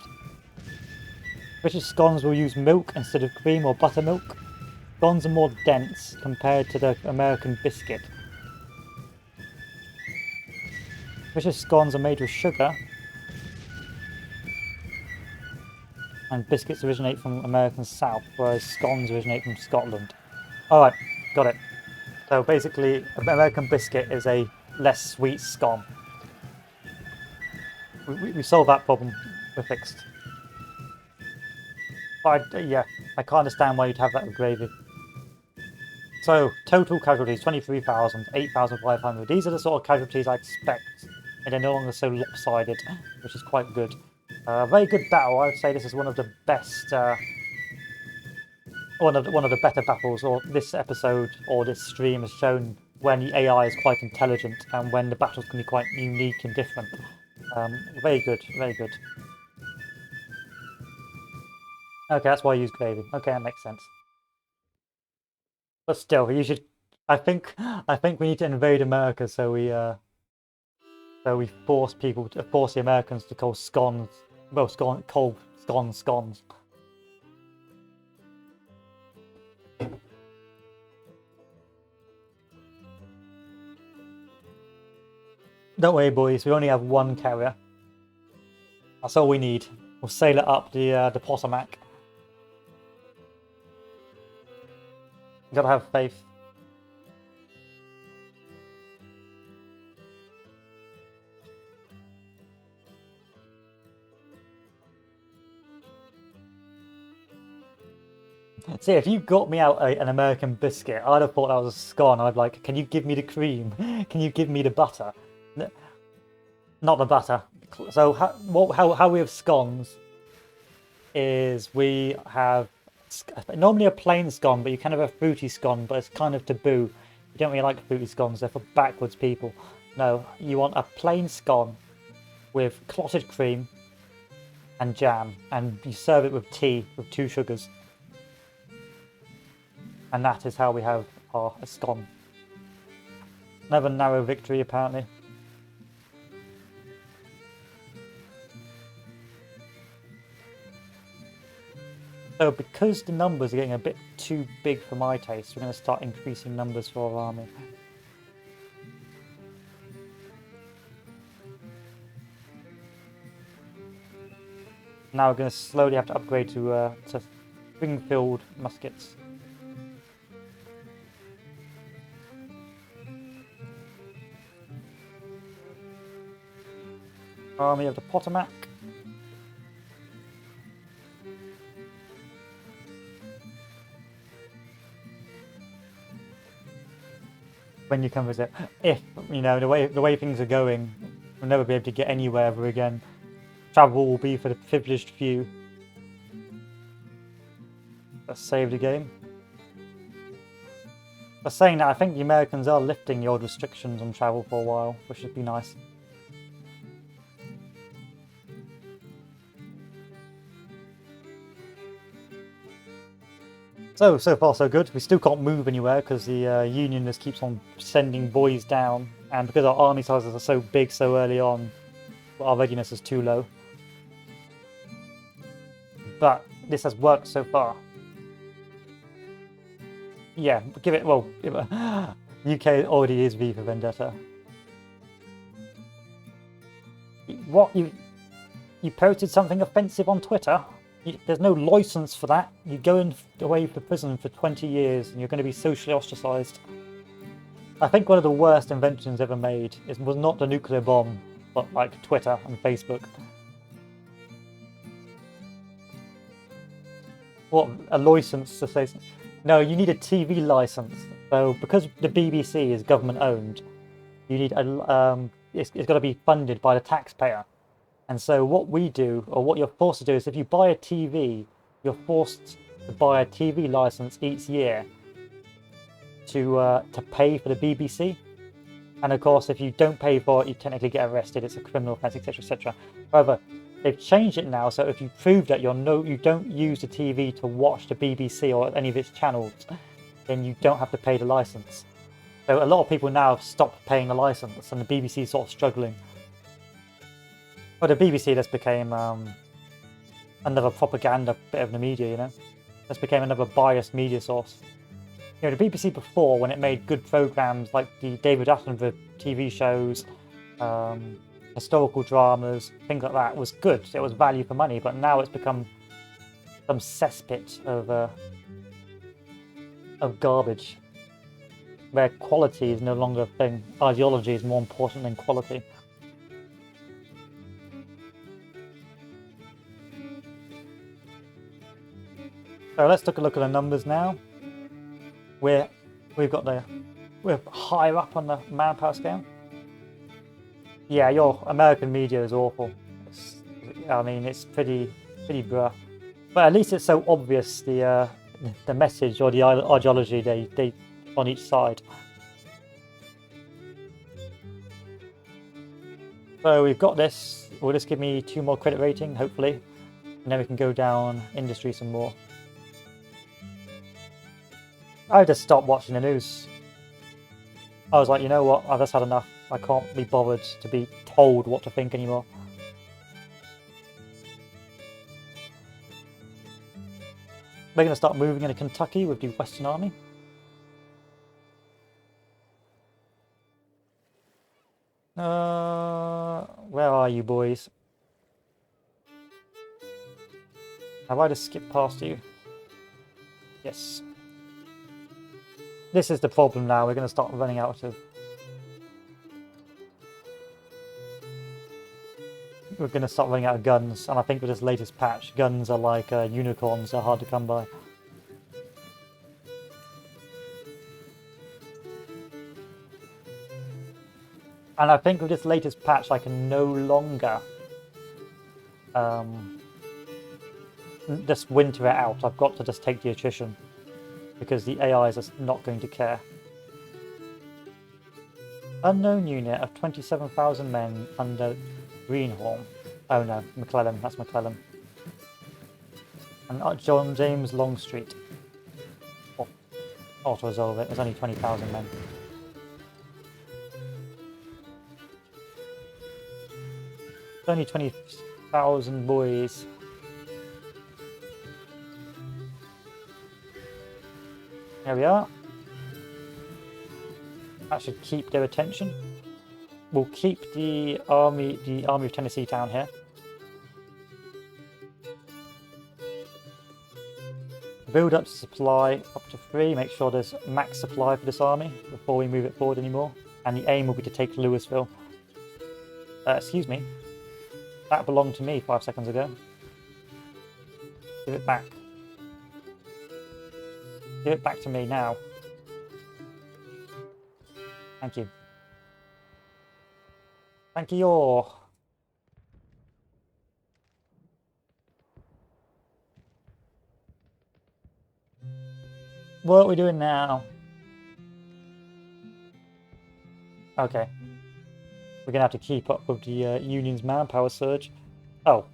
S1: British scones will use milk instead of cream or buttermilk. Scones are more dense compared to the American biscuit. British scones are made with sugar, and biscuits originate from American South, whereas scones originate from Scotland. Alright, got it. So basically, American biscuit is a less sweet scone. We solved that problem. We're fixed. But yeah, I can't understand why you'd have that with gravy. So, total casualties 23,000, 8,500. These are the sort of casualties I expect, and they're no longer so lopsided, which is quite good. Very good battle. I would say this is one of the best, one of the better battles. Or this episode or this stream has shown when the AI is quite intelligent and when the battles can be quite unique and different. Very good, very good. Okay, that's why I use gravy. Okay, that makes sense. But still, you should. I think we need to invade America, so we force the Americans to call scones, well, call scones scones. Don't worry, boys. We only have one carrier. That's all we need. We'll sail it up the Potomac. You gotta have faith. See, if you got me out an American biscuit, I'd have thought that was a scone. I'd be like, can you give me the cream? Can you give me the butter? Not the butter. So how we have scones is we have normally a plain scone, but you can have a fruity scone, but it's kind of taboo. You don't really like fruity scones, they're for backwards people. No, you want a plain scone with clotted cream and jam, and you serve it with tea with 2 sugars. And that is how we have our scone. Another narrow victory, apparently. So because the numbers are getting a bit too big for my taste, we're going to start increasing numbers for our army. Now we're going to slowly have to upgrade to Springfield muskets. Army of the Potomac. When you come visit, if you know the way things are going, we'll never be able to get anywhere ever again. Travel will be for the privileged few. Let's save the game. But saying that, I think the Americans are lifting the old restrictions on travel for a while, which would be nice. So far so good. We still can't move anywhere because the Union just keeps on sending boys down, and because our army sizes are so big so early on, our readiness is too low. But this has worked so far. Yeah, give it, well, UK already is V for Vendetta. What, you posted something offensive on Twitter? There's no license for that. You're going away for prison for 20 years and you're going to be socially ostracized. I think one of the worst inventions ever made was not the nuclear bomb, but like Twitter and Facebook. What, a license to say something? No, you need a TV license. So because the BBC is government owned, you need a it's got to be funded by the taxpayer. And so what we do, or what you're forced to do, is if you buy a TV, you're forced to buy a TV license each year to pay for the BBC. And of course, if you don't pay for it, you technically get arrested. It's a criminal offence, etc., etc. However, they've changed it now, so if you prove that you don't use the TV to watch the BBC or any of its channels, then you don't have to pay the license. So a lot of people now have stopped paying the license, and the BBC is sort of struggling. Well, the BBC just became another propaganda bit of the media, you know? Just became another biased media source. You know, the BBC before, when it made good programmes like the David Attenborough TV shows, historical dramas, things like that, was good. It was value for money, but now it's become some cesspit of garbage, where quality is no longer a thing. Ideology is more important than quality. So let's take a look at the numbers now. We're higher up on the manpower scale. Yeah, your American media is awful. I mean, it's pretty bruh. But at least it's so obvious the message or the ideology they on each side. So we've got this. Will this give me 2 more credit rating, hopefully, and then we can go down industry some more. I just stopped watching the news. I was like, you know what, I've just had enough. I can't be bothered to be told what to think anymore. We're going to start moving into Kentucky with the Western Army. Where are you, boys? Have I just skipped past you? Yes. This is the problem now. We're going to start running out of... We're going to start running out of guns, and I think with this latest patch, guns are like unicorns, they're hard to come by. And I think with this latest patch, I can no longer just winter it out. I've got to just take the attrition, because the AIs are not going to care. Unknown unit of 27,000 men under Greenhorn. Oh no, McClellan, that's McClellan. And John James Longstreet. Oh, auto-resolve it, there's only 20,000 men. It's only 20,000 boys. There we are. That should keep their attention. We'll keep the Army of Tennessee down here. Build up supply up to 3. Make sure there's max supply for this army before we move it forward anymore. And the aim will be to take Louisville. Excuse me. That belonged to me 5 seconds ago. Give it back. Give it back to me now. Thank you. Thank you. What are we doing now? Okay. We're going to have to keep up with the Union's manpower surge. Oh,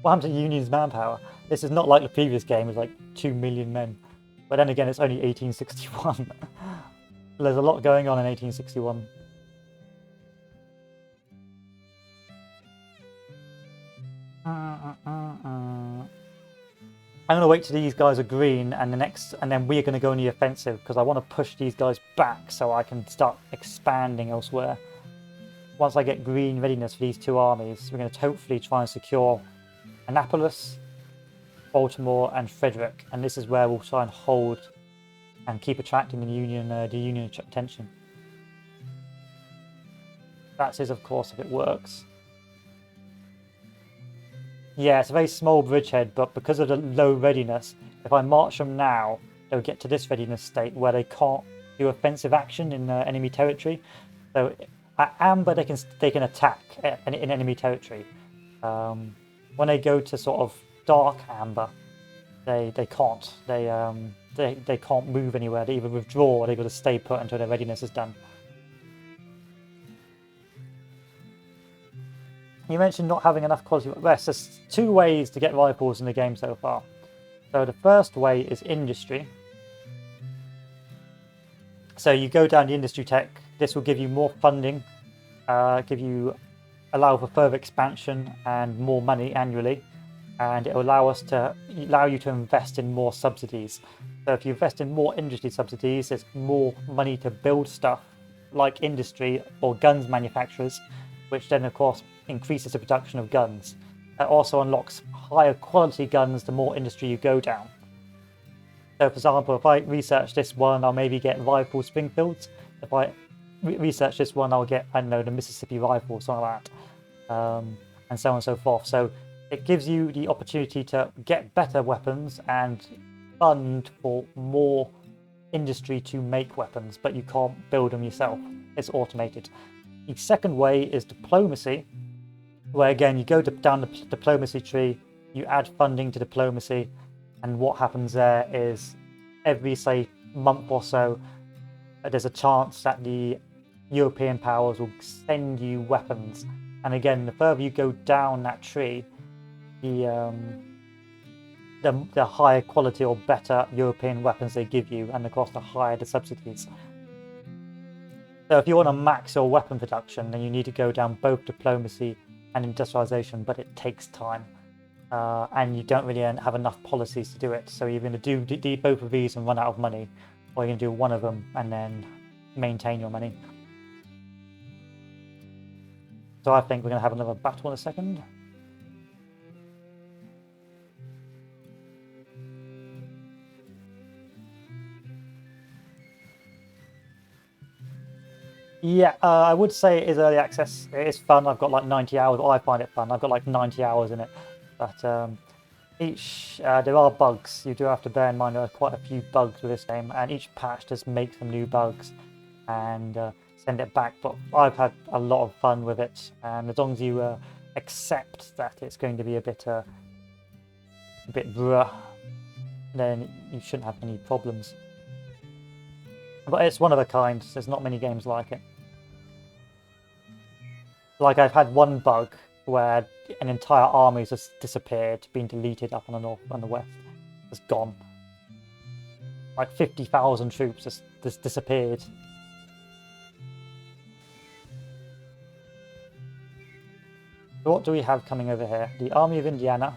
S1: what happened to Union's manpower? This is not like the previous game with like 2 million men. But then again, it's only 1861. There's a lot going on in 1861. I'm going to wait till these guys are green and then we're going to go on the offensive because I want to push these guys back so I can start expanding elsewhere. Once I get green readiness for these two armies, we're going to hopefully try and secure Annapolis, Baltimore and Frederick, and this is where we'll try and hold and keep attracting the Union attention. That is, of course, if it works. Yeah, it's a very small bridgehead, but because of the low readiness, if I march them now, they'll get to this readiness state where they can't do offensive action in enemy territory. So at amber, they can attack in enemy territory. When they go to sort of dark amber, they can't. They can't move anywhere. They either withdraw or they've got to stay put until their readiness is done. You mentioned not having enough quality rest. There's two ways to get rifles in the game so far. So the first way is industry. So you go down the industry tech. This will give you more funding, allow for further expansion and more money annually, and it will allow you to invest in more subsidies. So if you invest in more industry subsidies, there's more money to build stuff like industry or guns manufacturers, which then of course increases the production of guns. It also unlocks higher quality guns the more industry you go down. So for example, if I research this one, I'll maybe get rifle Springfields. If I research this one, I'll get, I don't know, the Mississippi rifle, something like that, and so on and so forth. So it gives you the opportunity to get better weapons and fund for more industry to make weapons, but you can't build them yourself. It's automated. The second way is diplomacy, where again you go down the diplomacy tree, you add funding to diplomacy, and what happens there is every, say, month or so, there's a chance that the European powers will send you weapons. And again, the further you go down that tree, the higher quality or better European weapons they give you, and of course the higher the subsidies. So if you want to max your weapon production, then you need to go down both diplomacy and industrialization, but it takes time. And you don't really have enough policies to do it. So you're going to do both of these and run out of money, or you're going to do one of them and then maintain your money. So I think we're going to have another battle in a second. Yeah, I would say it is early access. It is fun. I've got like 90 hours. Well, I find it fun. I've got like 90 hours in it. But there are bugs. You do have to bear in mind there are quite a few bugs with this game, and each patch just makes some new bugs and send it back. But I've had a lot of fun with it, and as long as you accept that it's going to be a bit bruh, then you shouldn't have any problems. But it's one of a kind. There's not many games like it. Like I've had one bug where an entire army has disappeared, been deleted up on the north and the west. It's gone. Like 50,000 troops just disappeared. So what do we have coming over here? The Army of Indiana.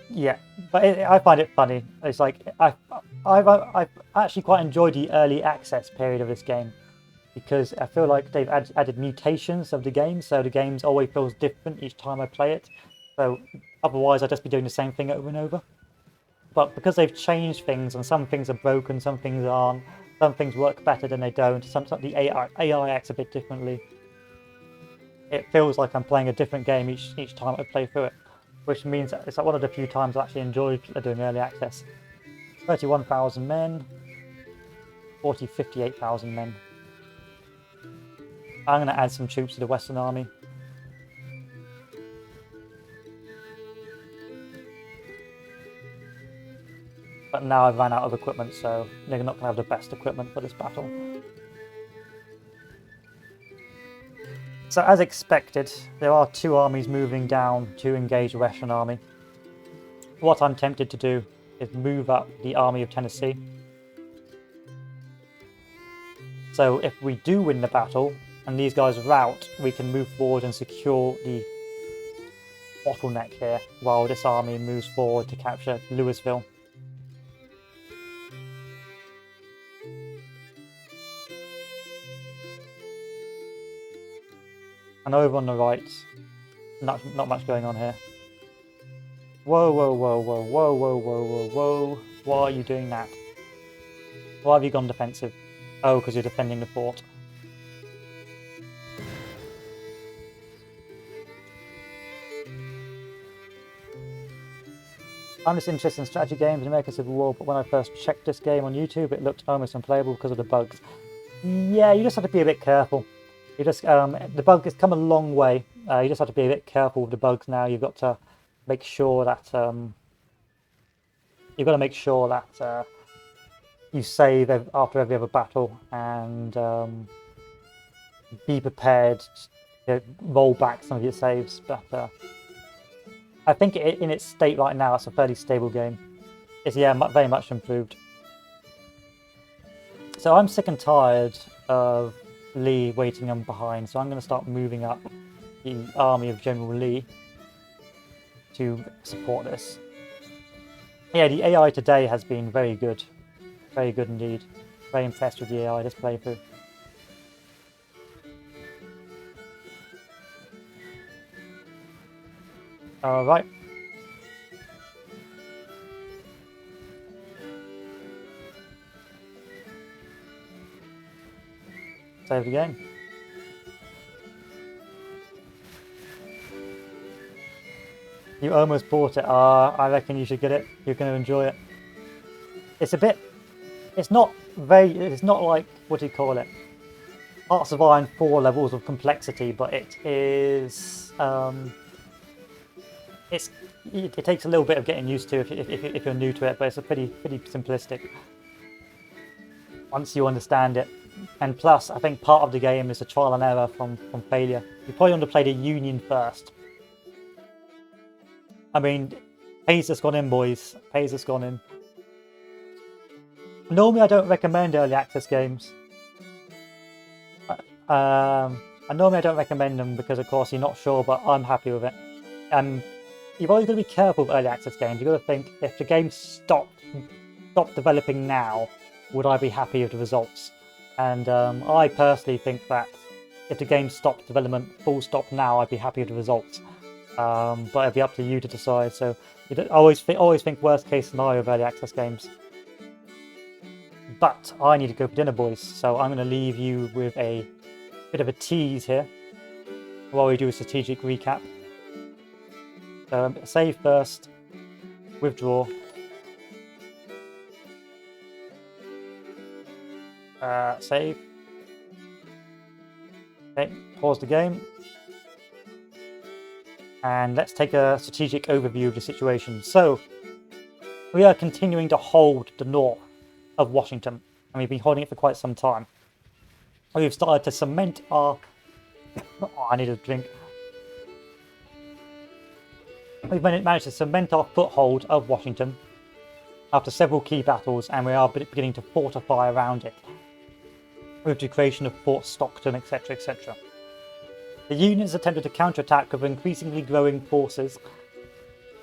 S1: Yeah, but I find it funny. It's like I've actually quite enjoyed the early access period of this game, because I feel like they've added mutations of the game, so the game always feels different each time I play it. So otherwise I'd just be doing the same thing over and over. But because they've changed things, and some things are broken, some things aren't, some things work better than they don't, sometimes the AI acts a bit differently. It feels like I'm playing a different game each time I play through it, which means it's like one of the few times I actually enjoyed doing early access. 31,000 men, 58,000 men. I'm going to add some troops to the Western Army. But now I've run out of equipment, so they're not going to have the best equipment for this battle. So as expected, there are 2 armies moving down to engage the Russian army. What I'm tempted to do is move up the Army of Tennessee. So if we do win the battle, and these guys rout, we can move forward and secure the bottleneck here, while this army moves forward to capture Louisville. And over on the right, not much going on here. Whoa, whoa, whoa, whoa, whoa, whoa, whoa, whoa, whoa. Why are you doing that? Why have you gone defensive? Oh, because you're defending the fort. I'm just interested in strategy games in American Civil War, but when I first checked this game on YouTube, it looked almost unplayable because of the bugs. Yeah, you just have to be a bit careful. You just the bug has come a long way. You just have to be a bit careful with the bugs now. You've got to make sure that you save after every other battle, and be prepared to roll back some of your saves. But I think in its state right now, it's a fairly stable game. It's very much improved. So I'm sick and tired of Lee waiting on behind, so I'm going to start moving up the army of General Lee to support this. Yeah, the AI today has been very good indeed. Very impressed with the AI this playthrough. Alright. Save the game. You almost bought it. I reckon you should get it. You're going to enjoy it. It's not like, what do you call it? Hearts of Iron 4 levels of complexity, but it is, it takes a little bit of getting used to if you're new to it, but it's a pretty simplistic once you understand it. And plus, I think part of the game is a trial and error from failure. You probably want to play the Union first. I mean, Pays has gone in, boys. Pays has gone in. Normally, I don't recommend early access games. Normally I don't recommend them because, of course, you're not sure, but I'm happy with it. You've always got to be careful with early access games. You've got to think, if the game stopped developing now, would I be happy with the results? And I personally think that if the game stopped development full stop now, I'd be happy with the results. But it'd be up to you to decide. So you always think worst case scenario of early access games. But I need to go for dinner, boys. So I'm going to leave you with a bit of a tease here while we do a strategic recap. Save first, withdraw. Save. Okay, pause the game. And let's take a strategic overview of the situation. So, we are continuing to hold the north of Washington, and we've been holding it for quite some time. We've started to cement our... Oh, I need a drink. We've managed to cement our foothold of Washington after several key battles, and we are beginning to fortify around it with the creation of Fort Stockton, etc., etc. The Union has attempted to counterattack with increasingly growing forces,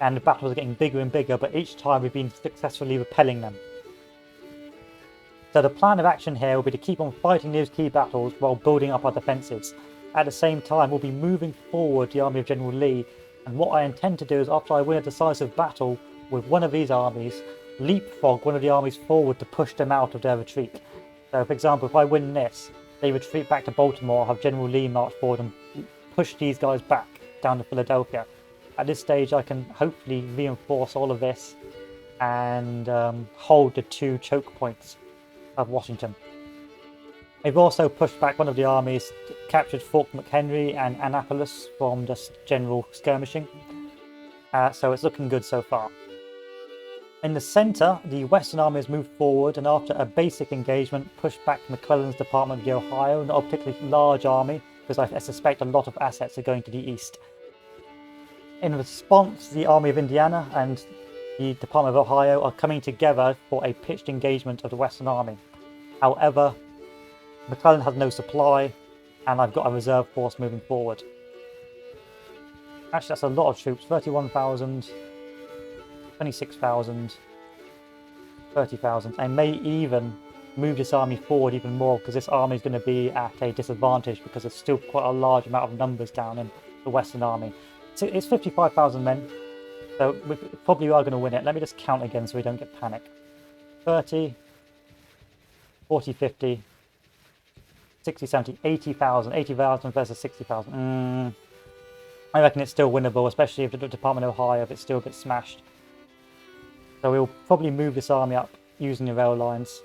S1: and the battles are getting bigger and bigger, but each time we've been successfully repelling them. So the plan of action here will be to keep on fighting those key battles while building up our defences. At the same time, we'll be moving forward the army of General Lee, and what I intend to do is, after I win a decisive battle with one of these armies, leapfrog one of the armies forward to push them out of their retreat. So, for example, if I win this, they retreat back to Baltimore, I'll have General Lee march forward and push these guys back down to Philadelphia. At this stage, I can hopefully reinforce all of this and hold the 2 choke points of Washington. We've also pushed back one of the armies, captured Fort McHenry and Annapolis from just general skirmishing. So it's looking good so far. In the centre, the Western Army has moved forward and after a basic engagement pushed back McClellan's Department of the Ohio, not a particularly large army because I suspect a lot of assets are going to the east. In response, the Army of Indiana and the Department of Ohio are coming together for a pitched engagement of the Western Army. However, McClellan has no supply and I've got a reserve force moving forward. Actually, that's a lot of troops, 31,000, 26,000, 30,000. I may even move this army forward even more because this army is going to be at a disadvantage because there's still quite a large amount of numbers down in the Western Army. So it's 55,000 men, so we probably are going to win it. Let me just count again so we don't get panic. 30, 40, 50, 60, 70, 80,000. 80,000 versus 60,000. I reckon it's still winnable, especially if the Department of Ohio, if it still gets smashed. So we'll probably move this army up using the rail lines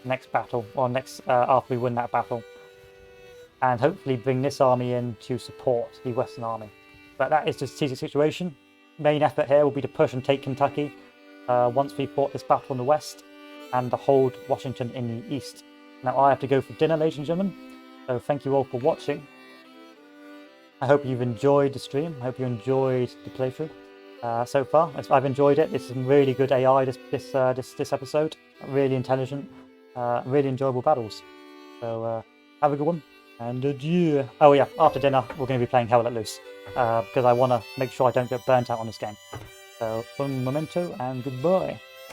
S1: next battle, or next after we win that battle. And hopefully bring this army in to support the Western Army. But that is the strategic situation. Main effort here will be to push and take Kentucky once we fought this battle in the west and to hold Washington in the east. Now I have to go for dinner, ladies and gentlemen. So thank you all for watching. I hope you've enjoyed the stream. I hope you enjoyed the playthrough so far. I've enjoyed it. It's some really good AI this episode. Really intelligent, really enjoyable battles. So have a good one. And adieu. Oh yeah, after dinner we're going to be playing Hell Let Loose because I want to make sure I don't get burnt out on this game. So, un momento and goodbye.